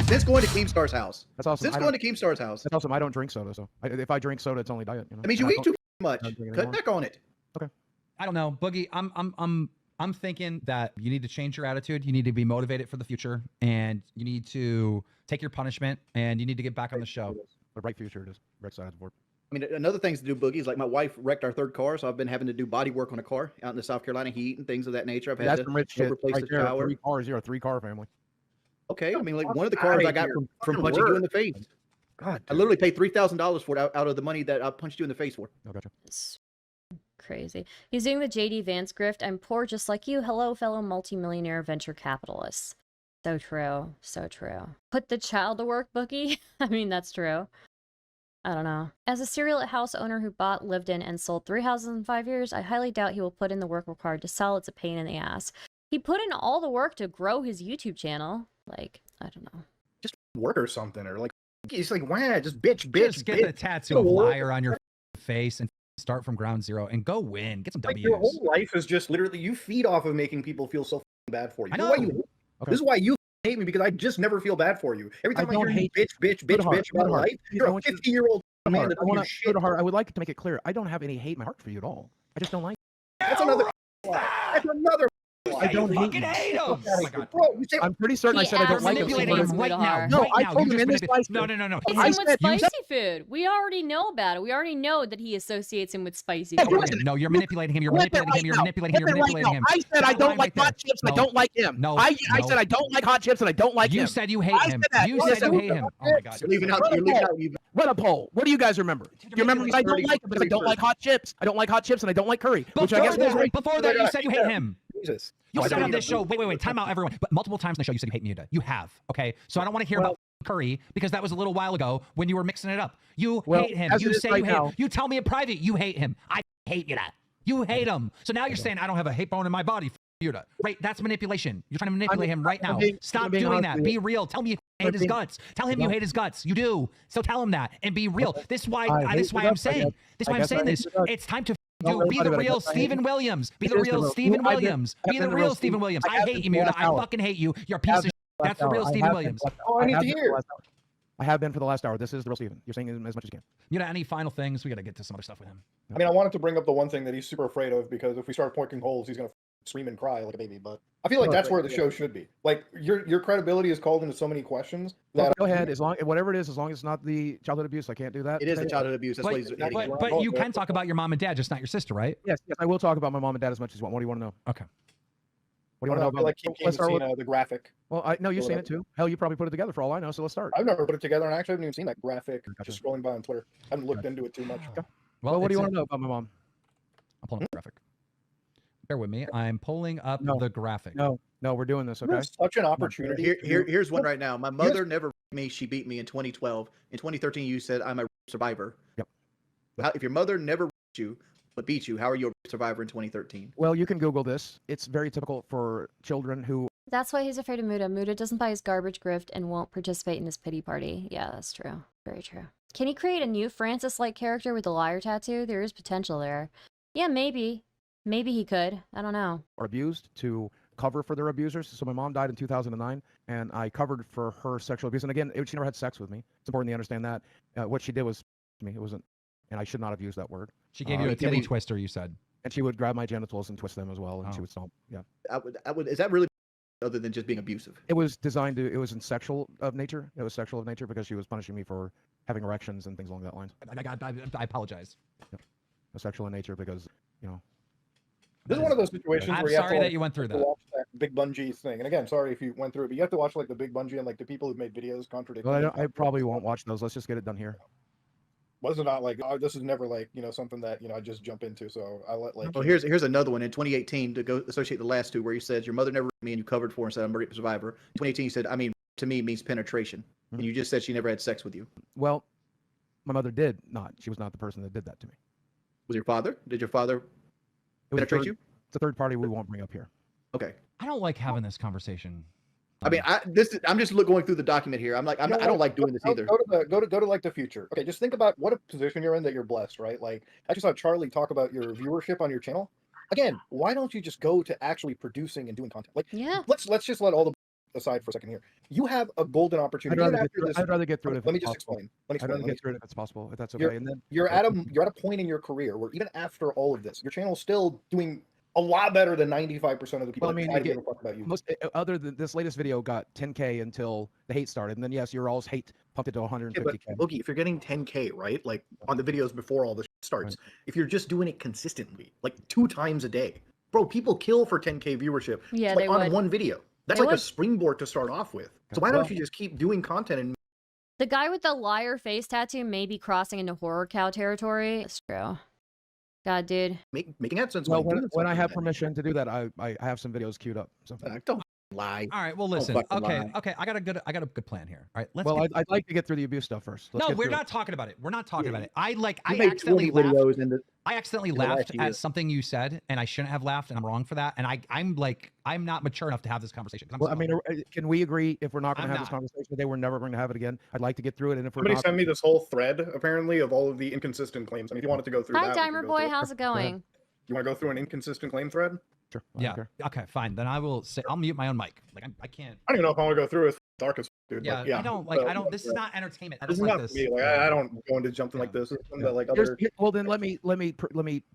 Since going to Keemstar's house. That's awesome. Since going to Keemstar's house. That's awesome. I don't drink soda, so if I drink soda, it's only diet. That means you And I eat too much. don't drink it Cut anymore. back on it. I don't know, Boogie. I'm thinking that you need to change your attitude. You need to be motivated for the future, and you need to take your punishment, and you need to get back on the show. The right future it is. Right side of the board. I mean, another thing to do, Boogie, is like my wife wrecked our third car, so I've been having to do body work on a car out in the South Carolina heat and things of that nature. I've had That's to some rich shit replace right the there. shower. 3 cars. You're a 3-car family. Okay, I mean, like one of the Fuck cars outta I got here. from Fucking punching you in work. the face. God, I literally paid $3,000 for it out of the money that I punched you in the face for. Oh, gotcha. It's crazy. He's doing the JD Vance grift. I'm poor just like you. Hello, fellow multimillionaire venture capitalists. So true. So true. Put the child to work, Bookie. I mean, that's true. I don't know. As a serial house owner who bought, lived in, and sold 3 houses in 5 years, I highly doubt he will put in the work required to sell. It's a pain in the ass. He put in all the work to grow his YouTube channel. Like, I don't know. just work or something, or like it's like wow, just bitch, bitch, Just get bitch. the tattoo of liar on your face and start from ground zero and go win. Get some Like W's. your whole life is just literally you feed off of making people feel so bad for you. I This is why know. you- Okay. This is why you hate me, because I just never feel bad for you. Every time I, don't hear you hate bitch, bitch, bitch, Mutahar, bitch about Mutahar, life, I you're a want you- 50-year-old man that I want does shit. I would like to make it clear. I don't have any hate in my heart for you at all. I just don't like. That's another. That's another. I don't hate fucking you. hate him. Oh my God. Bro, you say I'm pretty certain I He said I don't like him. manipulated so him we're- right now. No, right I now. told You him in just this manip- life. No. It's I him said- with you said- spicy food. We already know about it. We already know that he associates him with spicy Hey, food. listen, No, you're manipulating him. You're Flip it manipulating him. right You're now. manipulating him. You're Flip it right manipulating now. him. I said I That don't line like right hot there. chips and I No. don't like him. No. I No. said I don't like hot chips and I don't like You him. said you hate I him. said that. You Listen, said you hate him. Oh my God. You're leaving out. Run a You're leaving poll. out. You Run a poll. What do you guys remember? Do you remember I don't like him because I don't like hot chips. I don't like hot chips and I don't like curry. Which I guess was right. Before that, you said you hate him. Jesus. You I said don't on this even- show, wait, time out, everyone. But multiple times in the show, you said you hate Muta. You have, okay? So I don't want to hear about curry because that was a little while ago when you were mixing it up. You hate him. as it You is say right you hate now- him. You tell me in private you hate him. I hate Muta. You hate him. So now you're saying I don't have a hate bone in my body. Muta. Right? That's manipulation. You're trying to manipulate him right now. I'm Stop being doing honest that. with Be you. real. Tell me you hate his guts. Tell him you hate his guts. You do. So tell him that and be real. This is why. This is why I'm saying. This is why I'm saying this. It's time to. Don't Be worry the about it. real I hate Stephen him. Williams. Be the It is the real real- Stephen I've been- Williams. I've Be the been the real real Stephen Stephen- Williams. I I have hate been you, the Muta. last I hour. fucking hate you. You're a piece of shit. That's the real Stephen Williams. Oh, I need to hear. Oh, I I have been for the last hour. This is the real Steven. You're saying as much as you can. You know, any final things? We got to get to some other stuff with him. I mean, I wanted to bring up the one thing that he's super afraid of, because if we start poking holes, he's gonna scream and cry like a baby. But I feel like that's where the show should be. Like your credibility is called into so many questions. That Go ahead, as long whatever it is, as long as it's not the childhood abuse, I can't do that. It is a childhood abuse. That's what he's But you can talk about your mom and dad, just not your sister, right? Yes, I will talk about my mom and dad as much as you want. What do you want to know? Okay. What do you want to know about? Like Let's start with, the graphic. well, I know you've seen it too. Hell, you probably put it together for all I know. So let's start. I've never put it together, and I actually haven't even seen that graphic. Gotcha. Just scrolling by on Twitter. I haven't looked into it too much. Well, what do you want to know about my mom? I'm pulling up the graphic. Bear with me. I'm pulling up the graphic. No, we're doing this. Okay. There's such an opportunity. Here's one right now. My mother never raped me. She beat me in 2012. In 2013, you said I'm a survivor. Yep. If your mother never raped you but beat you, how are you a survivor in 2013? Well, you can Google this. It's very typical for children who. That's why he's afraid of Muta. Muta doesn't buy his garbage grift and won't participate in his pity party. Yeah, that's true. Very true. Can he create a new Francis-like character with the liar tattoo? There is potential there. Yeah, maybe. Maybe he could. I don't know. Are abused to cover for their abusers. So my mom died in 2009, and I covered for her sexual abuse. And again, she never had sex with me. It's important to understand that. What she did was me. It wasn't, and I should not have used that word. She gave you a titty twister, you said. And she would grab my genitals and twist them as well, and she would stomp. Yeah. I would. Is that really other than just being abusive? It was designed to. It was in sexual of nature. It was sexual of nature because she was punishing me for having erections and things along that line. I apologize. Yeah. It was sexual in nature because, you know. This is one of those situations I'm where you have sorry to, that you went through that. watch that Big Bungie thing. And again, sorry if you went through it, but you have to watch like the Big Bungie and like the people who've made videos contradicting. Well, I probably won't watch those. Let's just get it done here. Was it not like, oh, this is never like, something that, I just jump into. So I let like. Well, here's another one in 2018 to go associate the last two, where you said your mother never raped me and you covered for and said I'm a rape survivor. 2018, you said, I mean, to me means penetration. And you just said she never had sex with you. Well, my mother did not. She was not the person that did that to me. Was your father? Did your father penetrate you? It's a third party we won't bring up here. Okay. I don't like having this conversation. I mean, I'm just going through the document here. I'm like, I don't like doing this either. Go to like the future. Okay, just think about what a position you're in that you're blessed, right? Like I just saw Charlie talk about your viewership on your channel. Again, why don't you just go to actually producing and doing content? Like, yeah. Let's just let all the aside for a second here. You have a golden opportunity. I'd rather get through it. Let me just explain. I'd rather get through it if it's possible, if that's okay. And then you're at a point in your career where even after all of this, your channel's still doing a lot better than 95% of the people. Well, I mean, that give a fuck about you. Other than this latest video got 10K until the hate started, and then yes, your all's hate pumped it to 150K. Yeah, but Boogie, if you're getting 10K, right, like on the videos before all this starts, if you're just doing it consistently, like 2 times a day, bro, people kill for 10K viewership. Yeah, like on one video. That's they like would. A springboard to start off with. So why don't you just keep doing content and The guy with the liar face tattoo may be crossing into horror cow territory. That's true. God, dude. making AdSense Well, money? when I have permission to do that, I have some videos queued up. So. Don't lie. All right. Well, listen. Okay. I got a good plan here. All right. Let's. Well, I'd like to get through the abuse stuff first. No, we're not talking about it. We're not talking about it. I made accidentally 20 laughed. videos in the I accidentally in the last laughed year. at something you said, and I shouldn't have laughed, and I'm wrong for that. And I'm not mature enough to have this conversation. Well, I mean, can we agree if we're not going to have this conversation today, we're never going to have it again? I'd like to get through it, and if we're Somebody not, sent me this whole thread apparently of all of the inconsistent claims. I mean, if you wanted to go through Hi, that, we Dimer could go Boy. through it. How's it going? You want to go through an inconsistent claim thread? sure. Yeah. Okay. Fine. Then I will say I'll mute my own mic. Like I can't. I don't even know if I want to go through it. It's dark as dude. Yeah. but yeah. I don't like. I don't. This is not entertainment. I This don't is like not this. for me. Like I don't go into something like this. It's something that like other. Well, then let me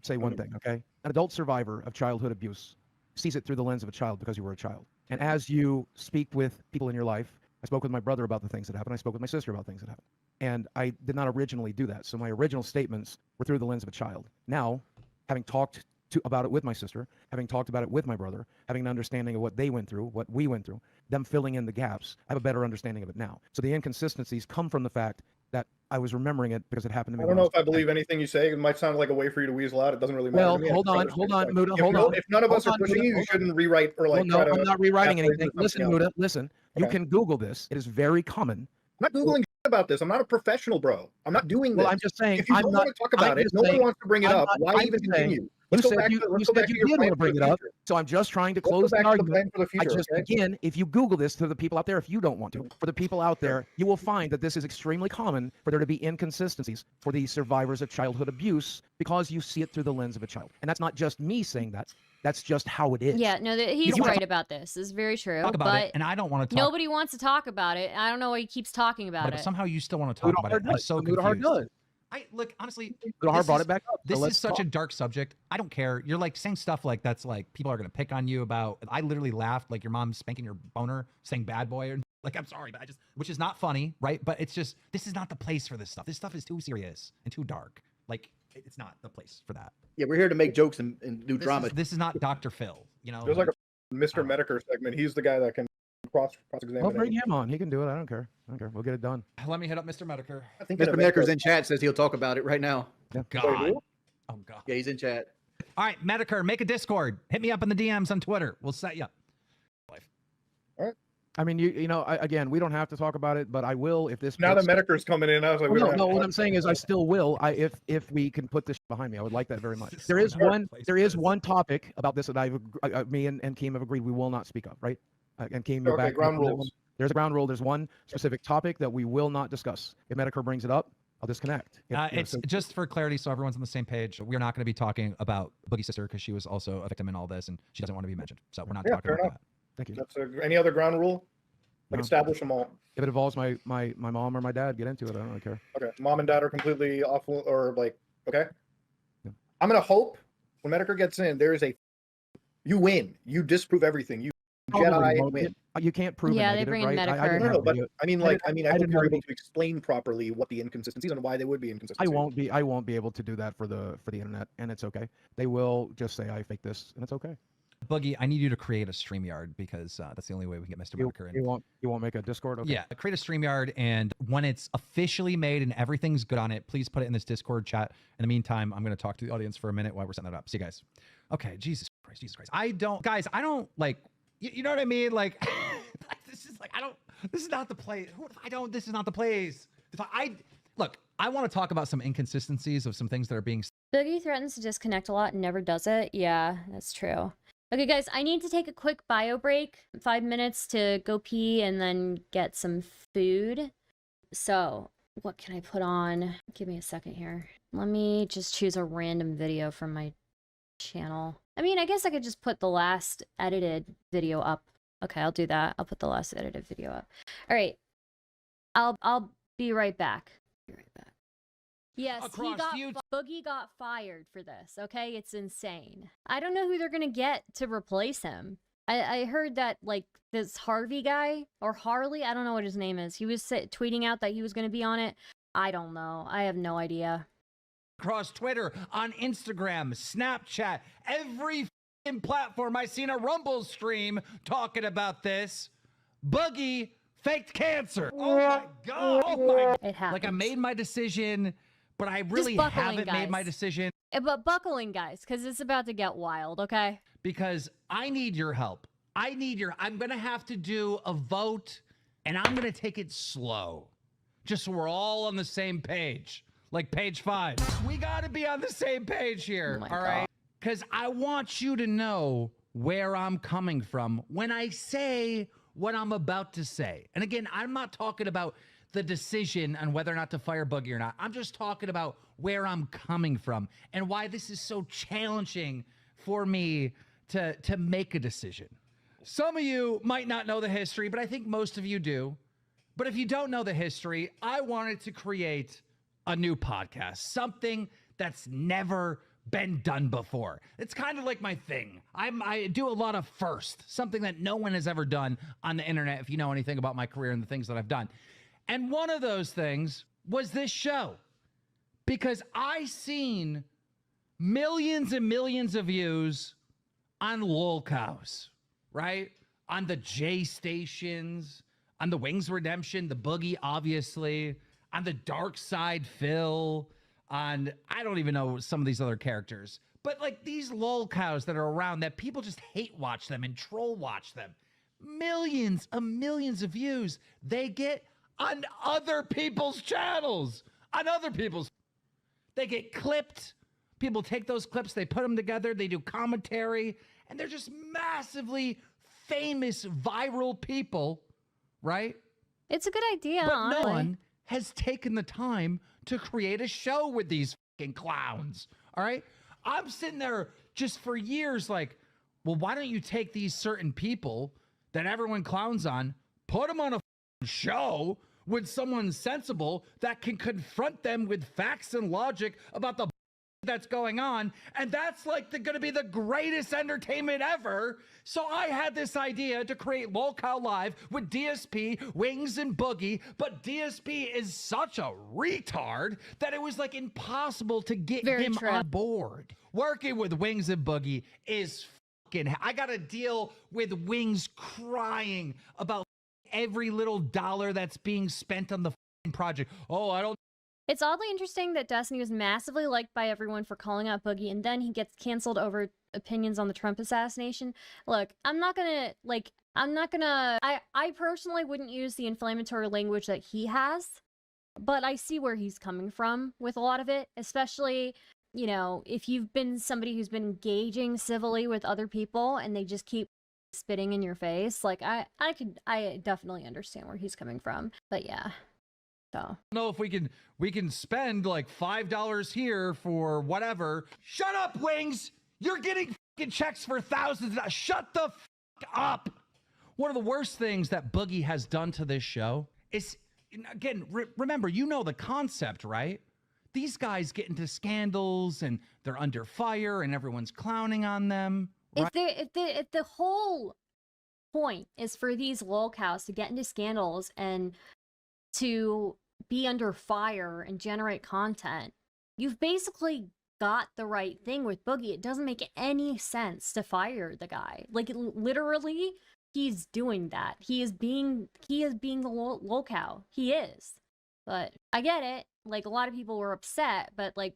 say one thing, okay? An adult survivor of childhood abuse sees it through the lens of a child because you were a child. And as you speak with people in your life, I spoke with my brother about the things that happened. I spoke with my sister about things that happened. And I did not originally do that. So my original statements were through the lens of a child. Now, having talked about it with my sister, having talked about it with my brother, having an understanding of what they went through, what we went through, them filling in the gaps, I have a better understanding of it now. So the inconsistencies come from the fact that I was remembering it because it happened to me. I don't know if I believe anything you say. It might sound like a way for you to weasel out. It doesn't really matter. Well, to me. hold on, Muta, hold on. If none of us are pushing you, you shouldn't rewrite or like. Well, no, I'm not rewriting anything. Listen, Muta. Muta, listen. You can Google this. It is very common. I'm not Googling about this. I'm not a professional, bro. I'm not doing this. Well, I'm just saying. If you don't want to talk about it, no one wants to bring it up. Why even continue? You said you did want to bring it up, so I'm just trying to close the argument. Again, if you Google this to the people out there, if you don't want to, for the people out there, you will find that this is extremely common for there to be inconsistencies for the survivors of childhood abuse because you see it through the lens of a child. And that's not just me saying that. That's just how it is. Yeah, no, he's don't wanna right about this. This is very true. talk about but it, and I don't want to talk nobody wants to talk about it. I don't know why he keeps talking about about it. it. Somehow you still want to talk about it. I'm so Mutahar confused. does. I look honestly. Mutahar this brought is- it back up. This so is let's such talk. a dark subject. I don't care. You're like saying stuff like that's like people are gonna pick on you about. I literally laughed like your mom spanking your boner, saying bad boy, or like I'm sorry, but which is not funny, right? But it's just this is not the place for this stuff. This stuff is too serious and too dark. Like it's not the place for that. Yeah, we're here to make jokes and do drama. This is not Dr. Phil. You know, There's like a Mr. Metakour segment. He's the guy that can cross-examine. Well, bring him on. He can do it. I don't care. We'll get it done. let me hit up Mr. Metakour. I think Mr. Metakour's in chat, says he'll talk about it right now. God. Oh God. Yeah, he's in chat. All right, Metakour, make a Discord. Hit me up in the DMs on Twitter. We'll set you up. I mean, you know, again, we don't have to talk about it, but I will if this. Now that Metakour's coming in, I was like, we No, don't no. have What to- I'm saying is, I still will. If we can put this behind me, I would like that very much. This is There is so dark one. place There for is this. one topic about this that me and Keem have agreed we will not speak of. Right? And Keem, you're Okay, back. ground on that rules. one. There's a ground rule. There's one specific topic that we will not discuss. If Metakour brings it up, I'll disconnect. If, you know, It's just for clarity, so everyone's on the same page. We're not going to be talking about Boogie's sister because she was also a victim in all this, and she doesn't want to be mentioned. So we're not Yeah, talking fair about enough. Thank you. That's any other ground rule? Like No. establish them all. If it involves my mom or my dad, get into it. I don't really care. Okay, mom and dad are completely off, or like, okay. Yeah. I'm gonna hope when Metakour gets in, there is you win. You disprove everything. You Jedi win. You can't prove Yeah, a they negative, bring in right? Metakour. didn't No, have no, a but video. I mean, I like, didn't- I I hope didn't you're have able any- to explain properly what the inconsistencies and why they would be inconsistencies. I won't be able to do that for the internet, and it's okay. They will just say I faked this, and it's okay. Boogie, I need you to create a StreamYard because that's the only way we can get Mr. Metakour in. You won't make a Discord? Okay. Yeah, create a StreamYard, and when it's officially made and everything's good on it, please put it in this Discord chat. In the meantime, I'm going to talk to the audience for a minute while we're setting that up. See you guys. Okay, Jesus Christ. I don't like, you know what I mean? Like, this is not the place. This is not the place. Look, I want to talk about some inconsistencies of some things that are being. Boogie threatens to disconnect a lot and never does it. Yeah, that's true. Okay, guys, I need to take a quick bio break. 5 minutes to go pee and then get some food. So, what can I put on? Give me a second here. Let me just choose a random video from my channel. I mean, I guess I could just put the last edited video up. Okay, I'll do that. I'll put the last edited video up. All right. I'll be right back. Be right back. Yes, Boogie got fired for this, okay? It's insane. I don't know who they're gonna get to replace him. I heard that, like, this Harvey guy, or Harley, I don't know what his name is. He was tweeting out that he was gonna be on it. I don't know. I have no idea. Across Twitter, on Instagram, Snapchat, every f***ing platform. I seen a Rumble stream talking about this. Boogie faked cancer. Oh my God. Oh my God. It happens. Like, I made my decision, but I really buckle in, haven't made my guys. decision But buckle in, guys, because it's about to get wild, okay? because I need your help. I'm going to have to do a vote, and I'm going to take it slow. Just so we're all on the same page. Like page 5. We got to be on the same page here, Oh my all right? Because I want you to know where I'm coming from when I say what I'm about to say. And again, I'm not talking about the decision on whether or not to fire Boogie or not. I'm just talking about where I'm coming from and why this is so challenging for me to make a decision. Some of you might not know the history, but I think most of you do. But if you don't know the history, I wanted to create a new podcast, something that's never been done before. It's kind of like my thing. I do a lot of first, something that no one has ever done on the internet, if you know anything about my career and the things that I've done. And one of those things was this show, because I seen millions and millions of views on Lolcows, right? On the J stations, on the Wings Redemption, the Boogie, obviously, on the Dark Side Phil, on, I don't even know some of these other characters, but like these Lolcows that are around that people just hate watch them and troll watch them. Millions of views they get on other people's channels, they get clipped. People take those clips, they put them together, they do commentary, and they're just massively famous, viral people, right? It's a good idea, But honestly. no one has taken the time to create a show with these fucking clowns, all right? I'm sitting there just for years like, well, why don't you take these certain people that everyone clowns on, put them on a show with someone sensible that can confront them with facts and logic about the that's going on, and that's like going to be the greatest entertainment ever. So I had this idea to create Lolcow Live with DSP, Wings, and Boogie, but DSP is such a retard that it was like impossible to get him on board. Working with Wings and Boogie is fucking... I gotta deal with Wings crying about every little dollar that's being spent on the project. Oh, I don't... It's oddly interesting that Destiny was massively liked by everyone for calling out Boogie, and then he gets canceled over opinions on the Trump assassination. Look, I personally wouldn't use the inflammatory language that he has, but I see where he's coming from with a lot of it, especially, you know, if you've been somebody who's been engaging civilly with other people and they just keep spitting in your face. Like, I definitely understand where he's coming from, but yeah. So. I don't know if we can spend like $5 here for whatever. Shut up, Wings! You're getting fucking checks for thousands. Shut the fuck up! One of the worst things that Boogie has done to this show is, again, remember, you know the concept, right? These guys get into scandals and they're under fire and everyone's clowning on them. Right? If the whole point is for these lolcows to get into scandals and to be under fire and generate content, you've basically got the right thing with Boogie. It doesn't make any sense to fire the guy. Like, literally, he's doing that. He is being the lolcow. He is. But I get it. Like, a lot of people were upset, but like,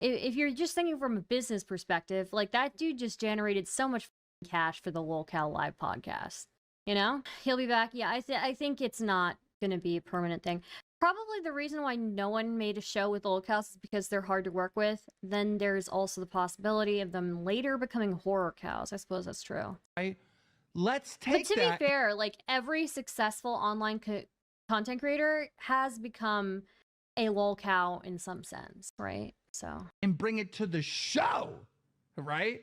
if you're just thinking from a business perspective, like, that dude just generated so much cash for the Lolcow Live podcast. You know, he'll be back. Yeah, I think it's not gonna be a permanent thing. Probably the reason why no one made a show with lolcows is because they're hard to work with. Then there's also the possibility of them later becoming horror cows. I suppose that's true. Right. Let's take But to be fair, like, every successful online content creator has become a lolcow in some sense, right? So. And bring it to the show, right?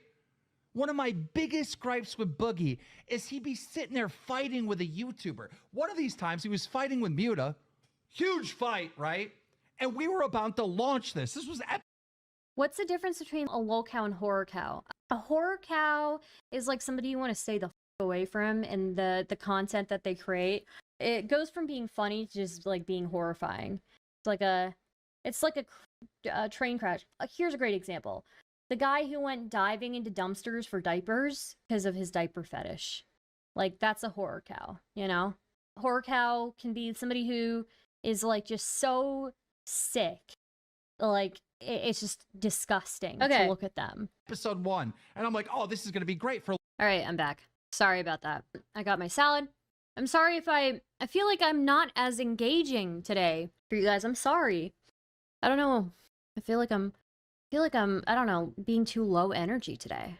One of my biggest gripes with Boogie is he be sitting there fighting with a YouTuber. One of these times he was fighting with Muta. Huge fight, right? And we were about to launch this. This was epic. What's the difference between a lolcow and horror cow? A horror cow is like somebody you want to stay the f away from and the content that they create. It goes from being funny to just like being horrifying. It's like a train crash. Here's a great example. The guy who went diving into dumpsters for diapers because of his diaper fetish. Like, that's a horror cow, you know? Horror cow can be somebody who is like just so sick. Like, it's just disgusting to look at them. Episode 1. And I'm like, oh, this is going to be great for... All right, I'm back. Sorry about that. I got my salad. I'm sorry if I feel like I'm not as engaging today for you guys. I'm sorry. I don't know. I feel like I'm, I don't know, being too low energy today.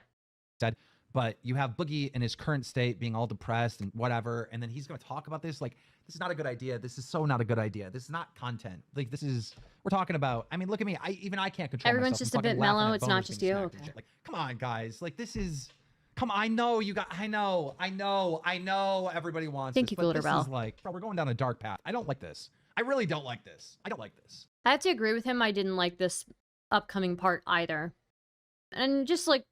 But you have Boogie in his current state being all depressed and whatever, and then he's going to talk about this. Like, this is not a good idea. This is so not a good idea. This is not content. Like, this is, we're talking about, I mean, look at me. Even I can't control Everyone's myself. just a bit mellow. It's not just you. Okay. Like, come on, guys. Like, this is, come on. I know you got, I know everybody wants Thank this, you, but Glitter this Bell. is like, bro, we're going down a dark path. I don't like this. I really don't like this. I don't like this. I have to agree with him. I didn't like this upcoming part either. And just like,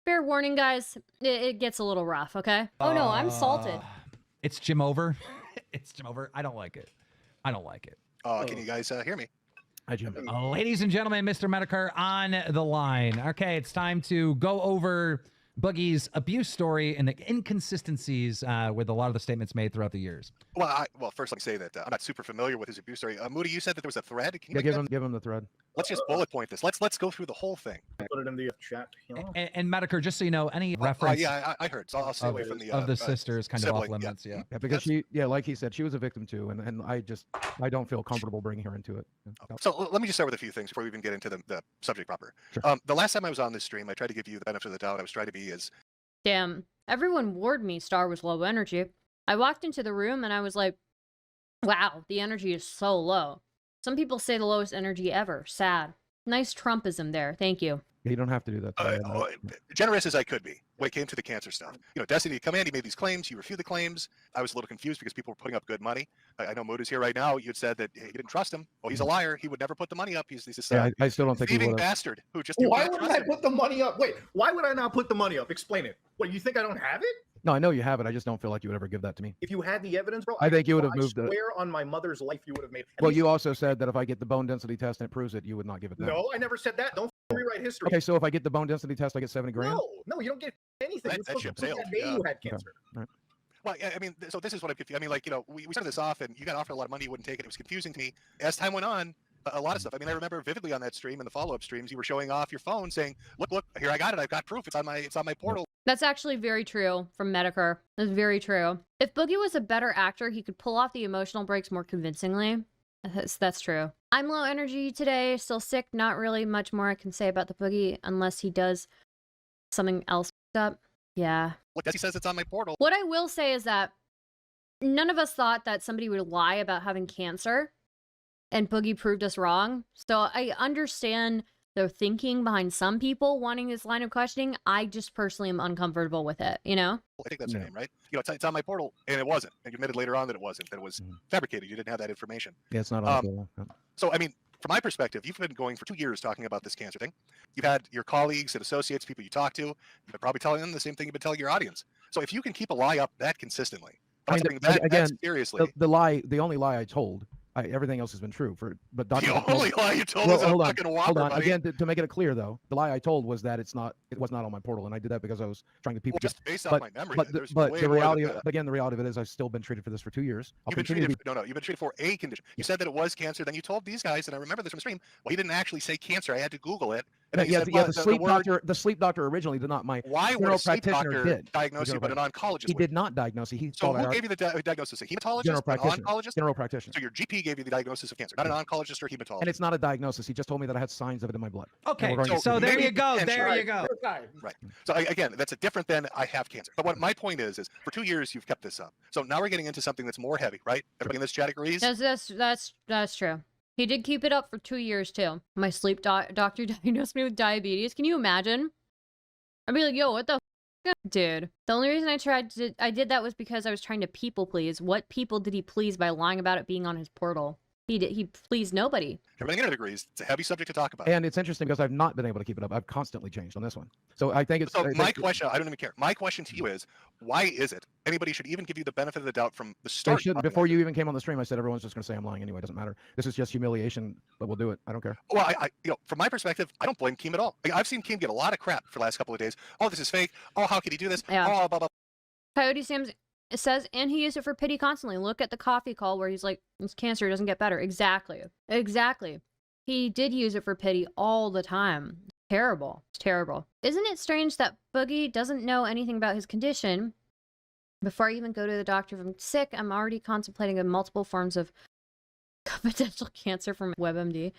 fair warning, guys, it gets a little rough, okay? Oh no, I'm salted. It's Jim Over. It's Jim Over. I don't like it. I don't like it. Can you guys hear me? Hi, Jim. Ladies and gentlemen, Mr. Metakour on the line. Okay, it's time to go over Boogie's abuse story and the inconsistencies with a lot of the statements made throughout the years. Well, first let me say that I'm not super familiar with his abuse story. Moody, you said that there was a thread. Can you Yeah, give him the thread. Let's just bullet point this. Let's go through the whole thing. Put it in the chat. You know? And Metakour, just so you know, any reference I heard. So I'll stay away from the sisters kind of off limits. Yeah, because like he said, she was a victim too, and I don't feel comfortable bringing her into it. So let me just start with a few things before we even get into the subject proper. Sure. The last time I was on this stream, I tried to give you the benefit of the doubt. I was trying to be as... Damn, everyone warned me Star was low energy. I walked into the room and I was like, wow, the energy is so low. Some people say the lowest energy ever. Sad. Nice Trumpism there. Thank you. You don't have to do that. Generous as I could be when it came to the cancer stuff. You know, Destiny come in, he made these claims, you refute the claims. I was a little confused because people were putting up good money. I know Mood is here right now. You had said that hey, you didn't trust him. Oh, he's a liar. He would never put the money up. He's this I still don't think he thieving would have. bastard who just Why wouldn't I put the money up? Wait, why would I not put the money up? Explain it. What, you think I don't have it? No, I know you have it. I just don't feel like you would ever give that to me. If you had the evidence, bro, I think you would have moved I it. swear on my mother's life, you would have made. Well, you also said that if I get the bone density test and it proves it, you would not give it. No, I never said that. Don't rewrite history. Okay, so if I get the bone density test, I get 70 grand. No, you don't get anything. You're That supposed to ship prove sailed. that day you had cancer. Right. Well, I mean, so this is what I'm confused. I mean, like, you know, we started this off and you got offered a lot of money, you wouldn't take it. It was confusing to me. As time went on, a lot of stuff. I mean, I remember vividly on that stream and the follow-up streams, you were showing off your phone saying, look, here I got it. I've got proof. It's on my portal. That's actually very true from Metakour. That's very true. If Boogie was a better actor, he could pull off the emotional breaks more convincingly. That's true. I'm low energy today, still sick. Not really much more I can say about the Boogie unless he does something else up. Yeah. What Desi says it's on my portal. What I will say is that none of us thought that somebody would lie about having cancer, and Boogie proved us wrong. So I understand the thinking behind some people wanting this line of questioning. I just personally am uncomfortable with it, you know? I think that's your name, right? You know, it's on my portal, and it wasn't. And you admitted later on that it wasn't. That it was fabricated. You didn't have that information. Yeah, it's not on the portal. So, I mean, from my perspective, you've been going for 2 years talking about this cancer thing. You've had your colleagues and associates, people you talk to, you've been probably telling them the same thing you've been telling your audience. So if you can keep a lie up that consistently, I mean, that seriously. The only lie I told, everything else has been true. But Dr. The only lie you told is a fucking whopper, buddy. Again, to make it clear though, the lie I told was that it was not on my portal, and I did that because I was trying to people. Well, just based off my memory. But the reality, again, the reality of it is I've still been treated for this for 2 years. You've been treated for a condition. You said that it was cancer. Then you told these guys, and I remember this from the stream. Well, he didn't actually say cancer. I had to Google it. And the sleep doctor originally did not. My why would a sleep doctor diagnose you, but an oncologist? He did not diagnose you. So who gave you the diagnosis? A hematologist? An oncologist? General practitioner. So your GP gave you the diagnosis of cancer, not an oncologist or hematologist. And it's not a diagnosis. He just told me that I had signs of it in my blood. Okay, so there you go. There you go. Right. So again, that's a different than I have cancer. But what my point is for 2 years you've kept this up. So now we're getting into something that's more heavy, right? Everybody in this chat agrees. That's true. He did keep it up for 2 years too. My sleep doctor diagnosed me with diabetes. Can you imagine? I'd be like, yo, what the f, dude? The only reason I did that was because I was trying to people please. What people did he please by lying about it being on his portal? He pleased nobody. Everybody in it agrees. It's a heavy subject to talk about. And it's interesting because I've not been able to keep it up. I've constantly changed on this one. So I think it's. So my question, I don't even care. My question to you is, why is it anybody should even give you the benefit of the doubt from the start? They shouldn't. Before you even came on the stream, I said everyone's just going to say I'm lying anyway. It doesn't matter. This is just humiliation, but we'll do it. I don't care. Well, from my perspective, I don't blame Keem at all. I've seen Keem get a lot of crap for the last couple of days. Oh, this is fake. Oh, how could he do this? Yeah. Oh, blah, blah. Coyote Sam's says, and he used it for pity constantly. Look at the coffee call where he's like, this cancer doesn't get better. Exactly. He did use it for pity all the time. Terrible. It's terrible. Isn't it strange that Boogie doesn't know anything about his condition? Before I even go to the doctor, if I'm sick, I'm already contemplating multiple forms of potential cancer from WebMD.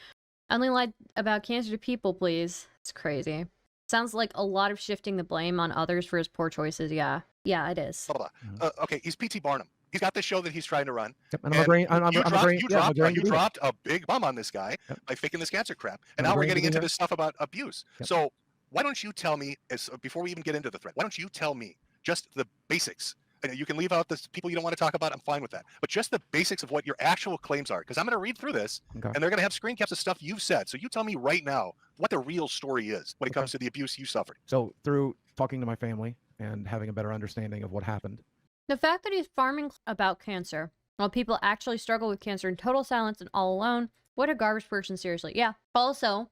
I only lied about cancer to people, please. It's crazy. Sounds like a lot of shifting the blame on others for his poor choices. Yeah, it is. Blah, blah, blah. Okay, he's P.T. Barnum. He's got this show that he's trying to run. Yep, and you dropped a big bomb on this guy by faking this cancer crap. And now we're getting into this stuff about abuse. Yep. So why don't you tell me, before we even get into the threat, why don't you tell me just the basics? And you can leave out the people you don't want to talk about. I'm fine with that. But just the basics of what your actual claims are. Because I'm going to read through this, and they're going to have screen caps of stuff you've said. So you tell me right now what the real story is when it comes to the abuse you suffered. So through talking to my family and having a better understanding of what happened. The fact that he's farming about cancer while people actually struggle with cancer in total silence and all alone. What a garbage person, seriously. Yeah. Also,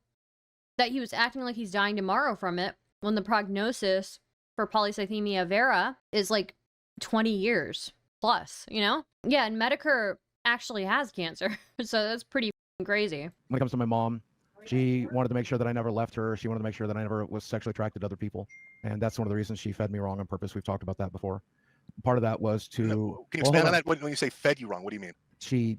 that he was acting like he's dying tomorrow from it when the prognosis for polycythemia vera is like 20 years plus, you know? Yeah, and Metakour actually has cancer, so that's pretty crazy. When it comes to my mom, she wanted to make sure that I never left her. She wanted to make sure that I never was sexually attracted to other people. And that's one of the reasons she fed me wrong on purpose. We've talked about that before. Part of that was to... Can you expand on that? When you say fed you wrong, what do you mean? She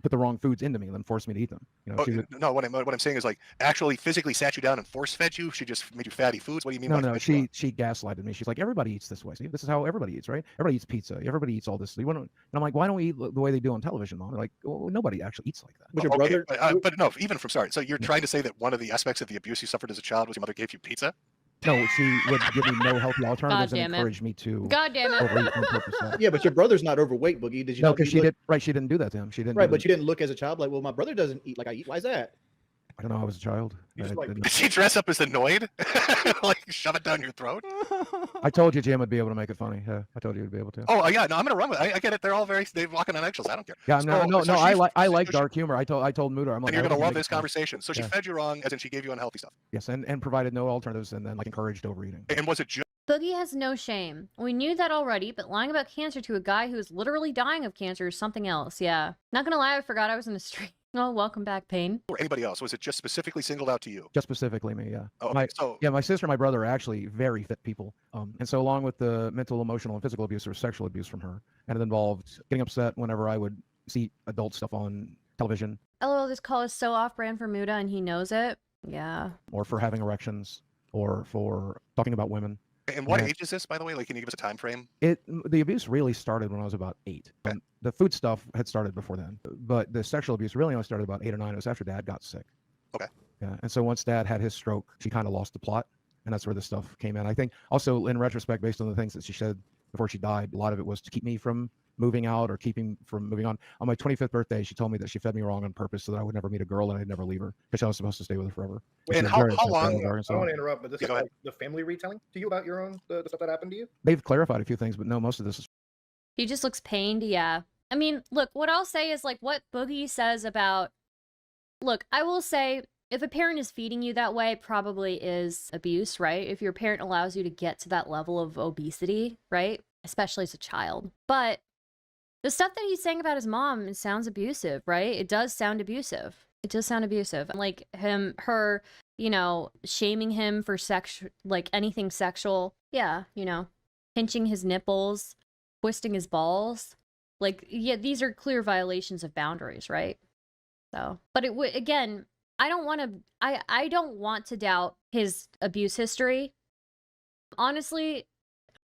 put the wrong foods into me and then force me to eat them. You know, Oh, she would, no, what I'm saying is like actually physically sat you down and force fed you. She just made you fatty foods. What do you mean? no, by no, fed you she gaslighted me. She's like, everybody eats this way. See, this is how everybody eats, right? Everybody eats pizza. Everybody eats all this. You want to, and I'm like, why don't we eat the way they do on television, Mom? They're like, well, nobody actually eats like that. Was your Okay, brother? but no, even from sorry. So you're trying to say that one of the aspects of the abuse you suffered as a child was your mother gave you pizza? No, she would give me no healthy alternatives and damn it. encourage me to God damn it. overeat on purpose. Yeah, but your brother's not overweight, Boogie. Did you? No, know because he she looked- did right. She didn't do that to him. She didn't. Right, but you didn't look as a child like, well, my brother doesn't eat like I eat. Why is that? I don't know. I was a child. You just I- like- I- Did she dress up as annoyed? Like shove it down your throat? I told you Jim would be able to make it funny. Yeah, I told you he'd be able to. Oh yeah, no, I'm gonna run with it. I get it. They're all they're walking on eggshells. I don't care. Yeah, So- no, so I she- like so she- dark humor. I told Mutahar, I'm like, And you're I gonna hope you love make this it funny. conversation. So she Yeah. fed you wrong, as in she gave you unhealthy stuff. Yes, and provided no alternatives, and then like encouraged overeating. And was it just Boogie has no shame. We knew that already, but lying about cancer to a guy who is literally dying of cancer is something else. Yeah. Not gonna lie, I forgot I was in the street. Oh, welcome back, Pain. or anybody else? Was it just specifically singled out to you? Just specifically me, yeah. Oh, okay. My, So yeah, my sister and my brother are actually very fit people. And so along with the mental, emotional, and physical abuse, there was sexual abuse from her, and it involved getting upset whenever I would see adult stuff on television, LOL, this call is so off-brand for Muda, and he knows it. Yeah. or for having erections, or for talking about women. and what Yeah. age is this, by the way? Like, can you give us a time frame? The abuse really started when I was about 8. Okay. The food stuff had started before then, but the sexual abuse really only started about 8 or 9. It was after Dad got sick. Okay. Yeah, and so once Dad had his stroke, she kind of lost the plot, and that's where this stuff came in. I think also in retrospect, based on the things that she said before she died, a lot of it was to keep me from moving out or keeping from moving on. On my 25th birthday, she told me that she fed me wrong on purpose so that I would never meet a girl and I'd never leave her because I was supposed to stay with her forever. And she was how- very how upset long- with her, I and don't want so to interrupt, but this Yeah, is go ahead. like the family retelling to you about your own the stuff that happened to you. they've clarified a few things, but no, most of this is He just looks pained, yeah. I mean, look, what I'll say is like what Boogie says about... Look, I will say, if a parent is feeding you that way, it probably is abuse, right? If your parent allows you to get to that level of obesity, right? Especially as a child. But the stuff that he's saying about his mom, it sounds abusive, right? It does sound abusive. It does sound abusive. Like her, you know, shaming him for like anything sexual. Yeah, you know, pinching his nipples, twisting his balls. Like, yeah, these are clear violations of boundaries, right? So, but it would, again, I don't want to doubt his abuse history. Honestly,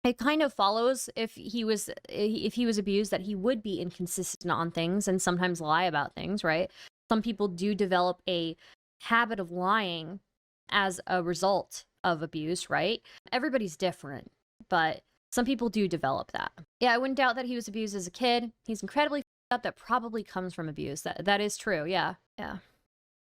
it kind of follows if he was abused that he would be inconsistent on things and sometimes lie about things, right? Some people do develop a habit of lying as a result of abuse, right? Everybody's different, but some people do develop that. Yeah, I wouldn't doubt that he was abused as a kid. He's incredibly f***ed up. That probably comes from abuse. That is true. Yeah.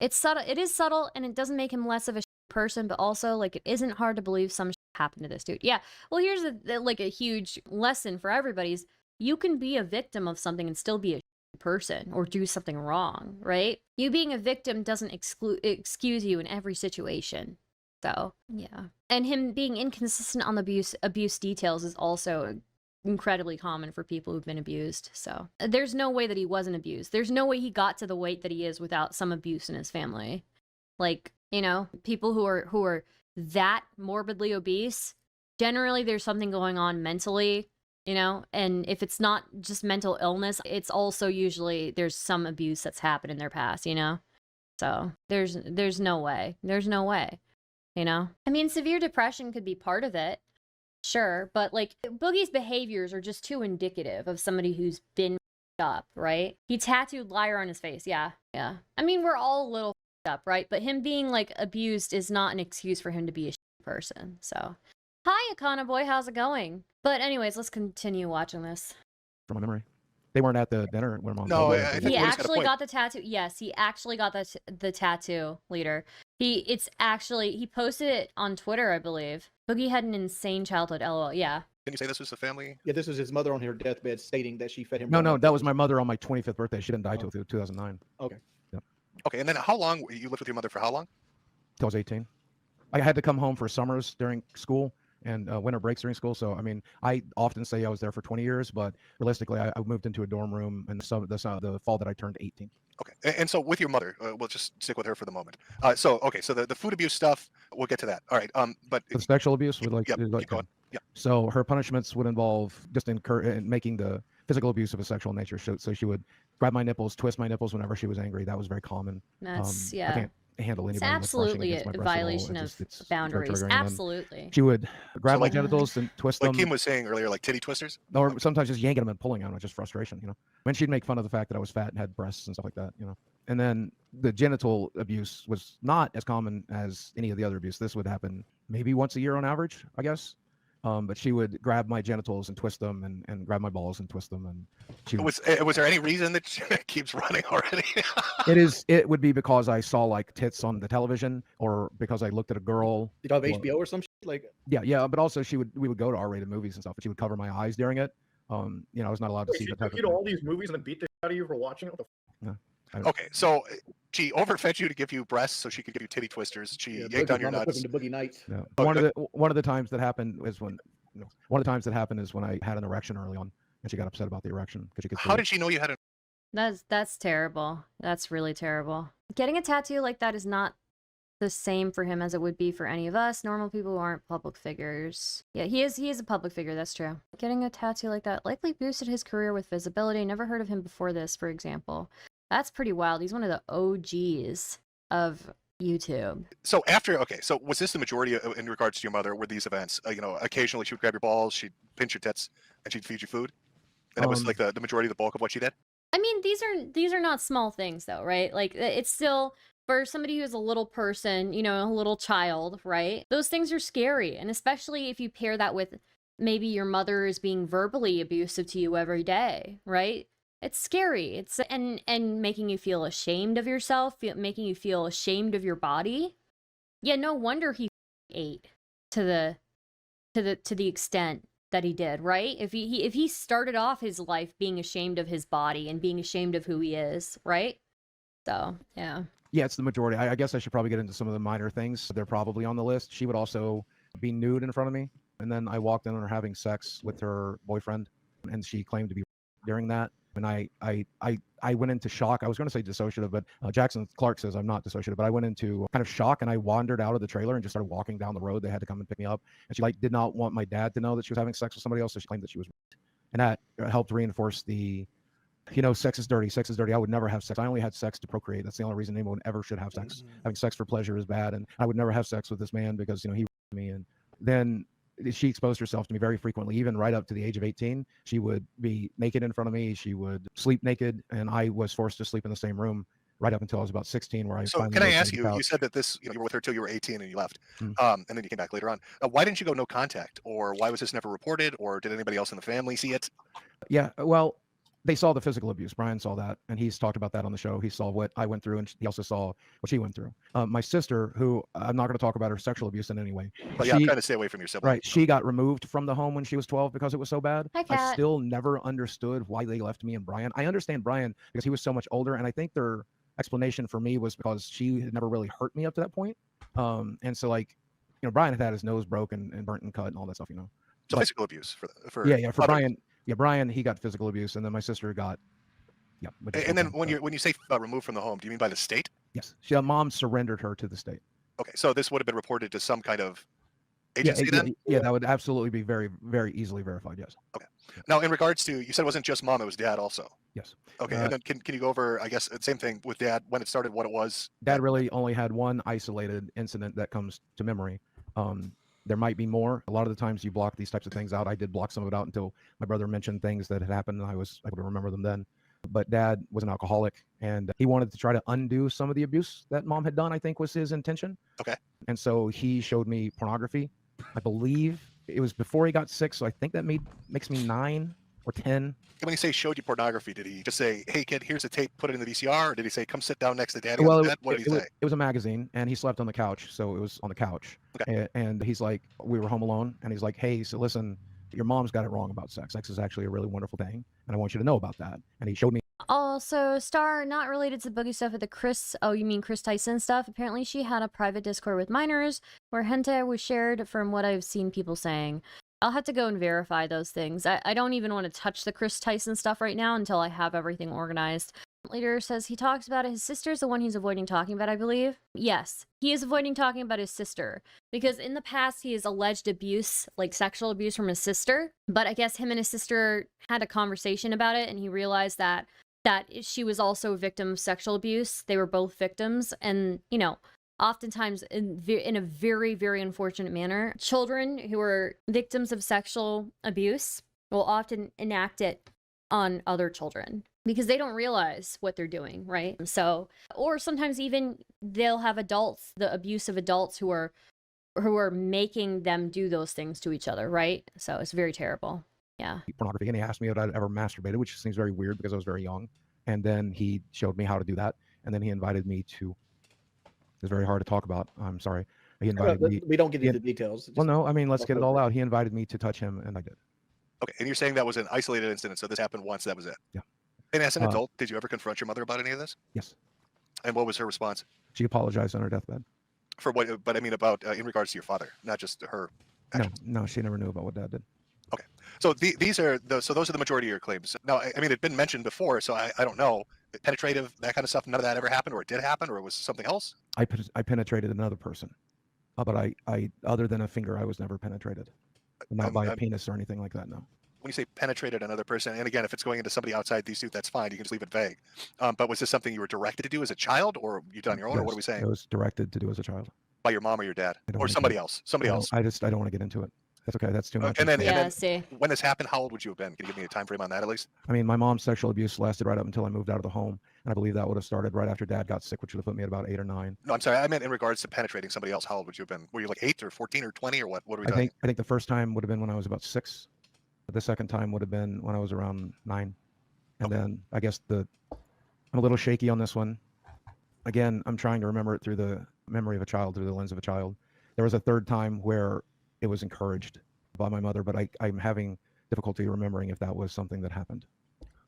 It's subtle. It is subtle, and it doesn't make him less of a person, but also like it isn't hard to believe some happened to this dude. Yeah. Well, here's like a huge lesson for everybody: is you can be a victim of something and still be a person or do something wrong, right? You being a victim doesn't excuse you in every situation. So yeah, and him being inconsistent on the abuse details is also incredibly common for people who've been abused. So there's no way that he wasn't abused. There's no way he got to the weight that he is without some abuse in his family. Like, you know, people who are that morbidly obese, generally there's something going on mentally, you know, and if it's not just mental illness, it's also usually there's some abuse that's happened in their past, you know? So there's no way. There's no way, you know? I mean, severe depression could be part of it. Sure, but like Boogie's behaviors are just too indicative of somebody who's been up, right? He tattooed liar on his face. Yeah. I mean, we're all a little up, right? But him being like abused is not an excuse for him to be a person. So, hi, Akana boy, how's it going? But anyways, let's continue watching this. from my memory. They weren't at the dinner when Mom. No, told me I that. think He Woody's got a actually point. got the tattoo. Yes, he actually got the tattoo later. He posted it on Twitter, I believe. Boogie had an insane childhood. LOL. Yeah. Can you say this was a family? Yeah, this was his mother on her deathbed stating that she fed him. No, wrong no, on that was purpose. my mother on my 25th birthday. She didn't die Oh. till 2009. Okay, and then how long you lived with your mother for? How long? Till I was 18. I had to come home for summers during school and winter breaks during school. So, I mean, I often say I was there for 20 years, but realistically, I moved into a dorm room in the fall that I turned 18. Okay, and so with your mother, we'll just stick with her for the moment. So the food abuse stuff, we'll get to that. All right. But The sexual abuse would yep, keep going. Yep. So her punishments would involve just in making the physical abuse of a sexual nature. So she would grab my nipples, twist my nipples whenever she was angry. That was very common. That's I yeah. can't handle It's anybody like brushing absolutely against my a breast at all. violation It of just, it's very boundaries. triggering. And then Absolutely. she would grab So my like- genitals and twist Like them, Kim was saying earlier, like titty twisters. or sometimes just yanking them and pulling on it, just frustration, you know. And she'd make fun of the fact that I was fat and had breasts and stuff like that, you know. And then the genital abuse was not as common as any of the other abuse. This would happen maybe once a year on average, I guess. But she would grab my genitals and twist them, and grab my balls and twist them, and she would, Was there any reason that she keeps running already? it would be because I saw like tits on the television, or because I looked at a girl. Did you have Well, HBO or some shit? Like, yeah, but also we would go to R-rated movies and stuff, but she would cover my eyes during it. You know, I was not allowed to Wait, see she that type took of you to thing. all these movies and then beat the shit out of you for watching it? What the Okay, so she overfed you to give you breasts so she could give you titty twisters. She yeah, yanked on your Mama took nuts. him to Boogie Nights. Yeah. Oh, One of the times that happened is when, you know, one of the times that happened is when I had an erection early on, and she got upset about the erection because she could. How did she know you had a? That's terrible. That's really terrible. Getting a tattoo like that is not the same for him as it would be for any of us normal people who aren't public figures. Yeah, he is a public figure, that's true. Getting a tattoo like that likely boosted his career with visibility. Never heard of him before this, for example. That's pretty wild. He's one of the OGs of YouTube. So after, okay, so was this the majority in regards to your mother? Were these events? You know, occasionally she would grab your balls, she'd pinch your tits, and she'd feed you food, and that was like the majority of the bulk of what she did. I mean, these are not small things though, right? Like it's still for somebody who's a little person, you know, a little child, right? Those things are scary, and especially if you pair that with maybe your mother is being verbally abusive to you every day, right? It's scary. It's and making you feel ashamed of yourself, making you feel ashamed of your body. Yeah, no wonder he ate to the extent that he did, right? If he started off his life being ashamed of his body and being ashamed of who he is, right? So, yeah. Yeah, it's the majority. I guess I should probably get into some of the minor things. They're probably on the list. She would also be nude in front of me, and then I walked in on her having sex with her boyfriend, and she claimed to be during that. And I went into shock. I was going to say dissociative, but Jackson Clark says I'm not dissociative, but I went into kind of shock, and I wandered out of the trailer and just started walking down the road. They had to come and pick me up, and she like did not want my dad to know that she was having sex with somebody else, so she claimed that she was raped. And that helped reinforce the, you know, sex is dirty. Sex is dirty. I would never have sex. I only had sex to procreate. That's the only reason anyone ever should have sex. Having sex for pleasure is bad, and I would never have sex with this man because, you know, he raped me. And then she exposed herself to me very frequently, even right up to the age of 18. She would be naked in front of me. She would sleep naked, and I was forced to sleep in the same room right up until I was about 16, where I So finally can I moved ask into you, the you couch. said that this, you know, you were with her till you were 18 and you left, Mm. and then you came back later on. Why didn't you go no contact, or why was this never reported, or did anybody else in the family see it? Yeah, well, they saw the physical abuse. Brian saw that, and he's talked about that on the show. He saw what I went through, and he also saw what she went through. My sister, who I'm not going to talk about her sexual abuse in any way. But yeah, I'm She- trying to stay away from your sibling. Right. She got removed from the home when she was 12 because it was so bad. Hi, I Kat. still never understood why they left me and Brian. I understand Brian because he was so much older, and I think their explanation for me was because she had never really hurt me up to that point. And so, like, you know, Brian had his nose broken and burnt and cut and all that stuff, you know. So But- physical abuse for Yeah, for others. Brian, he got physical abuse, and then my sister got, yeah. which is And then okay. when you say removed from the home, do you mean by the state? Yes, mom surrendered her to the state. Okay, so this would have been reported to some kind of Yeah, agency then? yeah, that would absolutely be very, very easily verified. Yes. Now, in regards to, you said it wasn't just mom, it was dad also. Yes. Okay, and then can you go over, I guess, same thing with dad, when it started, what it was? Dad really only had one isolated incident that comes to memory. There might be more. A lot of the times you block these types of things out. I did block some of it out until my brother mentioned things that had happened, and I was able to remember them then. But Dad was an alcoholic, and he wanted to try to undo some of the abuse that mom had done, I think was his intention. Okay. And so he showed me pornography. I believe it was before he got sick, so I think that makes me 9 or 10. When you say showed you pornography, did he just say, hey kid, here's a tape, put it in the VCR, or did he say, come sit down next to daddy Well, on the bed? What did he say? it was a magazine, and he slept on the couch, so it was on the couch. Okay. And he's like, we were home alone, and he's like, hey, so listen, your mom's got it wrong about sex. Sex is actually a really wonderful thing, and I want you to know about that. And he showed me. Also, Star, not related to Boogie stuff, but the Chris, oh, you mean Chris Tyson stuff? Apparently she had a private Discord with minors where hentai was shared from what I've seen people saying. I'll have to go and verify those things. I don't even want to touch the Chris Tyson stuff right now until I have everything organized. Later says he talks about it. His sister's the one he's avoiding talking about, I believe. Yes, he is avoiding talking about his sister because in the past he has alleged abuse, like sexual abuse from his sister. But I guess him and his sister had a conversation about it, and he realized that that she was also a victim of sexual abuse. They were both victims. And, you know, oftentimes in a very, very unfortunate manner, children who are victims of sexual abuse will often enact it on other children because they don't realize what they're doing, right? So, or sometimes even they'll have adults, the abusive adults who are making them do those things to each other, right? So it's very terrible. Yeah. Pornography, and he asked me if I'd ever masturbated, which seems very weird because I was very young. And then he showed me how to do that, and then he invited me to. It's very hard to talk about. I'm sorry. He invited me. We don't get into details. Well, no, I mean, let's get it all out. He invited me to touch him, and I did. Okay, and you're saying that was an isolated incident, so this happened once, that was it? Yeah. And as an adult, did you ever confront your mother about any of this? Yes. And what was her response? She apologized on her deathbed. For what? But I mean about in regards to your father, not just her actions. No, she never knew about what Dad did. Okay, so these are those are the majority of your claims. Now, I mean, it'd been mentioned before, so I don't know. Penetrative, that kind of stuff, none of that ever happened, or it did happen, or it was something else? I penetrated another person, but I other than a finger, I was never penetrated. Not by a penis or anything like that, no. When you say penetrated another person, and again, if it's going into somebody outside these two, that's fine. You can just leave it vague. But was this something you were directed to do as a child, or you did on your own, or what are we saying? It was directed to do as a child. By your mom or your dad, or somebody else? Somebody else. I don't want to get into it. That's okay. That's too much. And then, see. When this happened, how old would you have been? Can you give me a time frame on that at least? I mean, my mom's sexual abuse lasted right up until I moved out of the home, and I believe that would have started right after Dad got sick, which would have put me at about 8 or 9. No, I'm sorry. I meant in regards to penetrating somebody else. How old would you have been? Were you like 8 or 14 or 20 or what? What are we talking? I think the first time would have been when I was about 6. The second time would have been when I was around 9. And then I guess I'm a little shaky on this one. Again, I'm trying to remember it through the memory of a child, through the lens of a child. There was a third time where it was encouraged by my mother, but I'm having difficulty remembering if that was something that happened.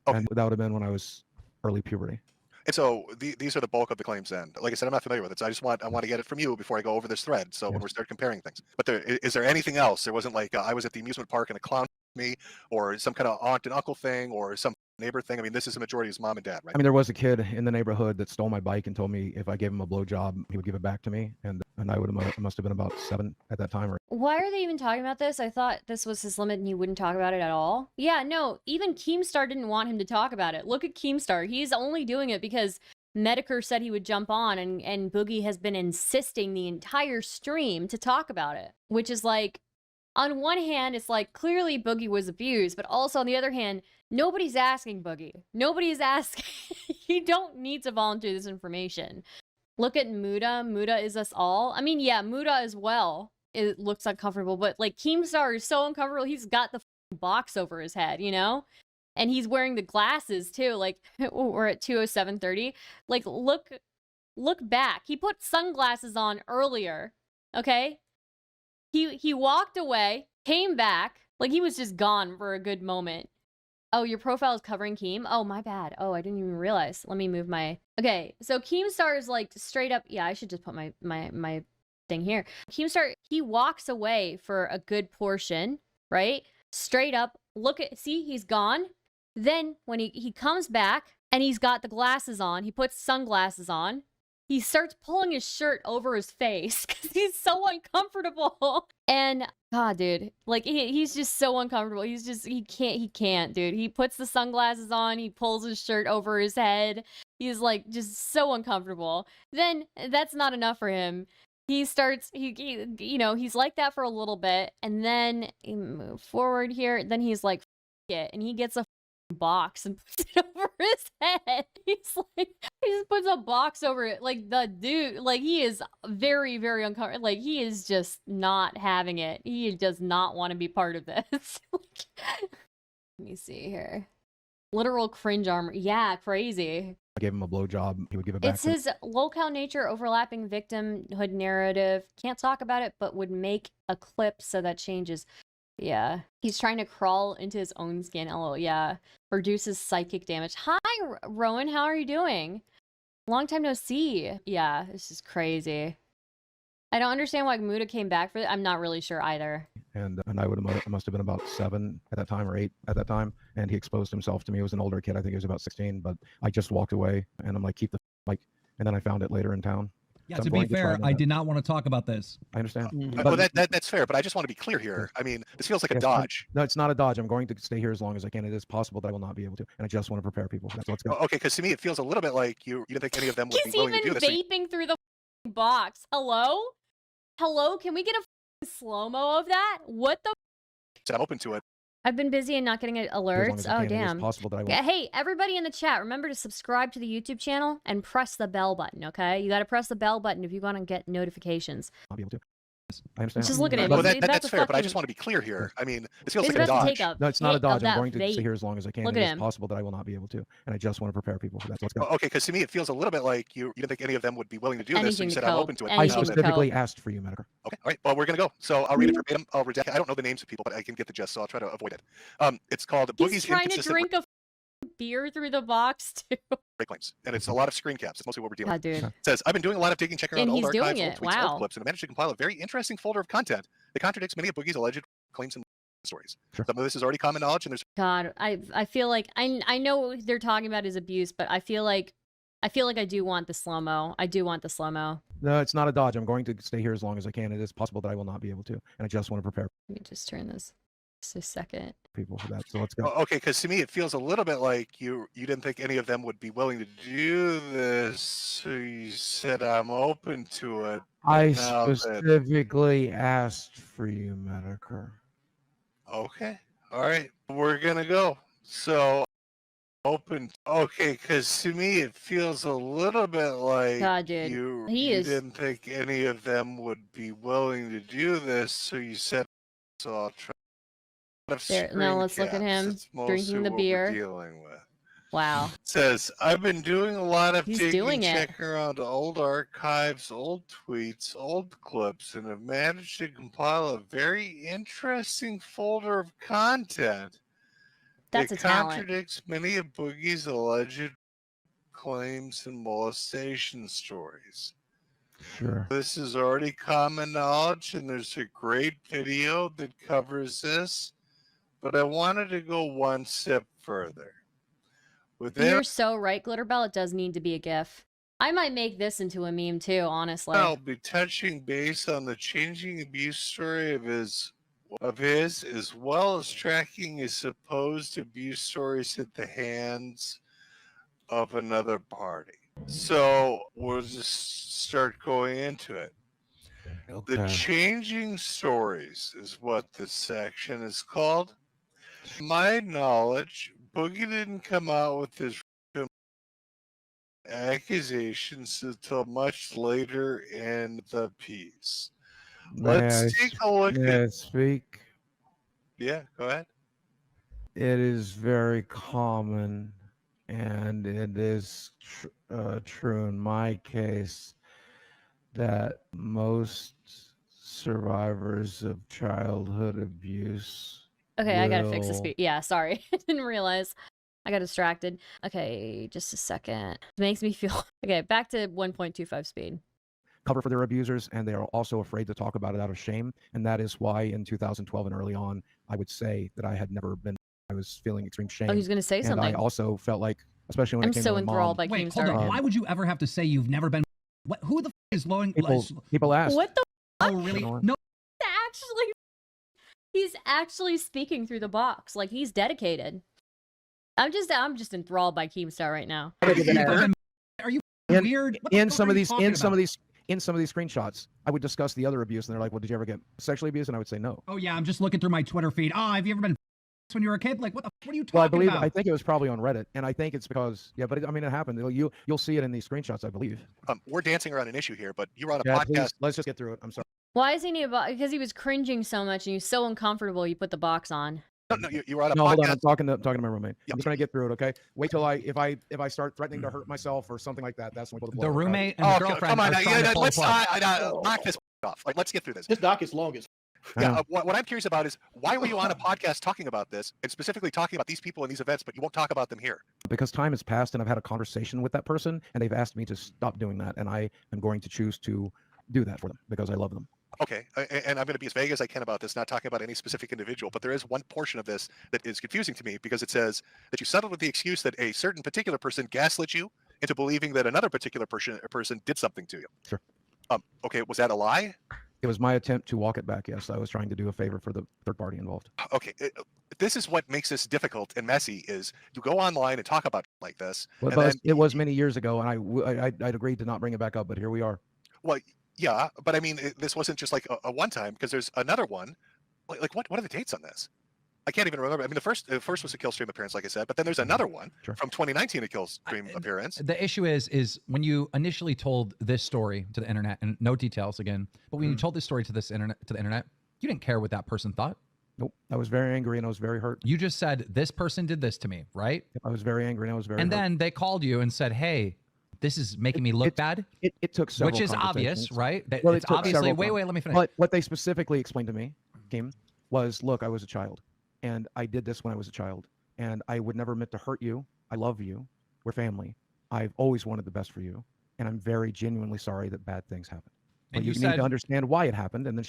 Okay. And that would have been when I was early puberty. And so these are the bulk of the claims then. Like I said, I'm not familiar with it, so I want to get it from you before I go over this thread. So when we start comparing things. But is there anything else? There wasn't like I was at the amusement park and a clown me, or some kind of aunt and uncle thing, or some neighbor thing. I mean, this is the majority is mom and dad, right? I mean, there was a kid in the neighborhood that stole my bike and told me if I gave him a blowjob, he would give it back to me. And I must have been about 7 at that time. Why are they even talking about this? I thought this was his limit and he wouldn't talk about it at all. Yeah, no, even Keemstar didn't want him to talk about it. Look at Keemstar. He's only doing it because Metakour said he would jump on, and Boogie has been insisting the entire stream to talk about it, which is like, on one hand, it's like clearly Boogie was abused, but also on the other hand, nobody's asking Boogie. Nobody's asking. You don't need to volunteer this information. Look at Muta. Muta is us all. I mean, yeah, Muta as well. It looks uncomfortable, but like Keemstar is so uncomfortable. He's got the box over his head, you know? And he's wearing the glasses too. Like, we're at 2:07:30. Like, look back. He put sunglasses on earlier. Okay? He walked away, came back, like he was just gone for a good moment. Oh, your profile is covering Keem? Oh, my bad. Oh, I didn't even realize. Let me move my... Okay, so Keemstar is like straight up... Yeah, I should just put my thing here. Keemstar, he walks away for a good portion, right? Straight up. Look at... See, he's gone. Then when he comes back and he's got the glasses on, he puts sunglasses on. He starts pulling his shirt over his face because he's so uncomfortable. And God, dude, like he's just so uncomfortable. He can't, dude. He puts the sunglasses on. He pulls his shirt over his head. He's like just so uncomfortable. Then that's not enough for him. He starts, you know, he's like that for a little bit. And then he move forward here. Then he's like, F it. And he gets a box and puts it over his head. He's like, he just puts a box over it. Like the dude, like he is very, very uncomfortable. Like he is just not having it. He does not want to be part of this. Let me see here. Literal cringe armor. Yeah, crazy. I gave him a blowjob. He would give it back. It's his Lolcow nature overlapping victimhood narrative. Can't talk about it, but would make a clip so that changes. Yeah. He's trying to crawl into his own skin. Oh, yeah. Reduces psychic damage. Hi, Rowan. How are you doing? Long time no see. Yeah, this is crazy. I don't understand why Muta came back for it. I'm not really sure either. And I must have been about 7 at that time or 8 at that time. And he exposed himself to me. He was an older kid. I think he was about 16. But I just walked away. And I'm like, keep the mic. And then I found it later in town. Yeah, So to I'm be going to try fair, my I best. did not want to talk about this. I understand. Well, that's fair, but I just want to be clear here. I mean, this feels like a Yes, dodge. No, it's not a dodge. I'm going to stay here as long as I can. It is possible that I will not be able to, and I just want to prepare people. So let's go. Okay, because to me, it feels a little bit like you didn't think any of them would be He's willing to even do this. vaping through the box. Hello? Hello? Can we get a slow-mo of that? What the? So I'm open to it. I've been busy and not getting As long alerts. as I Oh, can, it is damn. possible that I will. Yeah, hey, everybody in the chat, remember to subscribe to the YouTube channel and press the bell button, okay? You got to press the bell button if you want to get notifications. I'll be able to. I understand. Just look at him. Well, He's about that's to fair, but I fucking- just want to be clear here. I mean, this feels He's like a about to dodge. take a No, it's not a hit of dodge. I'm that going to vape. stay here as long as I can. Look It at is him. possible that I will not be able to, and I just want to prepare people for that. So let's go. Okay, because to me, it feels a little bit like you didn't think any of them would be willing to do this. So Anything you to said I'm cope. open to it. I Anything to specifically cope. asked for you, Metakour. Okay, all right. Well, we're gonna go. So I'll read it verbatim. I'll redact. I don't know the names of people, but I can get the gist, so I'll try to avoid it. It's called He's Boogie's trying to Inconsistent drink a beer through the box, too. Break claims, and it's a lot of screen caps. It's mostly what we're dealing God, with. dude. It says, I've been doing a lot of digging, checking And out old he's doing archives, old it. tweets, Wow. old clips, and I managed to compile a very interesting folder of content that contradicts many of Boogie's alleged claims and stories. Sure. Some of this is already common knowledge, and there's God, I feel like I know what they're talking about is abuse, but I feel like I do want the slow-mo. I do want the slow-mo. No, it's not a dodge. I'm going to stay here as long as I can. It is possible that I will not be able to, and I just want to prepare Let me just turn this just a second. people for that. So let's go. okay, because to me it feels a little bit like you didn't think any of them would be willing to do this, so you said I'm open to it. I now that- specifically asked for you, Metakour. Okay, all right, we're gonna go. So open. Okay, because to me it feels a little bit like God, dude. you He is- didn't think any of them would be willing to do this, so you said so. I'll try. There, now let's look at him drinking the beer. Dealing with. Wow. Says, I've been doing a lot of He's digging, doing it. checking around old archives, old tweets, old clips, and have managed to compile a very interesting folder of content. That's it a talent. contradicts many of Boogie's alleged claims and molestation stories. Sure. This is already common knowledge, and there's a great video that covers this, but I wanted to go one step further. Within You're so right, Glitterbell. It does need to be a GIF. I might make this into a meme too, honestly. I'll be touching base on the changing abuse story of his, as well as tracking his supposed abuse stories at the hands of another party. So we'll just start going into it. The changing stories is what this section is called. To my knowledge, Boogie didn't come out with his accusations until much later in the piece. Let's take a look May I at. speak? Yeah, go ahead. It is very common, and it is true in my case that most survivors of childhood abuse. Okay, I gotta fix the will- speed. Yeah, sorry. I didn't realize. I got distracted. Okay, just a second. It makes me feel... Okay, back to 1.25 speed. Cover for their abusers, and they are also afraid to talk about it out of shame. And that is why in 2012 and early on, I would say that I had never been, I was feeling extreme shame. Oh, he's gonna say and something. I also felt like, especially when I'm it came so to my enthralled mom, by Wait, hold Keemstar. on. Why would you ever have to say you've never been? What? Who the is blowing? people asked. What the... Oh, really? You know what? No. Actually... He's actually speaking through the box. Like, he's dedicated. I'm just enthralled by Keemstar right now. Are you In- weird? What the in fuck some are of you these talking about? in some of these screenshots, I would discuss the other abuse, and they're like, "Well, did you ever get sexually abused?" And I would say no. Oh yeah, I'm just looking through my Twitter feed. Oh, have you ever been when you were a kid? Like, what are you talking Well, I believe about? I think it was probably on Reddit, and I think it's because I mean, it happened. You'll see it in these screenshots, I believe. We're dancing around an issue here, but you're on a Yeah, podcast. please, let's just get through it. I'm sorry. Why is he need a box? Because he was cringing so much and he was so uncomfortable you put the box on. No, you were on a No, podcast. hold on. I'm talking to my roommate. Yeah. I'm just gonna get through it, okay? Wait till if I start threatening to hurt myself or something like that. That's when we pull the The plug, okay? roommate and the girlfriend come on, are trying to pull let's the plug. knock this off. Like, let's get through this. This doc is long as. Yeah, what I'm curious about is why were you on a podcast talking about this and specifically talking about these people and these events, but you won't talk about them here? Because time has passed and I've had a conversation with that person, and they've asked me to stop doing that, and I am going to choose to do that for them because I love them. Okay, and I'm going to be as vague as I can about this, not talking about any specific individual, but there is one portion of this that is confusing to me because it says that you settled with the excuse that a certain particular person gaslit you into believing that another particular person did something to you. Sure. Okay, was that a lie? It was my attempt to walk it back. Yes, I was trying to do a favor for the third party involved. Okay, this is what makes this difficult and messy. Is you go online and talk about like this, Well, and but then it was many years ago, and I'd agreed to not bring it back up, but here we are. well, yeah, but I mean, this wasn't just like a one time because there's another one. Like what are the dates on this? I can't even remember. I mean, the first was a Killstream appearance, like I said, but then there's another one Sure. from 2019, a Killstream appearance. The issue is when you initially told this story to the internet, and no details again, but when you told this story to the internet, you didn't care what that person thought. Nope. I was very angry and I was very hurt. You just said, this person did this to me, right? I was very angry and I was very And hurt. then they called you and said, hey, this is making me look bad. It took several Which is obvious, conversations. right? Well, It's it took obviously, several wait, let me finish. But what they specifically explained to me, Keem, was, look, I was a child. And I did this when I was a child. And I would never admit to hurt you. I love you. We're family. I've always wanted the best for you. And I'm very genuinely sorry that bad things happen. But And you you need said- to understand why it happened. And then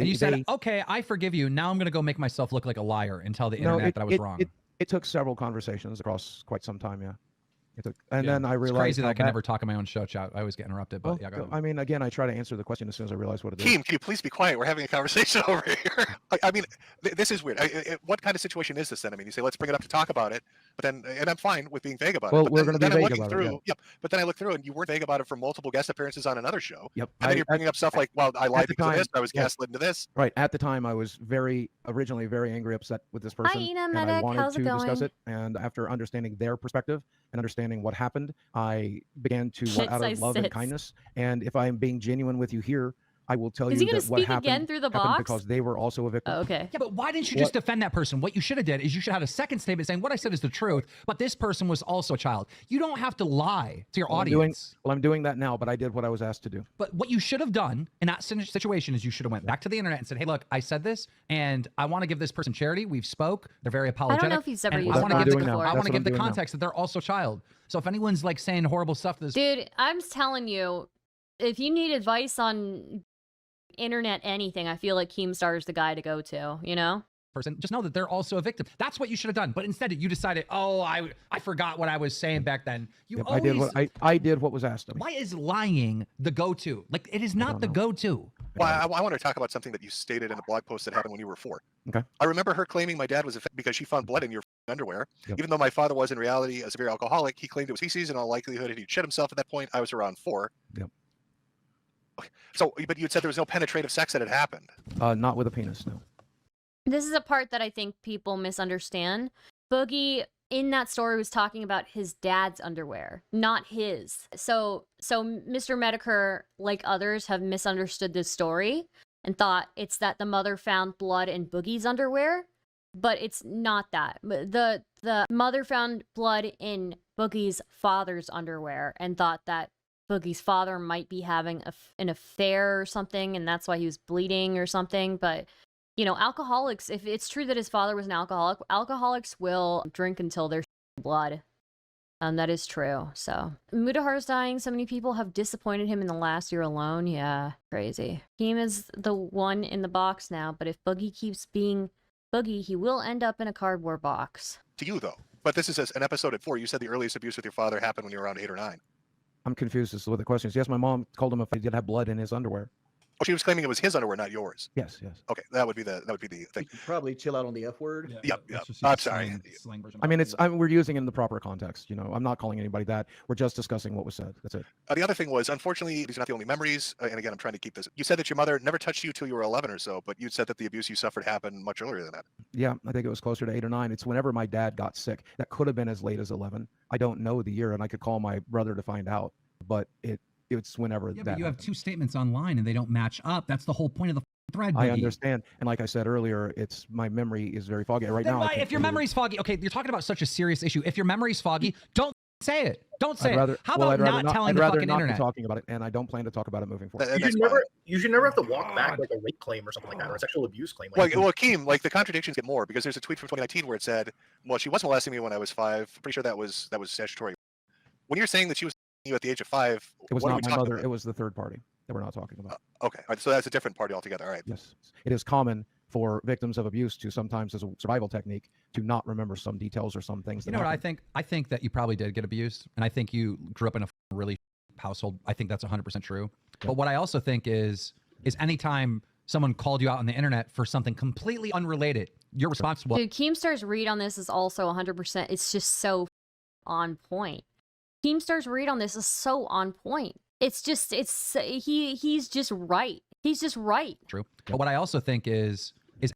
you said, okay, I forgive you. Now I'm going to go make myself look like a liar and tell the internet that I was wrong. It took several conversations across quite some time, yeah. It took, and Yeah. then I It's realized crazy that how I can bad- never talk on my own show chat. I always get interrupted, but Well, yeah, go ahead. I mean, again, I try to answer the question as soon as I realize what it is. Keem, can you please be quiet? We're having a conversation over here. I mean, this is weird. What kind of situation is this then? I mean, you say, let's bring it up to talk about it, but then, and I'm fine with being vague about Well, it. But we're then, gonna be then I'm vague looking about it, through, yeah. Yep. But then I look through and you weren't vague about it for multiple guest appearances on another show. Yep. And then you're bringing up stuff like, well, I lied the because of this, time, I was yeah. gaslit into this. Right. At the time, I was originally very angry, upset with this person. Ina, and I Medic. wanted How's to it discuss going? it. And after understanding their perspective and understanding what happened, I began to, Shit out of size love and sits. kindness. And if I'm being genuine with you here, I will tell Is you he gonna that what speak happened, again through the happened box? because they were also a victim. Oh, okay. Yeah, but why didn't you just defend that person? What you should have did is you should have had a second statement saying, what I said is the truth, but this person was also a child. You don't have to lie to your Well, audience. I'm doing that now, but I did what I was asked to do. But what you should have done in that situation is you should have went back to the internet and said, hey, look, I said this, and I want to give this person charity. We've spoke. They're very apologetic. if he's ever and used I want that to give concept the, before. I That's want to what give I'm the doing now. context that they're also a child. So if anyone's like saying horrible stuff to this Dude, I'm telling you, if you need advice on internet anything, I feel like Keemstar is the guy to go to, you know? person, just know that they're also a victim. That's what you should have done. But instead, you decided, oh, I forgot what I was saying back then. You Yep, always, I did what was asked of me. why is lying the go-to? Like, it is not the go-to. Well, I want to talk about something that you stated in a blog post that happened when you were 4. Okay. I remember her claiming my dad was because she found blood in your underwear. Yep. Even though my father was in reality a severe alcoholic, he claimed it was feces. In all likelihood, he'd shit himself at that point. I was around 4. Yep. Okay. So, but you had said there was no penetrative sex that had happened. Not with a penis, no. This is a part that I think people misunderstand. Boogie in that story was talking about his dad's underwear, not his. So Mr. Metakour, like others, have misunderstood this story and thought it's that the mother found blood in Boogie's underwear, but it's not that. The mother found blood in Boogie's father's underwear and thought that Boogie's father might be having an affair or something, and that's why he was bleeding or something. But you know, alcoholics, if it's true that his father was an alcoholic, alcoholics will drink until they're blood. That is true. So Mutahar's dying. So many people have disappointed him in the last year alone. Yeah, crazy. Keem is the one in the box now, but if Boogie keeps being Boogie, he will end up in a cardboard box. To you, though. But this is an episode at 4. You said the earliest abuse with your father happened when you were around 8 or 9. I'm confused as to what the question is. Yes, my mom called him if he did have blood in his underwear. Oh, she was claiming it was his underwear, not yours. Yes, yes. Okay, that would be the thing. You should probably chill out on the F word. Yep. I'm sorry. I mean, we're using it in the proper context. You know, I'm not calling anybody that. We're just discussing what was said. That's it. The other thing was, unfortunately, these are not the only memories. And again, I'm trying to keep this. You said that your mother never touched you till you were 11 or so, but you said that the abuse you suffered happened much earlier than that. Yeah, I think it was closer to 8 or 9. It's whenever my dad got sick. That could have been as late as 11. I don't know the year, and I could call my brother to find out. But it's whenever Yeah, that but you have happened. 2 statements online and they don't match up. That's the whole point of the thread. I Boogie. understand, and like I said earlier, my memory is very foggy right Then now. I why, can't if your tell you- memory's foggy, okay, you're talking about such a serious issue. If your memory's foggy, don't say it. Don't say I'd rather, it. How well, about I'd rather not telling I'd the rather fucking not internet? be talking about it, and I don't plan to talk about it moving forward. You should never have to walk back like a rape claim or something like that, or a sexual abuse claim. Well, Keem, like the contradictions get more because there's a tweet from 2019 where it said, "Well, she was molesting me when I was 5." I'm pretty sure that was statutory. When you're saying that she was you at the age of 5, It was what are we not my talking mother. about? It was the third party that we're not talking about. Okay, all right, so that's a different party altogether. All right. Yes, it is common for victims of abuse to sometimes as a survival technique to not remember some details or some things. You know what I think? I think that you probably did get abused, and I think you grew up in a really household. I think that's 100% true. Yeah. But what I also think is anytime someone called you out on the internet for something completely unrelated, your response was, Dude, Keemstar's read on this is also 100%. It's just so on point. Keemstar's read on this is so on point. It's just, he's just right. He's just right. true. But what I also think is That's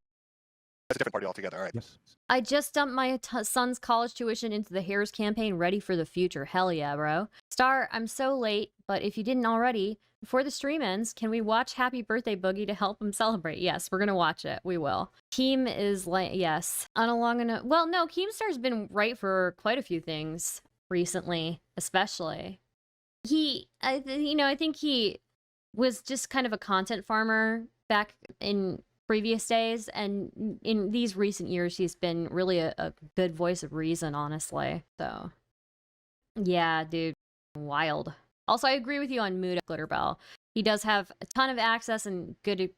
a different party altogether. All right. Yes. I just dumped my son's college tuition into the Harris campaign, ready for the future. Hell yeah, bro. Star, I'm so late, but if you didn't already, before the stream ends, can we watch Happy Birthday Boogie to help him celebrate? Yes, we're gonna watch it. We will. Keem is like, yes. Well, no, Keemstar's been right for quite a few things recently, especially. I think he was just kind of a content farmer back in previous days, and in these recent years he's been really a good voice of reason, honestly. So yeah, dude, wild. Also, I agree with you on Mood Glitterbell. He does have a ton of access and good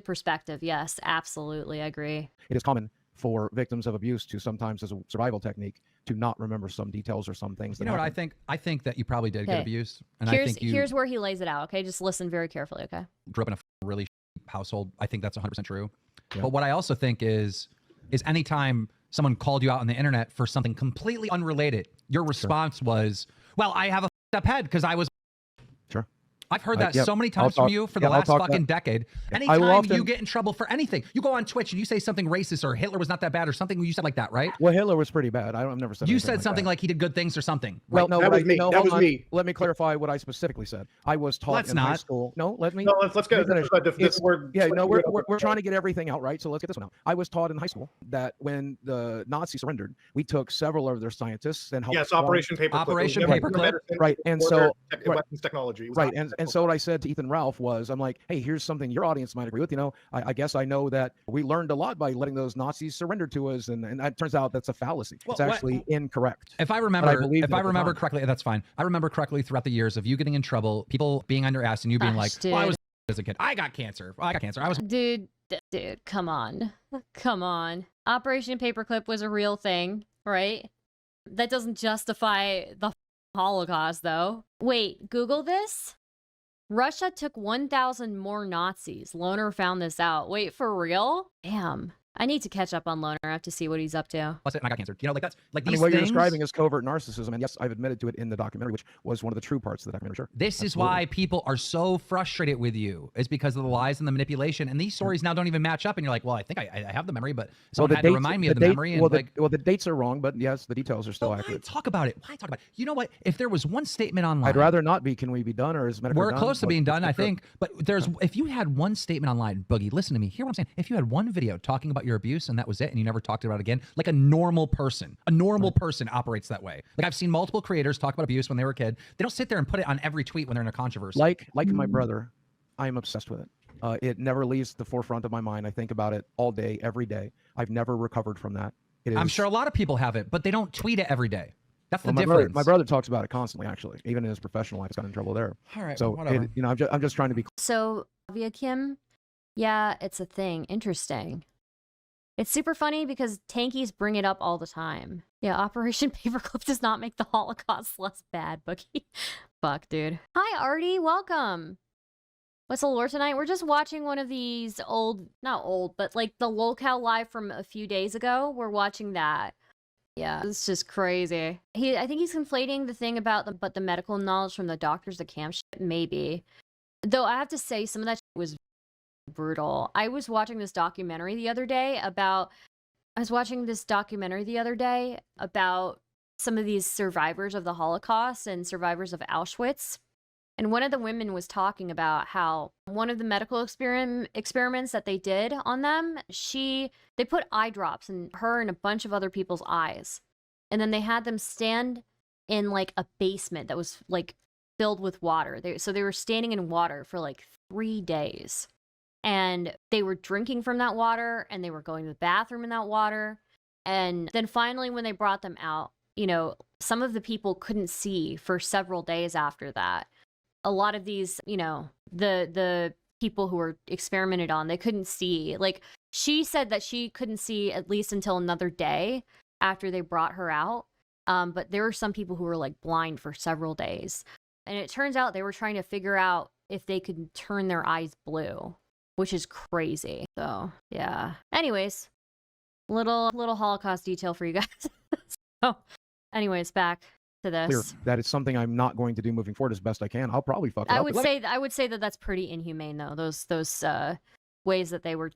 perspective. Yes, absolutely, I agree. It is common for victims of abuse to sometimes as a survival technique to not remember some details or some things. you know what I think? I think that you probably did get Okay. abused, and I think you Here's where he lays it out. Okay, just listen very carefully. Okay. grew up in a really household. I think that's 100% true. Yeah. But what I also think is anytime someone called you out on the internet for something completely unrelated, your response was, well, I have a up head because I was. Sure. I've heard that Yep. so many I'll times from talk- you for yeah, the I'll last talk fucking that. decade. I will Anytime you often- get in trouble for anything, you go on Twitch and you say something racist or Hitler was not that bad or something you said like that, right? Well, Hitler was pretty bad. I've never said You anything said like something that. like he did good things or something. Well, right? no, That but was me. no, That hold was on. me. Let me clarify what I specifically said. I was taught Let's in high not. school. No, let me. No, let's go. Let me finish. This word. Yeah, no, we're trying to get everything out, right? So let's get this one out. I was taught in high school that when the Nazis surrendered, we took several of their scientists and helped. Yes, form- Operation Paperclip. Operation It was Paperclip. medicine Right, and for so- their right. weapons technology. It was Right, not and so what I said to Ethan Ralph was, I'm like, hey, here's something your audience might agree with. You know, I guess I know that we learned a lot by letting those Nazis surrender to us, and it turns out that's a fallacy. Well, It's actually incorrect. If I remember, believed if it I at the remember time. correctly, that's fine. I remember correctly throughout the years of you getting in trouble, people being on your ass, and you being Gosh, like, well, I dude. was as a kid. I got cancer. I got cancer. I was. Dude, come on. Come on. Operation Paperclip was a real thing, right? That doesn't justify the Holocaust, though. Wait, Google this? Russia took 1,000 more Nazis. Loner found this out. Wait, for real? Damn. I need to catch up on Loner. I have to see what he's up to. Plus it, and I got cancer. You know, like that's like I these mean, what things. you're describing is covert narcissism, and yes, I've admitted to it in the documentary, which was one of the true parts of the documentary. Sure. This is Absolutely. why people are so frustrated with you. Is because of the lies and the manipulation, and these stories now don't even match up. And you're like, well, I think I have the memory, but someone had to remind me of the memory. And like, the dates are wrong, but yes, the details are still why accurate. talk about it? Why talk about it? You know what? If there was one statement online, I'd rather not be. Can we be done, or is Metakour we're done? close to But- being done, I Sure. think. But there's if you had one statement online, Boogie, listen to me. Hear what I'm saying. If you had one video talking about your abuse and that was it, and you never talked about it again, like a normal person person operates that way. Like I've seen multiple creators talk about abuse when they were a kid. They don't sit there and put it on every tweet when they're in a controversy. Like my brother, I am obsessed with it. It never leaves the forefront of my mind. I think about it all day, every day. I've never recovered from that. It is, I'm sure a lot of people have it, but they don't tweet it every day. That's the well, difference. my brother talks about it constantly, actually. Even in his professional life, he's got in trouble there. All right, So, whatever. I'm just trying to be. So, via Kim, yeah, it's a thing. Interesting. It's super funny because tankies bring it up all the time. Yeah, Operation Paperclip does not make the Holocaust less bad, Boogie. Fuck, dude. Hi, Artie. Welcome. What's the lore tonight? We're just watching one of these not old, but like the Lolcow live from a few days ago. We're watching that. Yeah, it's just crazy. I think he's conflating the thing about the medical knowledge from the doctors, the camp shit, maybe. Though I have to say, some of that shit was brutal. I was watching this documentary the other day about some of these survivors of the Holocaust and survivors of Auschwitz. And one of the women was talking about how one of the medical experiments that they did on them, they put eye drops in her and a bunch of other people's eyes. And then they had them stand in like a basement that was like filled with water. So they were standing in water for like 3 days. And they were drinking from that water, and they were going to the bathroom in that water. And then finally, when they brought them out, some of the people couldn't see for several days after that. A lot of these, the people who were experimented on. They couldn't see. Like, she said that she couldn't see at least until another day after they brought her out. But there were some people who were like blind for several days. And it turns out they were trying to figure out if they could turn their eyes blue, which is crazy. So, yeah. Anyways, little Holocaust detail for you guys. So, anyways, back to this. Clear that it's something I'm not going to do moving forward as best I can. I'll probably fuck it up. I would say that that's pretty inhumane, though. Those ways that they were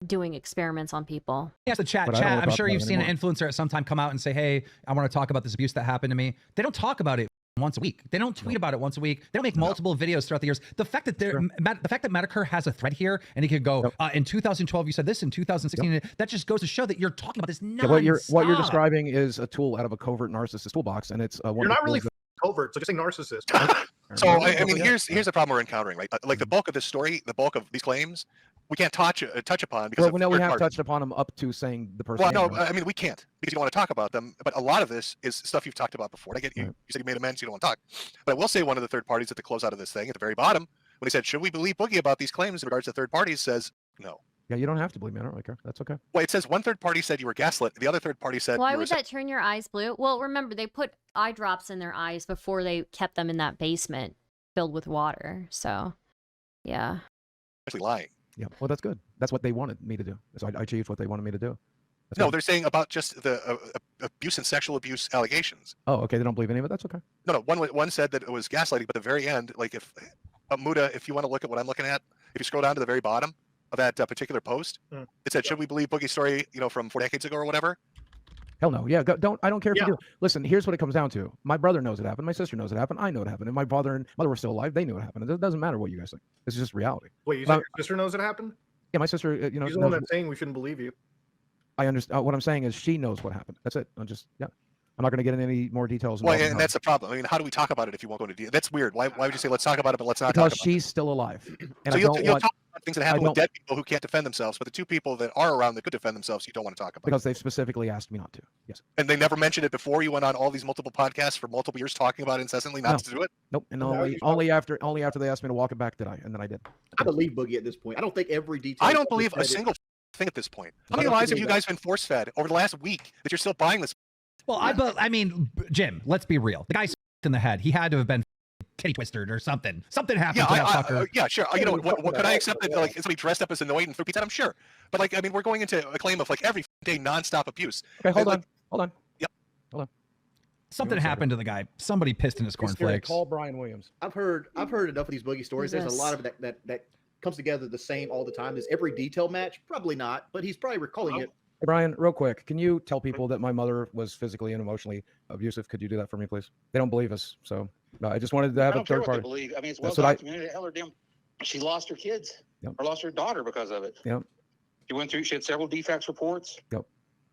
doing experiments on people. Yes, the chat. I'm sure you've seen an influencer at some time come out and say, "Hey, I want to talk about this abuse that happened to me." They don't talk about it once a week. They don't tweet about it once a week. They don't make multiple videos throughout the years. The fact that Metakour has a thread here and he could go, in 2012 you said this, in 2016 that just goes to show that you're talking about this nonstop. What you're describing is a tool out of a covert narcissist toolbox, and it's you're not really covert, so just say narcissist. So I mean, here's the problem we're encountering, right? Like the bulk of this story, the bulk of these claims, we can't touch upon because we have touched upon them up to saying the person. Well, no, I mean we can't because you don't want to talk about them. But a lot of this is stuff you've talked about before. I get you. You said you made amends. You don't want to talk. But I will say one of the third parties at the closeout of this thing, at the very bottom, when he said, "Should we believe Boogie about these claims in regards to third parties?" says no. Yeah, you don't have to believe me. I don't really care. That's okay. Well, it says one third party said you were gaslit. The other third party said. Why would that turn your eyes blue? Well, remember they put eye drops in their eyes before they kept them in that basement filled with water. So, yeah. Actually lying. Yeah, well, that's good. That's what they wanted me to do. So I achieved what they wanted me to do. No, they're saying about just the abuse and sexual abuse allegations. Oh, okay. They don't believe any of it. That's okay. No. One said that it was gaslighting, but at the very end, like if Muta, if you want to look at what I'm looking at, if you scroll down to the very bottom of that particular post, it said, "Should we believe Boogie's story? You know, from 4 decades ago or whatever." Hell no. Yeah, I don't care if you do. Listen, here's what it comes down to. My brother knows it happened. My sister knows it happened. I know it happened. And my father and mother were still alive. They knew it happened. It doesn't matter what you guys think. It's just reality. Wait, you said your sister knows it happened? Yeah, my sister, She's the one that's saying we shouldn't believe you. I understand. What I'm saying is she knows what happened. That's it. I'm not going to get into any more details. Well, and that's the problem. I mean, how do we talk about it if you won't go into detail? That's weird. Why would you say let's talk about it, but let's not talk about it? Because she's still alive. And so you'll talk about things that happen with dead people who can't defend themselves, but the two people that are around that could defend themselves, you don't want to talk about. Because they've specifically asked me not to. Yes. And they never mentioned it before you went on all these multiple podcasts for multiple years talking about it incessantly not to do it? Nope. And only after they asked me to walk it back did I, and then I did. I believe Boogie at this point. I don't think every detail. I don't believe a single thing at this point. How many lies have you guys been force fed over the last week that you're still buying this? Well, I mean, Jim, let's be real. The guy's in the head. He had to have been titty twisted or something. Something happened to that fucker. Yeah, sure. You know, what could I accept that like somebody dressed up as a Noid and threw pizza? I'm sure. But like, I mean, we're going into a claim of like every day nonstop abuse. Okay, hold on. Yep. Hold on. Something happened to the guy. Somebody pissed in his cornflakes. Call Brian Williams. I've heard enough of these Boogie stories. There's a lot of it that comes together the same all the time. Is every detail match? Probably not, but he's probably recalling it. Hey, Brian, real quick, can you tell people that my mother was physically and emotionally abusive? Could you do that for me, please? They don't believe us, so I just wanted to have a third party. Believe. I mean, it's well documented. She lost her kids or lost her daughter because of it. Yep. She had several defects reports. Yep.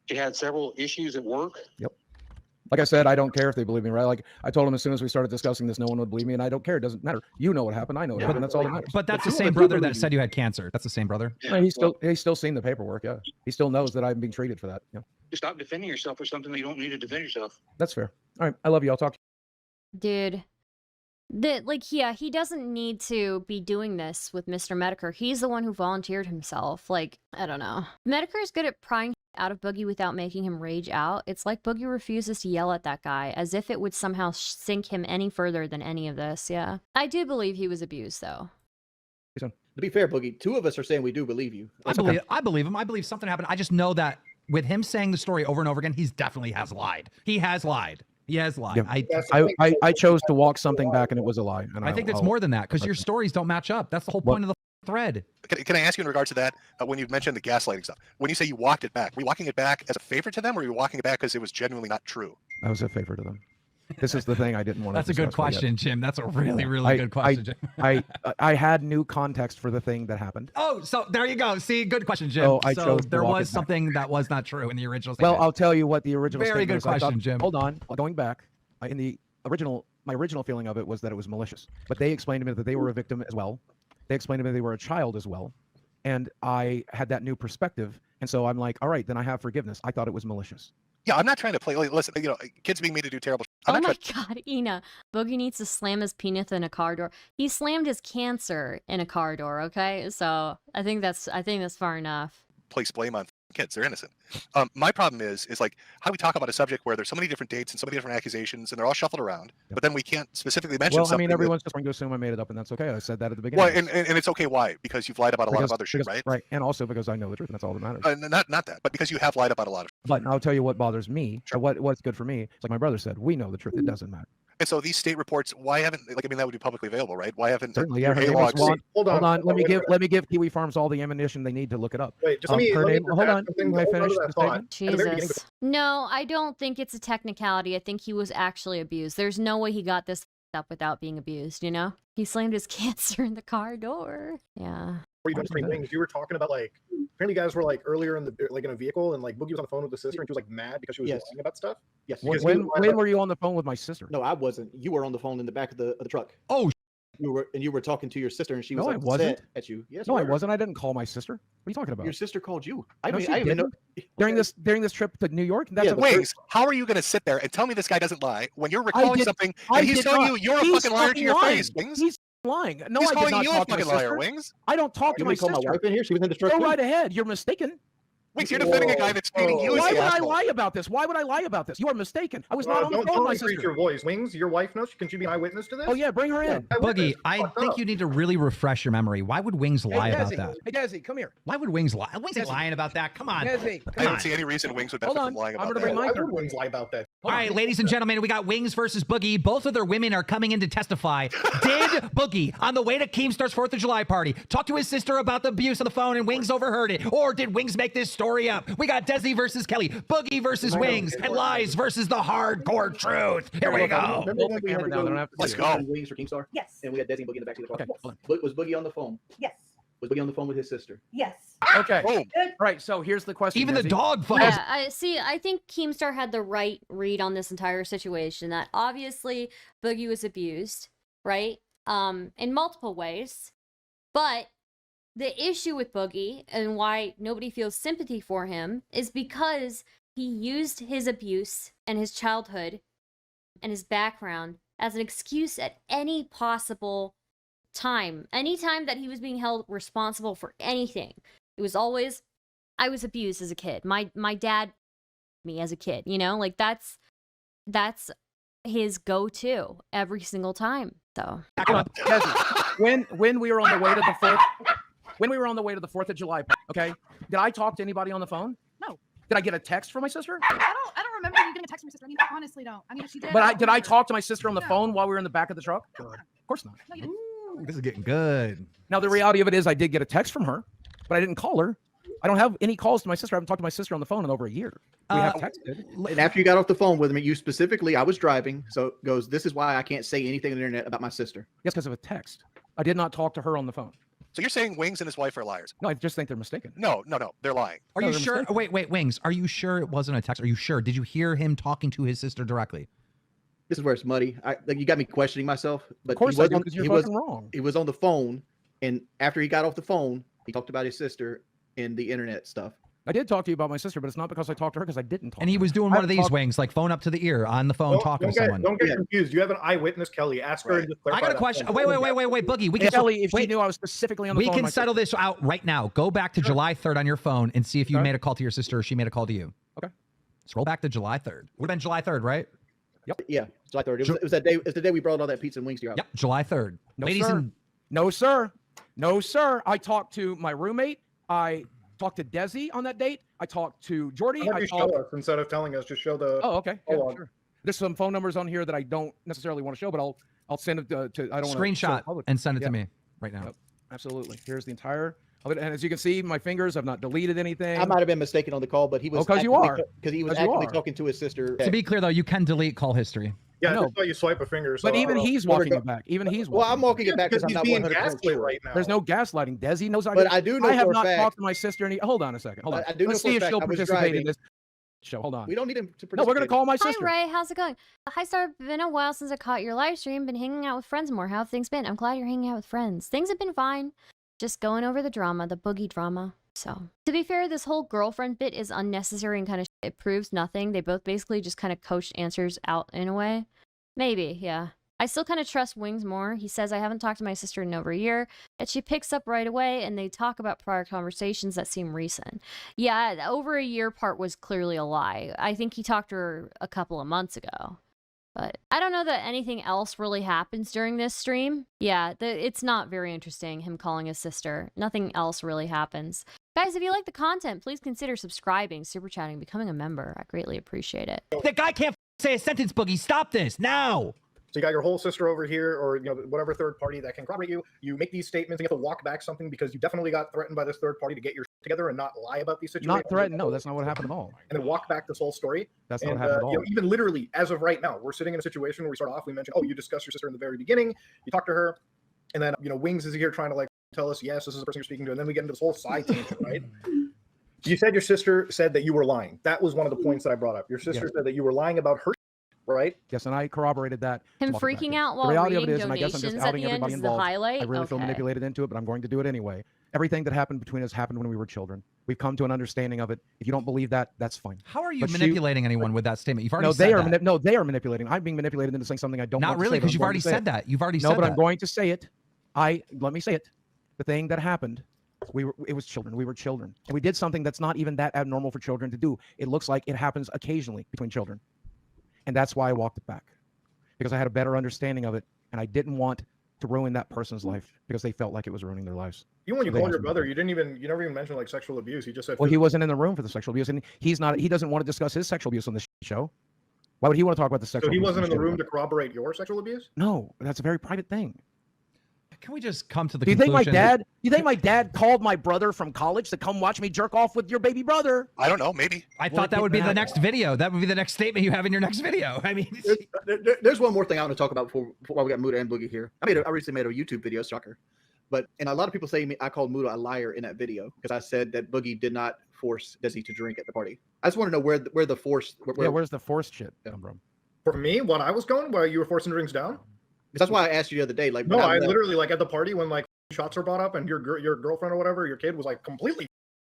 She had several issues at work. Yep. Like I said, I don't care if they believe me, right? Like I told them as soon as we started discussing this, no one would believe me, and I don't care. It doesn't matter. You know what happened. I know what happened. That's all that matters. But that's the same brother that said you had cancer. That's the same brother. Yeah, he's still seen the paperwork. Yeah, he still knows that I'm being treated for that. Yeah. Stop defending yourself for something that you don't need to defend yourself. That's fair. All right, I love you. I'll talk to you. Dude, he doesn't need to be doing this with Mr. Metakour. He's the one who volunteered himself. Like, I don't know. Metakour is good at prying out of Boogie without making him rage out. It's like Boogie refuses to yell at that guy, as if it would somehow sink him any further than any of this. Yeah. I do believe he was abused, though. To be fair, Boogie, two of us are saying we do believe you. I believe him. I believe something happened. I just know that with him saying the story over and over again, he's definitely has lied. He has lied. He has lied. Yeah. I chose to walk something back, and it was a lie. And I think it's more than that, because your stories don't match up. That's the whole point of the thread. Can I ask you in regards to that, when you mentioned the gaslighting stuff, when you say you walked it back, were you walking it back as a favor to them, or were you walking it back because it was genuinely not true? I was a favor to them. This is the thing I didn't want to That's a good question, Jim. That's a really, really good question, Jim. I had new context for the thing that happened. Oh, so there you go. See, good question, Jim. So there was something that was not true in the original statement. Well, I'll tell you what the original statement was. Very good question, Jim. Hold on. Going back, in the original, my original feeling of it was that it was malicious. But they explained to me that they were a victim as well. They explained to me they were a child as well. And I had that new perspective. And so I'm like, all right, then I have forgiveness. I thought it was malicious. Yeah, I'm not trying to play. Like, listen, you know, kids being made to do terrible I'm Oh not my trying- god, Ina. Boogie needs to slam his penis in a car door. He slammed his cancer in a car door, okay? So I think that's far enough. place blame on kids. They're innocent. My problem is like how we talk about a subject where there's so many different dates and so many different accusations and they're all shuffled around, but then we can't specifically mention Well, I something. mean, that- everyone's just going to assume I made it up, and that's okay. I said that at the beginning. well, and it's okay. Why? Because you've lied about a lot of other shit, right? Right, and also because I know the truth, and that's all that matters. Not that, but because you have lied about a lot of. But I'll tell you what bothers me. What's good for me. It's like my brother said. We know the truth. It doesn't matter. And so these state reports, why haven't like I mean that would be publicly available, right? Why haven't Certainly, your yeah. Her name AWOGs- was Hold on. Let me wait a minute. give Kiwi Farms all the ammunition they need to look it up. Wait, just let me. her let me name- just hold add on, something can I to hold on finish to that the thought. statement? At the very beginning of Jesus. No, I don't think it's a technicality. I think he was actually abused. There's no way he got this up without being abused, you know? He slammed his cancer in the car door. Yeah. Before you don't say wings, you were talking about like apparently you guys were like earlier in the like in a vehicle and like Boogie was on the phone with his sister and she was like mad because she was Yes. lying about stuff. Yes. Because When he was lying were you on the phone with my sister? No, I wasn't. You were on the phone in the back of the truck. Oh, You were talking to your sister, and she was No, I like, wasn't. upset at you. Yes, No, you I were. wasn't. I didn't call my sister. What are you talking about? Your sister called you. No, she I even know. during this trip to New York. That's Yeah, a but Wings, how are you going to sit there and tell me this guy doesn't lie when you're recalling did- something I and he's did telling not. you you're a He's fucking liar to your lying. face, Wings? He's lying. No, He's I did calling not you a talk to my fucking liar, sister. Wings. I don't talk to You my call my sister. wife in here. She was in the truck. Go too. right ahead. You're mistaken. Wings, you're defending a guy that's feeding you as Why the would I asshole. lie about this? Why would I lie about this? You are mistaken. I was not on the don't phone with my increase sister. your voice. Wings, your wife knows. Can she be an eyewitness to this? Oh yeah, bring her in. Boogie, I think you need to really refresh your memory. Why would Wings lie about that? Hey Desi, come here. Why would Wings lie? Wings ain't Desi. lying about that. Come on. Desi, I come don't on. see any reason Wings would Hold benefit on. from lying I'm about gonna that. bring my Why turn. would Wings lie about that? All right, ladies and gentlemen, we got Wings versus Boogie. Both of their women are coming in to testify. Did Boogie, on the way to Keemstar's 4th of July party, talk to his sister about the abuse on the phone and Wings overheard it? Or did Wings make this story up? We got Desi versus Kelly, Boogie versus Wings, and Lies versus the hardcore truth. Here we go. Remember when we had camera to down, go I don't have to Let's to go. Wings for Keemstar? Yes. And we had Desi and Boogie in the backseat of the car. Okay, hold on. Was Boogie on the phone? Yes. Was Boogie on the phone with his sister? Yes. Okay. Boom. Right. So here's the question. Even the Desi. dog fucking. Yeah, I think Keemstar had the right read on this entire situation, that obviously Boogie was abused, right? In multiple ways. But the issue with Boogie and why nobody feels sympathy for him is because he used his abuse and his childhood and his background as an excuse at any possible time. Any time that he was being held responsible for anything. It was always, I was abused as a kid. My dad me as a kid, you know? Like that's his go-to every single time. So Desi, when we were on the way to the 4th, when we were on the way to the 4th of July, okay? Did I talk to anybody on the phone? No. Did I get a text from my sister? I don't remember you getting a text from your sister. I mean, I honestly don't. I mean, if she did. But did I talk to my sister on the No. phone while we were in the back of the truck? Of course not. No, you didn't. Ooh, this is getting good. Now the reality of it is I did get a text from her, but I didn't call her. I don't have any calls to my sister. I haven't talked to my sister on the phone in over a year. We have texted. And after you got off the phone with me, you specifically, I was driving, so it goes, this is why I can't say anything on the internet about my sister. Yes, because of a text. I did not talk to her on the phone. So you're saying Wings and his wife are liars? No, I just think they're mistaken. No, they're lying. Are No, you they're sure? mistaken. Wait, Wings. Are you sure it wasn't a text? Are you sure? Did you hear him talking to his sister directly? This is where it's muddy. Like you got me questioning myself. But Of course he I was do, on- because you're he was fucking wrong. he was on the phone, and after he got off the phone, he talked about his sister and the internet stuff. I did talk to you about my sister, but it's not because I talked to her, because I didn't talk And he to her. was doing I one of these talked- Wings, like phone up to the ear on the phone talking to someone. Don't get Yeah. confused. You have an eyewitness, Kelly. Ask her Right. and just I clarify got a that question. point. Wait, Boogie. We Hey, can Kelly, if she wait, knew I was specifically on the we phone. can with my settle sister. this out right now. Go back to July 3rd on your phone and see if you Okay. made a call to your sister or she made a call to you. Okay. Scroll back to July 3rd. Would have been July 3rd, right? Yeah, July 3rd. It was that day. It's the day we brought all that pizza and wings to your house. Yep, July 3rd. No, Ladies sir. and No, sir. No, sir. I talked to my roommate. I talked to Desi on that date. I talked to Jordy. Why don't I you show talked... us instead of telling us? Just show the. Oh, okay. Yeah, Hold on. sure. There's some phone numbers on here that I don't necessarily want to show, but I'll send it to I don't want to screenshot and send it Yeah. to me right now. Yep. Absolutely. Here's the entire of it. And as you can see, my fingers, I've not deleted anything. I might have been mistaken on the call, but he was. Oh, 'cause you are. Because he was 'Cause you actively are. talking to his sister. To be clear, though, you can delete call history. Yeah, No. that's why you swipe a finger. So But I even don't know. he's Well, walking we're it back. Even he's Well, I'm walking it back because because I'm he's not being 100% gaslit sure. right now. There's no gaslighting. Desi knows I But did. I do know I have for a not fact- talked to my sister. Hold on a second. Hold on. I do know Let's for a see if fact she'll I was participate in driving. this show. Hold on. We don't need him to participate. No, we're gonna call my Hi sister. Ray, how's it going? Hi Star, been a while since I caught your live stream. Been hanging out with friends more. How have things been? I'm glad you're hanging out with friends. Things have been fine. Just going over the drama, the Boogie drama. So, to be fair, this whole girlfriend bit is unnecessary and kind of it proves nothing. They both basically just kind of coached answers out in a way. Maybe, yeah. I still kind of trust Wings more. He says, I haven't talked to my sister in over a year, and she picks up right away, and they talk about prior conversations that seem recent. Yeah, the over a year part was clearly a lie. I think he talked to her a couple of months ago. But I don't know that anything else really happens during this stream. Yeah, it's not very interesting, him calling his sister. Nothing else really happens. Guys, if you like the content, please consider subscribing, super chatting, becoming a member. I greatly appreciate it. The guy can't say a sentence, Boogie. Stop this now. So you got your whole sister over here, or whatever third party that can corroborate you. You make these statements, and you have to walk back something because you definitely got threatened by this third party to get your shit together and not lie about these situations. Not threatened. No, that's not what happened at all. And then walk back this whole story. That's not what happened at all. Even literally, as of right now, we're sitting in a situation where we start off. We mentioned, oh, you discussed your sister in the very beginning. You talk to her, and then Wings is here trying to tell us, yes, this is the person you're speaking to, and then we get into this whole side tangent, right? You said your sister said that you were lying. That was one of the points that I brought up. Your sister said that you were lying about her. Right? Yes, and I corroborated that. Him freaking out while reading donations at the end is the highlight? I really feel manipulated into it, but I'm going to do it anyway. Everything that happened between us happened when we were children. We've come to an understanding of it. If you don't believe that, that's fine. How are you manipulating anyone with that statement? You've already said that. No, they are manipulating. I'm being manipulated into saying something I don't want to say. Not really, because you've already said that. You've already said that. No, but I'm going to say it. Let me say it. The thing that happened, it was children. We were children. And we did something that's not even that abnormal for children to do. It looks like it happens occasionally between children. And that's why I walked it back. Because I had a better understanding of it, and I didn't want to ruin that person's life because they felt like it was ruining their lives. Even when you called your brother, you never even mentioned sexual abuse. You just said, well, he wasn't in the room for the sexual abuse, and he doesn't want to discuss his sexual abuse on the show. Why would he want to talk about the sexual abuse? So he wasn't in the room to corroborate your sexual abuse? No, that's a very private thing. Can we just come to the conclusion? You think my dad called my brother from college to come watch me jerk off with your baby brother? I don't know, maybe. I thought that would be the next video. That would be the next statement you have in your next video. I mean, there's one more thing I want to talk about before we got Muta and Boogie here. I recently made a YouTube video, shocker. And a lot of people say I called Muta a liar in that video because I said that Boogie did not force Desi to drink at the party. I just want to know where the force. Where's the forced shit come from? For me, when I was going, where you were forcing drinks down. Because that's why I asked you the other day. No, I literally at the party when shots were brought up and your girlfriend or whatever, your kid was completely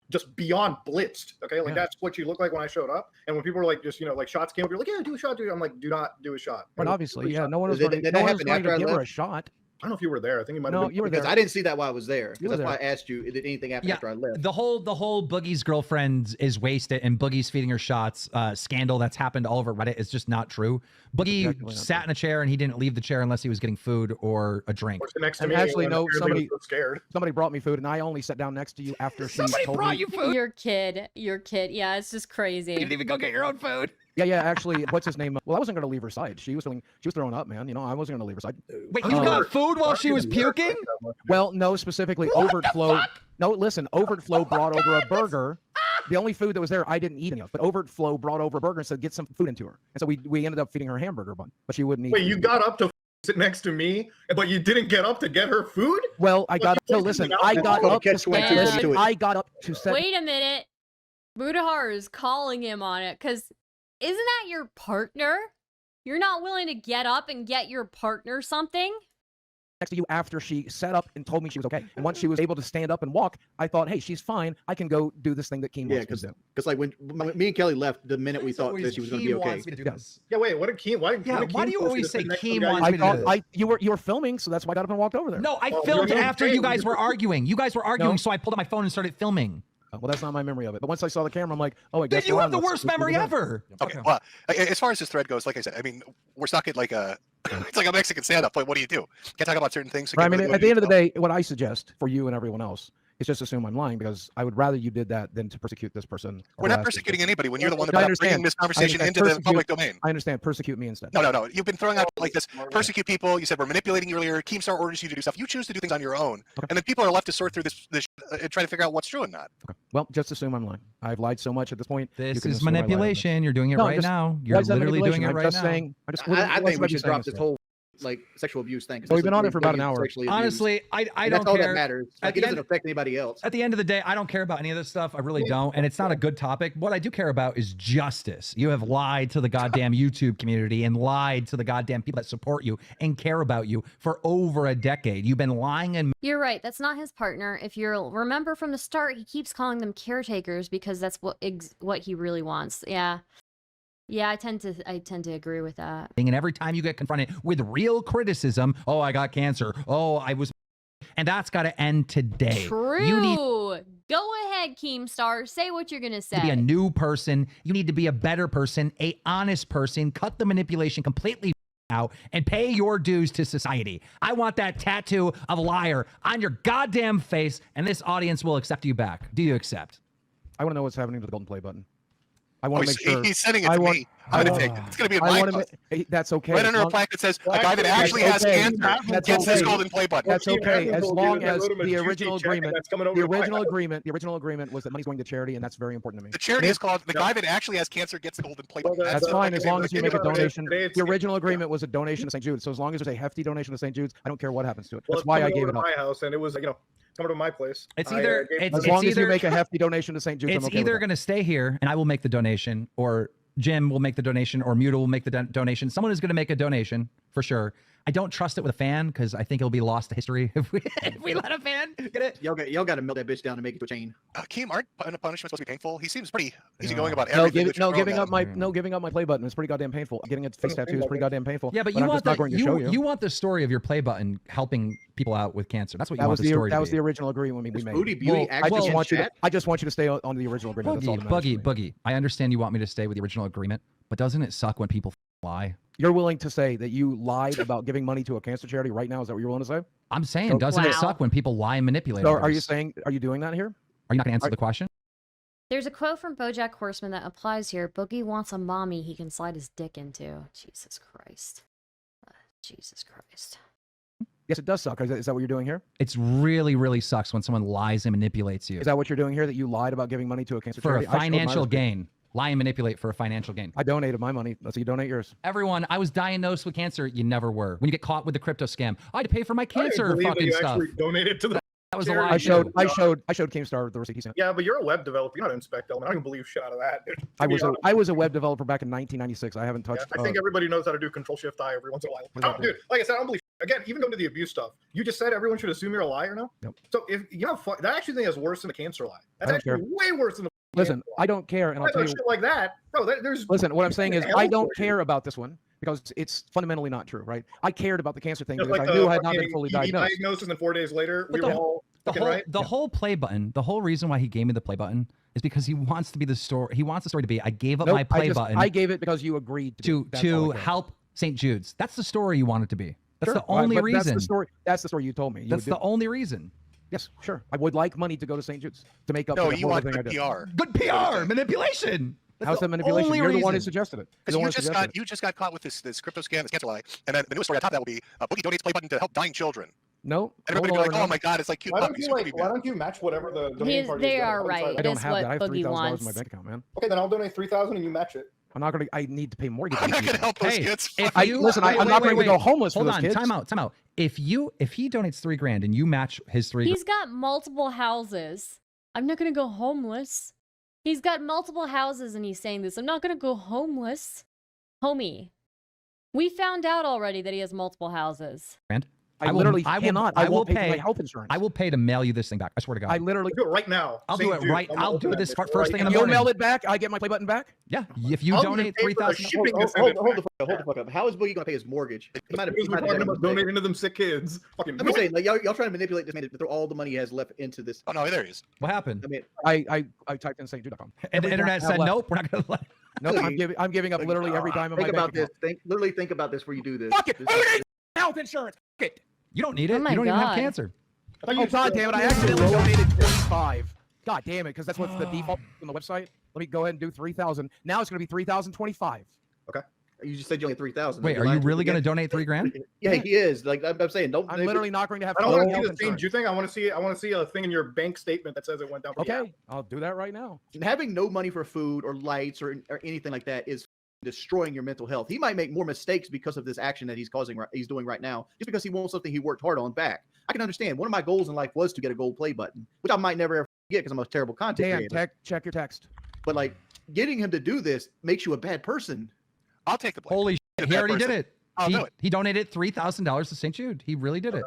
just beyond blitzed. Okay, that's what you look like when I showed up. And when people were shots came up, you're like, yeah, do a shot, dude. I'm like, do not do a shot. But obviously, no one was going to give her a shot. I don't know if you were there. I think you might have been. You were there. I didn't see that while I was there. That's why I asked you, did anything happen after I left? The whole Boogie's girlfriend is wasted and Boogie's feeding her shots scandal that's happened all over Reddit is just not true. Boogie sat in a chair and he didn't leave the chair unless he was getting food or a drink. Next to me, actually, no, somebody brought me food and I only sat down next to you after somebody brought you food. Your kid. Yeah, it's just crazy. You didn't even go get your own food. Yeah, actually, what's his name? Well, I wasn't going to leave her side. She was throwing up, man. I wasn't going to leave her side. Wait, you got food while she was puking? Well, no, specifically Overtflow. No, listen, Overtflow brought over a burger. The only food that was there, I didn't eat any of. But Overtflow brought over a burger and said, get some food into her. And so we ended up feeding her a hamburger bun, but she wouldn't eat. Wait, you got up to sit next to me, but you didn't get up to get her food? Well, I got up. No, listen, I got up to set. Wait a minute. Mutahar is calling him on it because isn't that your partner? You're not willing to get up and get your partner something? Next to you after she sat up and told me she was okay. And once she was able to stand up and walk, I thought, hey, she's fine. I can go do this thing that Keem wants to do. Because when me and Kelly left, the minute we thought that she was going to be okay. Yeah, wait, what did Keem? Why do you always say Keem wants me to do this? You were filming, so that's why I got up and walked over there. No, I filmed after you guys were arguing. You guys were arguing, so I pulled out my phone and started filming. Well, that's not my memory of it. But once I saw the camera, I'm like, oh, I guess you have the worst memory ever. Okay. Well, as far as this thread goes, like I said, I mean, we're stuck at it's like a Mexican stand-up. What do you do? Can't talk about certain things. I mean, at the end of the day, what I suggest for you and everyone else is just assume I'm lying because I would rather you did that than to persecute this person. We're not persecuting anybody when you're the one that's bringing this conversation into the public domain. I understand. Persecute me instead. No. You've been throwing out like this. Persecute people. You said we're manipulating you earlier. Keemstar orders you to do stuff. You choose to do things on your own. Okay. And then people are left to sort through this and try to figure out what's true and not. Okay. Well, just assume I'm lying. I've lied so much at this point. This is manipulation. You're doing it right now. You're literally doing it right now. I think we should drop this whole like sexual abuse thing. Well, we've been on it for about an hour. Honestly, I don't that's all care. that matters. Like, it doesn't affect anybody else. At the end of the day, I don't care about any of this stuff. I really don't. And it's not a good topic. What I do care about is justice. You have lied to the goddamn YouTube community and lied to the goddamn people that support you and care about you for over a decade. You've been lying and... You're right. That's not his partner. If you remember from the start, he keeps calling them caretakers because that's what he really wants. Yeah. Yeah, I tend to agree with that. And every time you get confronted with real criticism, oh, I got cancer. Oh, I was... And that's got to end today. True. You need Go ahead, Keemstar. Say what you're going to say. to be a new person. You need to be a better person, a honest person. Cut the manipulation completely out and pay your dues to society. I want that tattoo of liar on your goddamn face, and this audience will accept you back. Do you accept? I want to know what's happening to the golden play button. I want to make sure. He's sending it to me. I'm going to take it. It's going to be in my post. That's okay. Right under a plaque that says, a guy that actually has cancer gets this golden play button. That's okay, as long as the original agreement, the original agreement was that money's going to charity, and that's very important to me. The charity is called, the guy that actually has cancer gets the golden play button. That's fine, as long as you make a donation. The original agreement was a donation to St. Jude's, so as long as there's a hefty donation to St. Jude's, I don't care what happens to it. That's why I gave it up. My house, and it was, coming to my place. It's either as long as you make a hefty donation to St. Jude's, it's either going to stay here and I will make the donation, or Jim will make the donation, or Muta will make the donation. Someone is going to make a donation for sure. I don't trust it with a fan because I think it'll be lost to history if we let a fan get it. Y'all got to melt that bitch down to make it to a chain. Keem, aren't punishments supposed to be painful? He seems pretty easygoing about everything. Giving up my play button is pretty goddamn painful. Getting a face tattoo is pretty goddamn painful. Yeah, but you want you want the story of your play button helping people out with cancer. That's what you want the story to be. That was the original agreement we made. Booty Beauty I just want you to stay on the original agreement. Boogie, I understand you want me to stay with the original agreement, but doesn't it suck when people lie? You're willing to say that you lied about giving money to a cancer charity right now? Is that what you're willing to say? I'm saying, doesn't it suck when people lie and manipulate? So are you doing that here? Are you not going to answer the question? There's a quote from BoJack Horseman that applies here. Boogie wants a mommy he can slide his dick into. Jesus Christ. Jesus Christ. Yes, it does suck. Is that what you're doing here? It's really, really sucks when someone lies and manipulates you. Is that what you're doing here? That you lied about giving money to a cancer charity? For a financial gain. Lie and manipulate for a financial gain. I donated my money. So you donate yours. Everyone, I was diagnosed with cancer. You never were. When you get caught with the crypto scam, I had to pay for my cancer fucking stuff. Donated to the that was a lie. I showed Keemstar the receipt he sent. Yeah, but you're a web developer. You're not Inspect Element. I don't believe shit out of that. Dude. I was a web developer back in 1996. I haven't touched. I think everybody knows how to do Control-Shift-I every once in a while. Dude, like I said, I don't believe. Again, even going to the abuse stuff, you just said everyone should assume you're a liar now. Yep. So if that actually thing is worse than the cancer lie. That's actually way worse than the. Listen, I don't care, and I'll tell you. Shit like that, bro. There's. Listen, what I'm saying is, I don't care about this one because it's fundamentally not true, right? I cared about the cancer thing because I knew I had not been fully diagnosed. Diagnosis, and 4 days later, we were all. The whole play button, the whole reason why he gave me the play button is because he wants to be the story. He wants the story to be, I gave up my play button. I gave it because you agreed to help St. Jude's. That's the story you want it to be. That's the only reason. That's the story you told me. That's the only reason. Yes, sure. I would like money to go to St. Jude's to make up for the you want good PR. Good PR, manipulation. How's that manipulation? You're the one who suggested it. Because you just got caught with this crypto scam, this cancer lie, and then the newest story on top of that will be Boogie donates play button to help dying children. No. And everybody will be like, oh my god, it's like cute. Why don't you match whatever the donating party is? They are right. I don't have that. I have $3,000 in my bank account, man. Okay, then I'll donate $3,000 and you match it. I'm not gonna. I need to pay mortgage. I'm not gonna help those kids. Listen, I'm not going to go homeless for those kids. Time out. If he donates $3,000 and you match his $3,000, he's got multiple houses. I'm not gonna go homeless. He's got multiple houses and he's saying this. I'm not gonna go homeless, homie. We found out already that he has multiple houses. I literally cannot. I will pay my health insurance. I will pay to mail you this thing back. I swear to God. I literally do it right now. I'll do it right. I'll do this first thing in the morning. You'll mail it back. I get my play button back. Yeah. If you donate $3,000. Hold the fuck up. How is Boogie gonna pay his mortgage? He might have talking about donating to them sick kids. I'm just saying, like y'all trying to manipulate this man to throw all the money he has left into this. Oh no, there he is. What happened? I mean, I typed in stjude.com. And the internet said nope. We're not gonna let. No, I'm giving up literally every dime of my bank account. Literally think about this before you do this. Fuck it. Who needs health insurance? Fuck it. You don't need it. You don't even have cancer. Oh, god damn it. I accidentally donated 35. God damn it, because that's what's the default on the website. Let me go ahead and do 3,000. Now it's going to be 3,025. Okay. You just said you only 3,000. Wait, are you really going to donate $3,000? Yeah, he is. Like I'm saying, don't. I'm literally not going to have. I don't want to see the thing. Do you think I want to see a thing in your bank statement that says it went down? Okay, I'll do that right now. Having no money for food or lights or anything like that is destroying your mental health. He might make more mistakes because of this action that he's doing right now, just because he wants something he worked hard on back. I can understand. One of my goals in life was to get a gold play button, which I might never ever get because I'm a terrible content creator. Check your text. But like getting him to do this makes you a bad person. I'll take the blame. Holy shit, he already did it. I'll do it. He donated $3,000 to St. Jude. He really did it.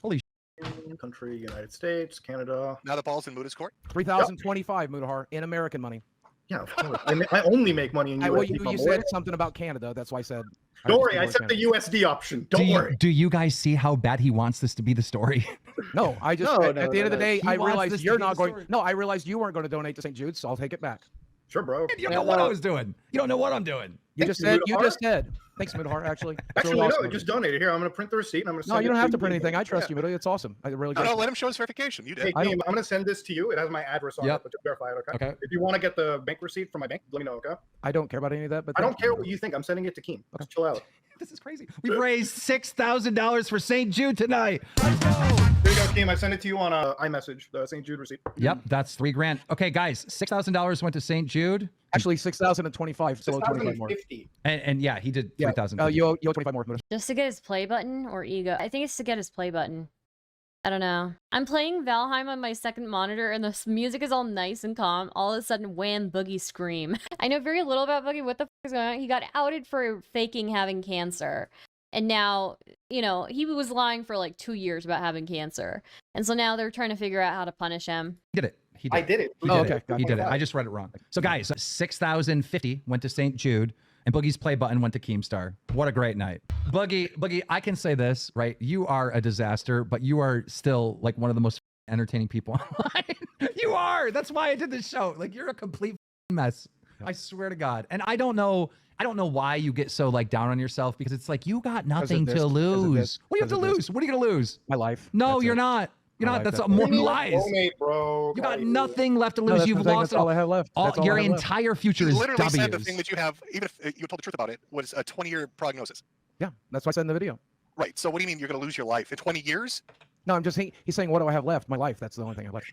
Holy shit. Country, United States, Canada. Now the ball's in Mutah's court. 3,025 Mutahar in American money. Yeah, of course. I only make money in Well, USD. you said something about Canada. That's why I said. Don't worry, I said the USD option. Don't worry. Do you guys see how bad he wants this to be the story? No, I just at the end of the day, I realized you're not going. story. No, I realized you weren't going to donate to St. Jude's, so I'll take it back. Sure, bro. You don't know what I was doing. You don't know what I'm doing. You Thanks, just said. You Mutahar. just said. Thanks, Mutahar. Actually, It's Actually, really no, awesome I of just you. donated. Here, I'm going to print the receipt. And I'm going to. No, you don't have to print anything. I trust you, Mutahar. It's awesome. I really. No, do. let him show his verification. You did. Hey, Keem, I'm going to send this to you. It has my address on Yep. it, but to verify it, okay? Okay. If you want to get the bank receipt from my bank, let me know, okay? I don't care about any of that, but I don't thank care you. what you think. I'm sending it to Keem. Just chill out. This is crazy. We've raised $6,000 for St. Jude tonight. There you go, Keem. I sent it to you on iMessage, the St. Jude receipt. Yep, that's $3,000. Okay, guys, $6,000 went to St. Jude. Actually, 6,025. Still 25 more. 6,050. And yeah, he did Yeah. 3,000. You owe 25 more. Mutahar. Just to get his play button or ego? I think it's to get his play button. I don't know. I'm playing Valheim on my second monitor and the music is all nice and calm. All of a sudden, wham, Boogie scream. I know very little about Boogie. What the f is going on? He got outed for faking having cancer. And now, you know, he was lying for like 2 years about having cancer. And so now they're trying to figure out how to punish him. He did it. He did I did it. He Oh, did okay. it. He did it. I just read it wrong. So guys, 6,050 went to St. Jude and Boogie's play button went to Keemstar. What a great night. Boogie, I can say this, right? You are a disaster, but you are still like one of the most entertaining people online. You are. That's why I did this show. Like you're a complete mess. I swear to God. And I don't know why you get so like down on yourself because it's like you got nothing to lose. What do you have to lose? What are you gonna lose? My life. No, That's you're it. not. You're My not. life, That's that's more Donate, lies. Donate, bro. You got God, nothing left to No, lose. that's You've the thing, lost that's all I have left. That's all your I have left. entire future You is literally W's. said the thing that you have, even if you told the truth about it, was a 20-year prognosis. Yeah, that's what I said in the video. Right. So what do you mean you're going to lose your life in 20 years? No, I'm just he's saying, what do I have left? My life. That's the only thing I have left.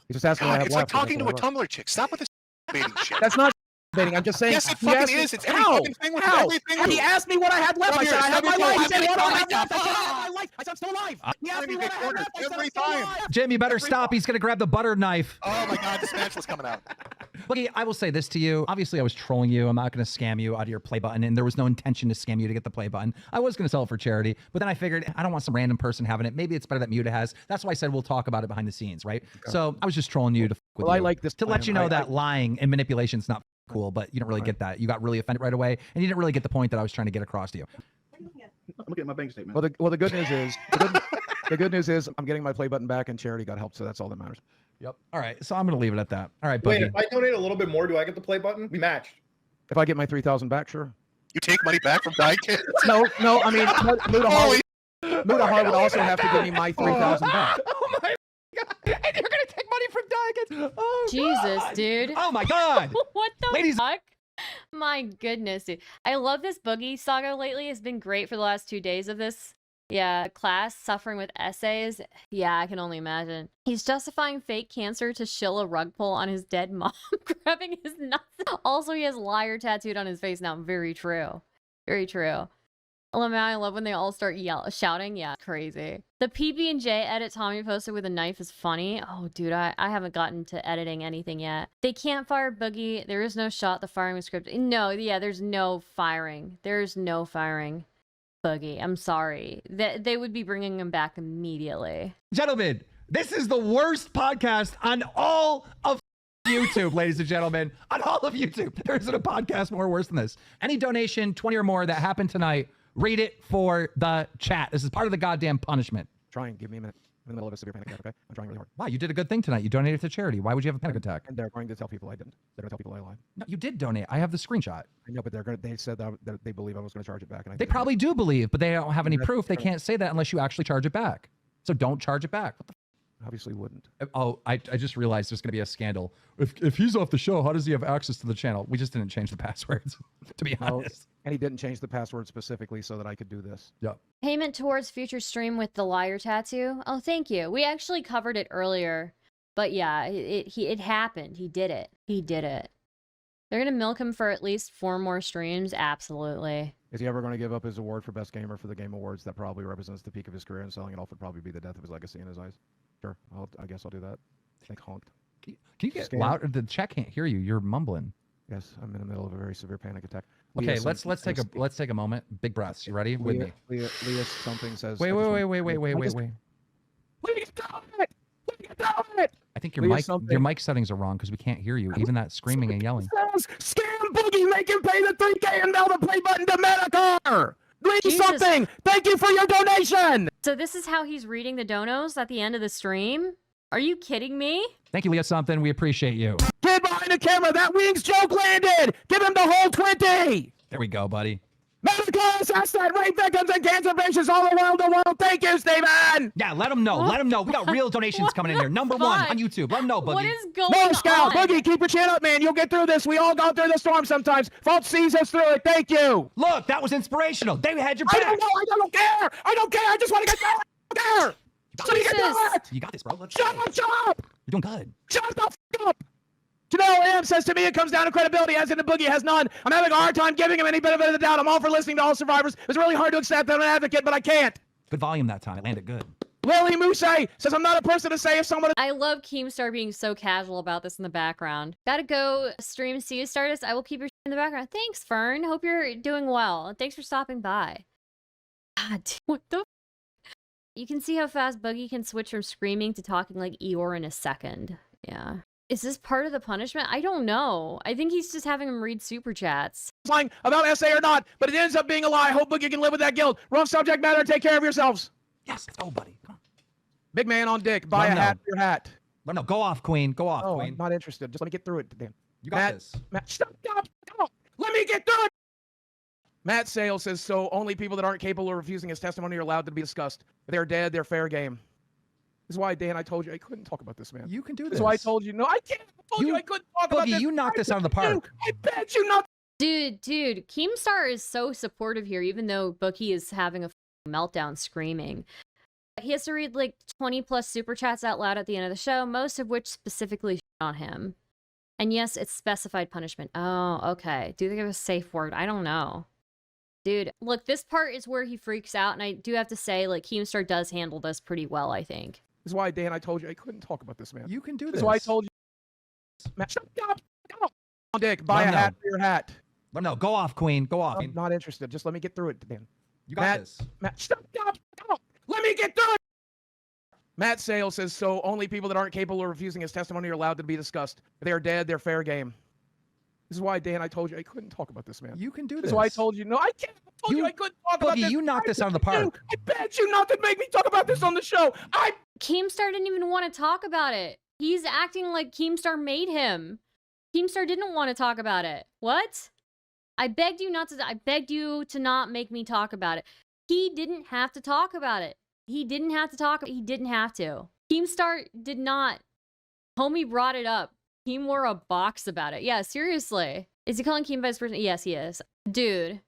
He's just asking what I God, have it's like left. and talking to a that's all I have Tumblr chick. Stop with this baiting shit. left. That's not debating. I'm just saying. Yes, it he fucking asked me- is. It's every How? fucking thing with How? everything. He asked me what I had left. I said, I have my life. He said, what do I have left? I said, I have my life. I said, I'm still alive. He asked me what I had left. I said, I'm Every still time. alive. Jim, you better stop. He's gonna grab the butter knife. Oh my God, the spatula's coming out. Boogie, I will say this to you. Obviously, I was trolling you. I'm not going to scam you out of your play button, and there was no intention to scam you to get the play button. I was going to sell it for charity, but then I figured I don't want some random person having it. Maybe it's better that Muta has. That's why I said we'll talk about it behind the scenes, right? Okay. So I was just trolling you to f with Well, you. I like this to let plan. you know I- that lying and manipulation is not cool, but you don't really get that. You got really offended right away, and you didn't really get the point that I was trying to get across to you. I'm looking at my bank statement. Well, the good news is the good news is I'm getting my play button back and charity got help, so that's all that matters. Yep. All right, so I'm going to leave it at that. All right, Wait, Boogie. if I donate a little bit more, do I get the play button? We matched. If I get my 3,000 back, sure. You take money back from dying kids? No, I mean, Holy Mutahar would also have to give me my 3,000 back. Oh my God. And you're going to take money from Diagons. Oh, Jesus, God. dude. Oh my God. What the Ladies- fuck? My goodness, dude. I love this Boogie saga lately. It's been great for the last 2 days of this. Yeah, class suffering with essays. Yeah, I can only imagine. He's justifying fake cancer to shill a rug pull on his dead mom, grabbing his nuts. Also, he has liar tattooed on his face now. Very true. Very true. I love when they all start shouting. Yeah, crazy. The PB&J edit Tommy posted with a knife is funny. Oh, dude, I haven't gotten to editing anything yet. They can't fire Boogie. There is no shot. The firing was scripted. No, yeah, there's no firing. There's no firing Boogie. I'm sorry. They would be bringing him back immediately. Gentlemen, this is the worst podcast on all of YouTube, ladies and gentlemen. On all of YouTube. There isn't a podcast more worse than this. Any donation, 20 or more, that happened tonight, read it for the chat. This is part of the goddamn punishment. Try and give me a minute. I'm in the middle of a severe panic attack, okay? I'm trying really hard. Wow, you did a good thing tonight. You donated to charity. Why would you have a panic attack? And they're going to tell people I didn't. They're going to tell people I lied. No, you did donate. I have the screenshot. I know, but they said that they believe I was going to charge it back. And I They didn't. probably do believe, but they don't have any That's proof. They true. can't say that unless you actually charge it back. So don't charge it back. What the Obviously wouldn't. Oh, I just realized there's going to be a scandal. If he's off the show, how does he have access to the channel? We just didn't change the passwords, to be No, honest. and he didn't change the password specifically so that I could do this. Yep. Payment towards future stream with the liar tattoo. Oh, thank you. We actually covered it earlier, but yeah, it happened. He did it. He did it. They're gonna milk him for at least 4 more streams. Absolutely. Is he ever going to give up his award for best gamer for the Game Awards? That probably represents the peak of his career, and selling it off would probably be the death of his legacy in his eyes. Sure, I guess I'll do that. Think honked. Can you get louder? The chat can't hear you. You're mumbling. Yes, I'm in the middle of a very severe panic attack. Okay, let's take a moment. Big breaths. You ready? With me. Leah something says. Wait. I think your mic settings are wrong because we can't hear you. Even that screaming and yelling. Scam Boogie, make him pay the 3K and mail the play button to Metakour. Leave something. Thank you for your donation. So this is how he's reading the donos at the end of the stream? Are you kidding me? Thank you, Leah something. We appreciate you. Kid behind the camera, that wings joke landed. Give him the whole 20. There we go, buddy. Metakour, assassinate rape victims and cancer patients all around the world. Thank you, Steven. Yeah, let them know. Let them know. We got real donations coming in here. Number 1 on YouTube. Let them know, Boogie. What is going No, on? Scout, Boogie, keep your chin up, man. You'll get through this. We all go through the storm sometimes. Fault sees us through it. Thank you. Look, that was inspirational. They had your back. I don't know. I don't care. I don't care. I just want to get through it. I don't care. So you can do it. You got this, bro. Let's Shut up. You're doing good. Shut the f up. Janelle M says to me it comes down to credibility, as in the Boogie has none. I'm having a hard time giving him any benefit of the doubt. I'm all for listening to all survivors. It's really hard to accept that I'm an advocate, but I can't. Good volume that time. It landed good. Lily Mousse says I'm not a person to say if someone... I love Keemstar being so casual about this in the background. Gotta go stream. See you, Stardust. I will keep your in the background. Thanks, Fern. Hope you're doing well. Thanks for stopping by. God, what the... You can see how fast Boogie can switch from screaming to talking like Eeyore in a second. Yeah. Is this part of the punishment? I don't know. I think he's just having him read super chats. Lying about SA or not, but it ends up being a lie. I hope Boogie can live with that guilt. Wrong subject matter. Take care of yourselves. Yes, let's go, buddy. Come on. Big man on dick. Buy a hat for your hat. No, go off, Queen. Go off, Queen. I'm not interested. Just let me get through it, Dan. You got this. Matt, stop. Let me get through it. Matt Sales says, so only people that aren't capable of refusing his testimony are allowed to be discussed. If they're dead, they're fair game. This is why, Dan, I told you I couldn't talk about this, man. You can do this. This is why I told you. No, I can't. I told you I couldn't talk about this. Boogie, you knocked this out of the park. I bet you not. Dude, Keemstar is so supportive here, even though Boogie is having a meltdown screaming. He has to read like 20 plus super chats out loud at the end of the show, most of which specifically shit on him. And yes, it's specified punishment. Oh, okay. Do they give a safe word? I don't know. Dude, look, this part is where he freaks out, and I do have to say, like, Keemstar does handle this pretty well, I think. This is why, Dan, I told you I couldn't talk about this, man. You can do this. This is why I told you. Matt, stop. On dick. Buy a hat for your hat. No, go off, Queen. Go off. I'm not interested. Just let me get through it, Dan. You got this. Matt, stop. Let me get through it. Matt Sales says, so only people that aren't capable of refusing his testimony are allowed to be discussed. If they are dead, they're fair game. This is why, Dan, I told you I couldn't talk about this, man. You can do this. This is why I told you. No, I can't. I told you I couldn't talk about this. Boogie, you knocked this out of the park. I bet you not to make me talk about this on the show. Keemstar didn't even want to talk about it. He's acting like Keemstar made him. Keemstar didn't want to talk about it. What? I begged you to not make me talk about it. He didn't have to talk about it. He didn't have to talk. He didn't have to. Keemstar did not. Homie brought it up. Keem wore a box about it. Yeah, seriously. Is he calling Keem by his first name? Yes, he is. Dude.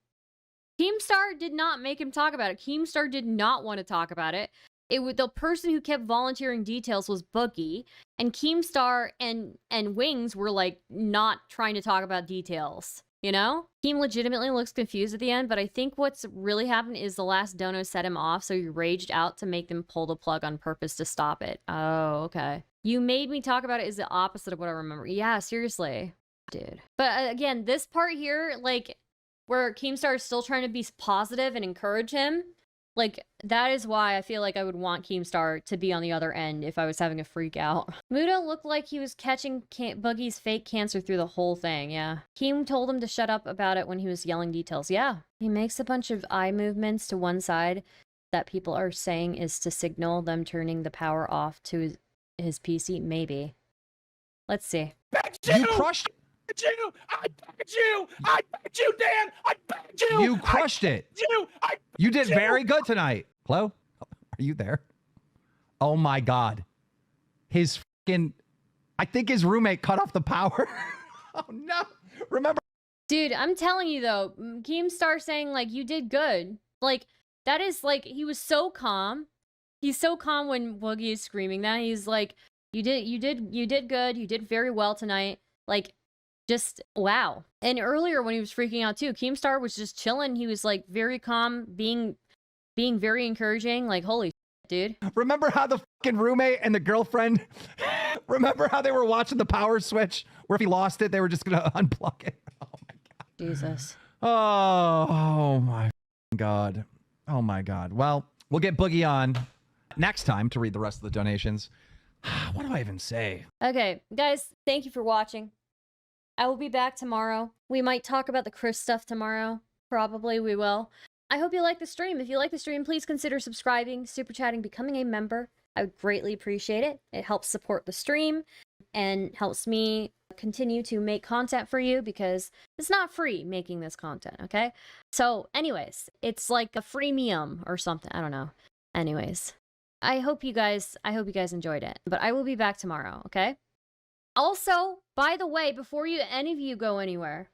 Keemstar did not make him talk about it. Keemstar did not want to talk about it. The person who kept volunteering details was Boogie, and Keemstar and Wings were like not trying to talk about details. You know? Keem legitimately looks confused at the end, but I think what's really happened is the last dono set him off, so he raged out to make them pull the plug on purpose to stop it. Oh, okay. You made me talk about it is the opposite of what I remember. Yeah, seriously. Dude. But again, this part here, like, where Keemstar is still trying to be positive and encourage him, like, that is why I feel like I would want Keemstar to be on the other end if I was having a freak out. Muda looked like he was catching Boogie's fake cancer through the whole thing, yeah. Keem told him to shut up about it when he was yelling details. Yeah. He makes a bunch of eye movements to one side that people are saying is to signal them turning the power off to his PC. Maybe. Let's see. You crushed it. I begged you, Dan. I begged you. You crushed it. You did very good tonight. Chloe, are you there? Oh my God. His fucking, I think his roommate cut off the power. Oh no. Remember. Dude, I'm telling you though, Keemstar saying like, you did good. Like, that is like, he was so calm. He's so calm when Boogie is screaming that. He's like, you did good. You did very well tonight. Like, Just wow. And earlier when he was freaking out too, Keemstar was just chilling. He was like very calm, being very encouraging. Like, holy shit, dude. Remember how the fucking roommate and the girlfriend, remember how they were watching the power switch where if he lost it, they were just going to unplug it? Oh my God. Jesus. Oh my God. Oh my God. Well, we'll get Boogie on next time to read the rest of the donations. What do I even say? Okay, guys, thank you for watching. I will be back tomorrow. We might talk about the Chris stuff tomorrow. Probably we will. I hope you like the stream. If you like the stream, please consider subscribing, super chatting, becoming a member. I would greatly appreciate it. It helps support the stream and helps me continue to make content for you because it's not free making this content, okay? So anyways, it's like a freemium or something. I don't know. Anyways, I hope you guys enjoyed it. But I will be back tomorrow, okay? Also, by the way, before any of you go anywhere,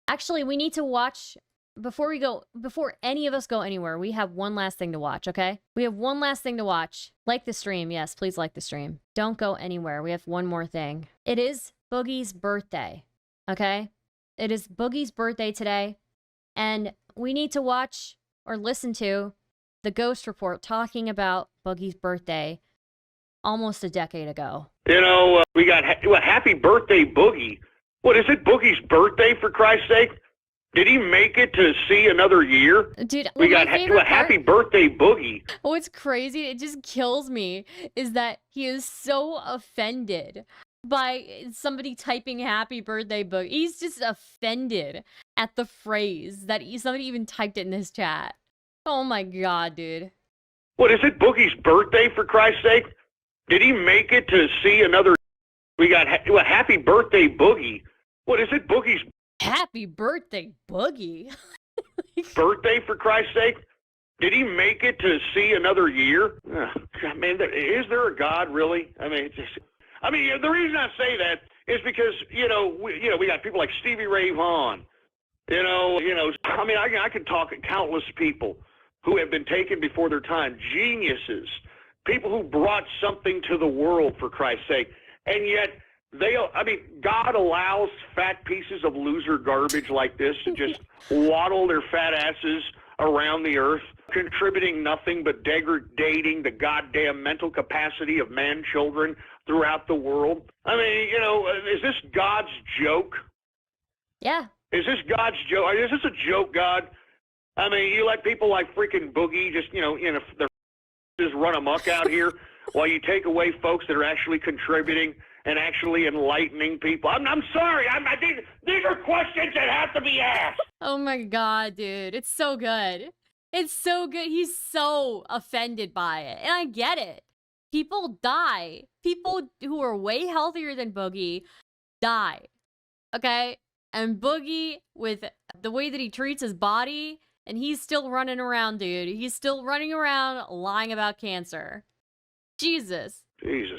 actually, we need to watch, before any of us go anywhere, we have one last thing to watch, okay? We have one last thing to watch. Like the stream. Yes, please like the stream. Don't go anywhere. We have one more thing. It is Boogie's birthday, okay? It is Boogie's birthday today, and we need to watch or listen to the Ghost Report talking about Boogie's birthday almost a decade ago. You know, we got happy birthday, Boogie. What is it, Boogie's birthday, for Christ's sake? Did he make it to see another year? Dude, we got happy birthday, Boogie. What's crazy, it just kills me, is that he is so offended by somebody typing happy birthday, Boogie. He's just offended at the phrase that somebody even typed it in his chat. Oh my God, dude. What is it, Boogie's birthday, for Christ's sake? Did he make it to see another? We got happy birthday, Boogie. What is it, Boogie's happy birthday, Boogie? birthday, for Christ's sake? Did he make it to see another year? Man, is there a God, really? I mean, the reason I say that is because we got people like Stevie Ray Vaughan. I could talk countless people who have been taken before their time, geniuses. People who brought something to the world, for Christ's sake, and yet God allows fat pieces of loser garbage like this to just waddle their fat asses around the earth, contributing nothing but degrading the goddamn mental capacity of man-children throughout the world. I mean, is this God's joke? Yeah. Is this God's joke? Is this a joke, God? I mean, you let people like freaking Boogie just, their just run amok out here while you take away folks that are actually contributing and actually enlightening people. I'm sorry. These are questions that have to be asked. Oh my God, dude. It's so good. It's so good. He's so offended by it. And I get it. People die. People who are way healthier than Boogie die. Okay? And Boogie, with the way that he treats his body, and he's still running around, dude. He's still running around lying about cancer. Jesus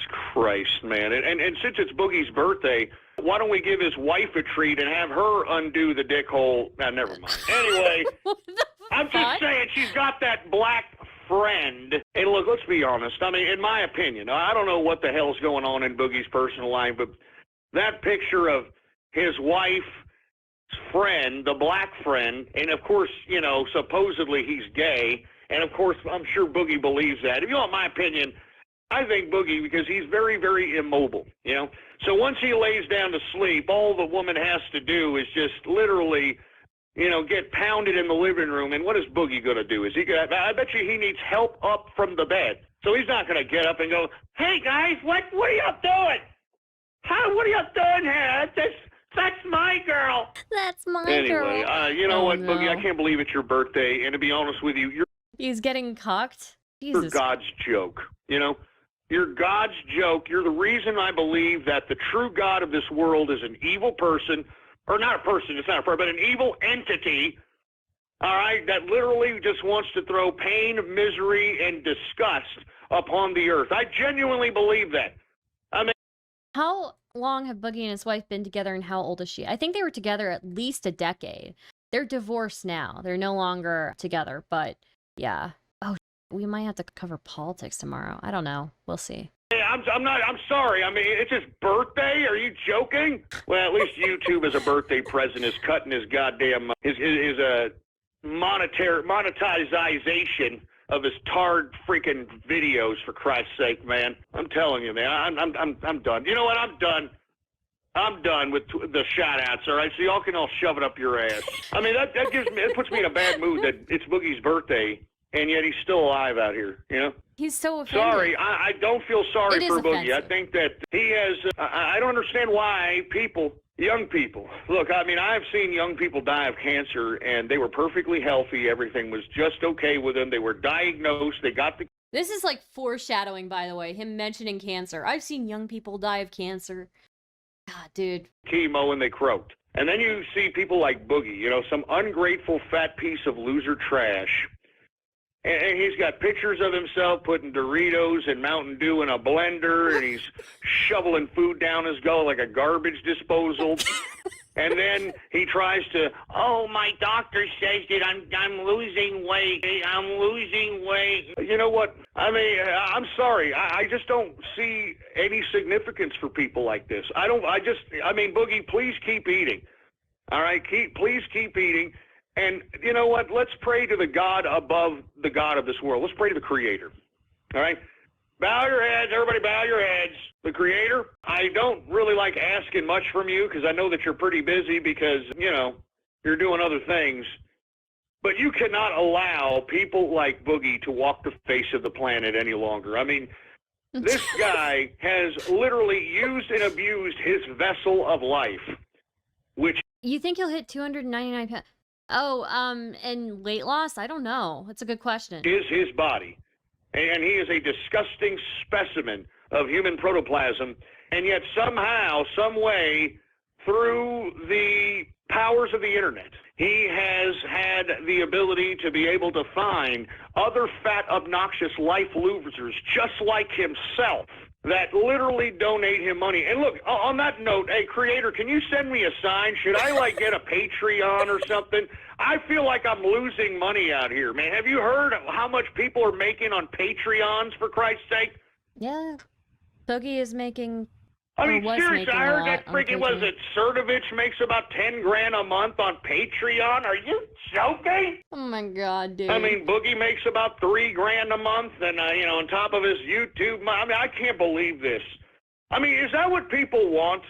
Christ, man. And since it's Boogie's birthday, why don't we give his wife a treat and have her undo the dick hole? Never mind. Anyway, I'm just saying, she's got that black friend. And look, let's be honest. I mean, in my opinion, I don't know what the hell's going on in Boogie's personal life, but that picture of his wife's friend, the black friend, and of course, supposedly he's gay, and of course, I'm sure Boogie believes that. If you want my opinion, I think Boogie, because he's very, very immobile, So once he lays down to sleep, all the woman has to do is just literally, get pounded in the living room. And what is Boogie going to do? I bet you he needs help up from the bed. So he's not going to get up and go, "Hey guys, what are you doing? What are you doing here? That's my girl." That's my girl. Anyway, you know what, Boogie? I can't believe it's your birthday. And to be honest with you, he's getting cocked. You're God's joke. You're God's joke. You're the reason I believe that the true God of this world is an evil person, or not a person, it's not a person, but an evil entity, all right, that literally just wants to throw pain, misery, and disgust upon the earth. I genuinely believe that. I mean, how long have Boogie and his wife been together, and how old is she? I think they were together at least a decade. They're divorced now. They're no longer together, but yeah. Oh, we might have to cover politics tomorrow. I don't know. We'll see. I'm not. I'm sorry. I mean, it's his birthday. Are you joking? Well, at least YouTube as a birthday present is cutting his goddamn his monetization of his tarred freaking videos, for Christ's sake, man. I'm telling you, man. I'm done. You know what? I'm done. I'm done with the shout-outs, all right? So y'all can all shove it up your ass. I mean, that puts me in a bad mood that it's Boogie's birthday, and yet he's still alive out here, you know? He's so offended. Sorry, I don't feel sorry for Boogie. Offensive. I think that he has, I don't understand why young people, look, I mean, I've seen young people die of cancer, and they were perfectly healthy. Everything was just okay with them. They were diagnosed. They got the... This is like foreshadowing, by the way, him mentioning cancer. I've seen young people die of cancer. God, dude. Chemo, and they croaked. And then you see people like Boogie, you know, some ungrateful fat piece of loser trash. And he's got pictures of himself putting Doritos and Mountain Dew in a blender, and he's shoveling food down his gullet like a garbage disposal. And then he tries to, oh, my doctor says that I'm losing weight. I'm losing weight. You know what? I mean, I'm sorry. I just don't see any significance for people like this. I mean, Boogie, please keep eating. All right? Please keep eating. And you know what? Let's pray to the God above the God of this world. Let's pray to the Creator. All right? Bow your heads. Everybody bow your heads. The Creator, I don't really like asking much from you because I know that you're pretty busy because, you know, you're doing other things. But you cannot allow people like Boogie to walk the face of the planet any longer. I mean, this guy has literally used and abused his vessel of life, which... You think he'll hit 299 pounds? Oh, and weight loss? I don't know. That's a good question. ...is his body. And he is a disgusting specimen of human protoplasm, and yet somehow, some way, through the powers of the internet, he has had the ability to be able to find other fat, obnoxious life losers just like himself that literally donate him money. And look, on that note, hey, Creator, can you send me a sign? Should I, like, get a Patreon or something? I feel like I'm losing money out here, man. Have you heard how much people are making on Patreons, for Christ's sake? Yeah. Boogie is making... I mean, seriously, I heard that freaking, was it, Cernovich makes about 10 grand a month on Patreon? Are you joking? Oh my God, dude. I mean, Boogie makes about 3 grand a month, and, you know, on top of his YouTube, I mean, I can't believe this. I mean, is that what people want?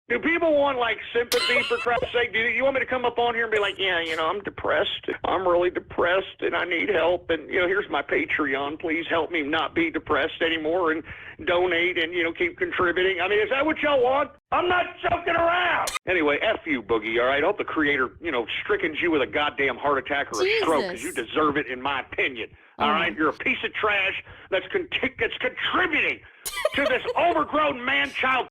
Do people want, like, sympathy, for crap's sake? Do you want me to come up on here and be like, yeah, you know, I'm depressed. I'm really depressed, and I need help. And, you know, here's my Patreon. Please help me not be depressed anymore and donate and, you know, keep contributing. I mean, is that what y'all want? I'm not joking around. Anyway, F you, Boogie, all right? I hope the Creator, you know, strickens you with a goddamn heart attack or a stroke, because you deserve it, in my opinion. All right? You're a piece of trash that's contributing to this overgrown man-child.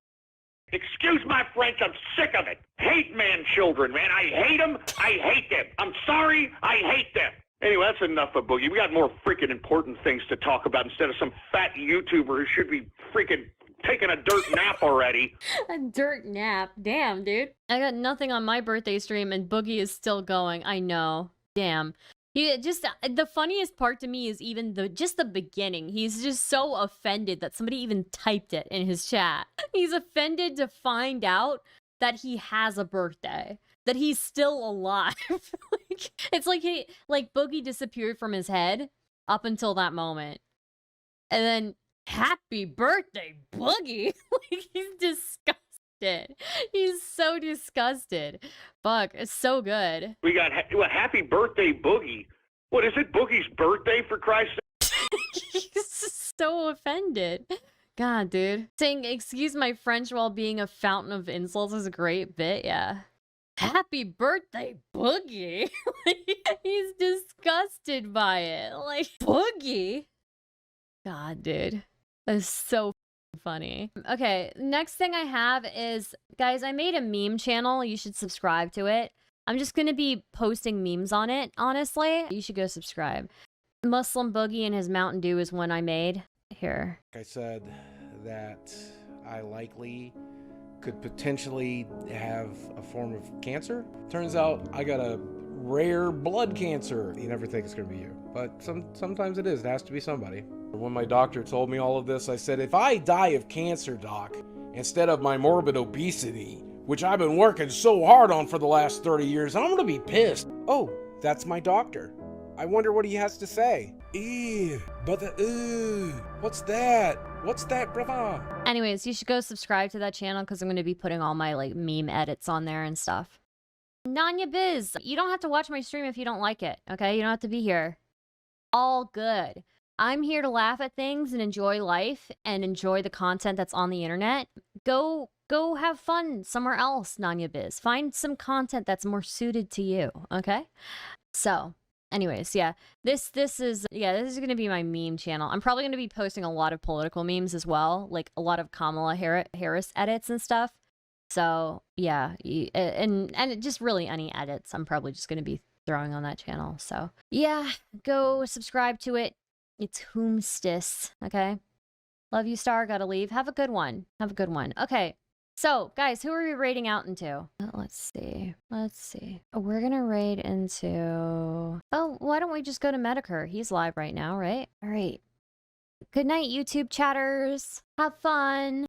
Excuse my French, I'm sick of it. Hate man-children, man. I hate them. I hate them. I'm sorry, I hate them. Anyway, that's enough of Boogie. We got more freaking important things to talk about instead of some fat YouTuber who should be freaking taking a dirt nap already. A dirt nap. Damn, dude. I got nothing on my birthday stream and Boogie is still going. I know. Damn. He just, the funniest part to me is even just the beginning. He's just so offended that somebody even typed it in his chat. He's offended to find out that he has a birthday, that he's still alive. It's like Boogie disappeared from his head up until that moment. And then, happy birthday, Boogie. Like, he's disgusted. He's so disgusted. Fuck, it's so good. We got happy birthday, Boogie. What is it, Boogie's birthday, for Christ's sake? He's so offended. God, dude. Saying excuse my French while being a fountain of insults is a great bit, yeah. Happy birthday, Boogie. He's disgusted by it. Like, Boogie? God, dude. That's so funny. Okay, next thing I have is, guys, I made a meme channel. You should subscribe to it. I'm just gonna be posting memes on it, honestly. You should go subscribe. Muslim Boogie and his Mountain Dew is one I made. Here. I said that I likely could potentially have a form of cancer. Turns out I got a rare blood cancer. You never think it's gonna be you, but sometimes it is. It has to be somebody. When my doctor told me all of this, I said, if I die of cancer, doc, instead of my morbid obesity, which I've been working so hard on for the last 30 years, I'm gonna be pissed. Oh, that's my doctor. I wonder what he has to say. Ew, but what's that? What's that, brother? Anyways, you should go subscribe to that channel because I'm going to be putting all my like meme edits on there and stuff. Nanya Biz, you don't have to watch my stream if you don't like it, okay? You don't have to be here. All good. I'm here to laugh at things and enjoy life and enjoy the content that's on the internet. Go have fun somewhere else, Nanya Biz. Find some content that's more suited to you, okay? So, anyways, yeah, this is going to be my meme channel. I'm probably going to be posting a lot of political memes as well, like a lot of Kamala Harris edits and stuff. So, yeah, and just really any edits I'm probably just going to be throwing on that channel. So, yeah, go subscribe to it. It's Hoomstis, okay? Love you, Star. Gotta leave. Have a good one. Have a good one. Okay. So, guys, who are we raiding out into? Let's see. Oh, we're gonna raid into... Oh, why don't we just go to Metakour? He's live right now, right? All right. Good night, YouTube chatters. Have fun.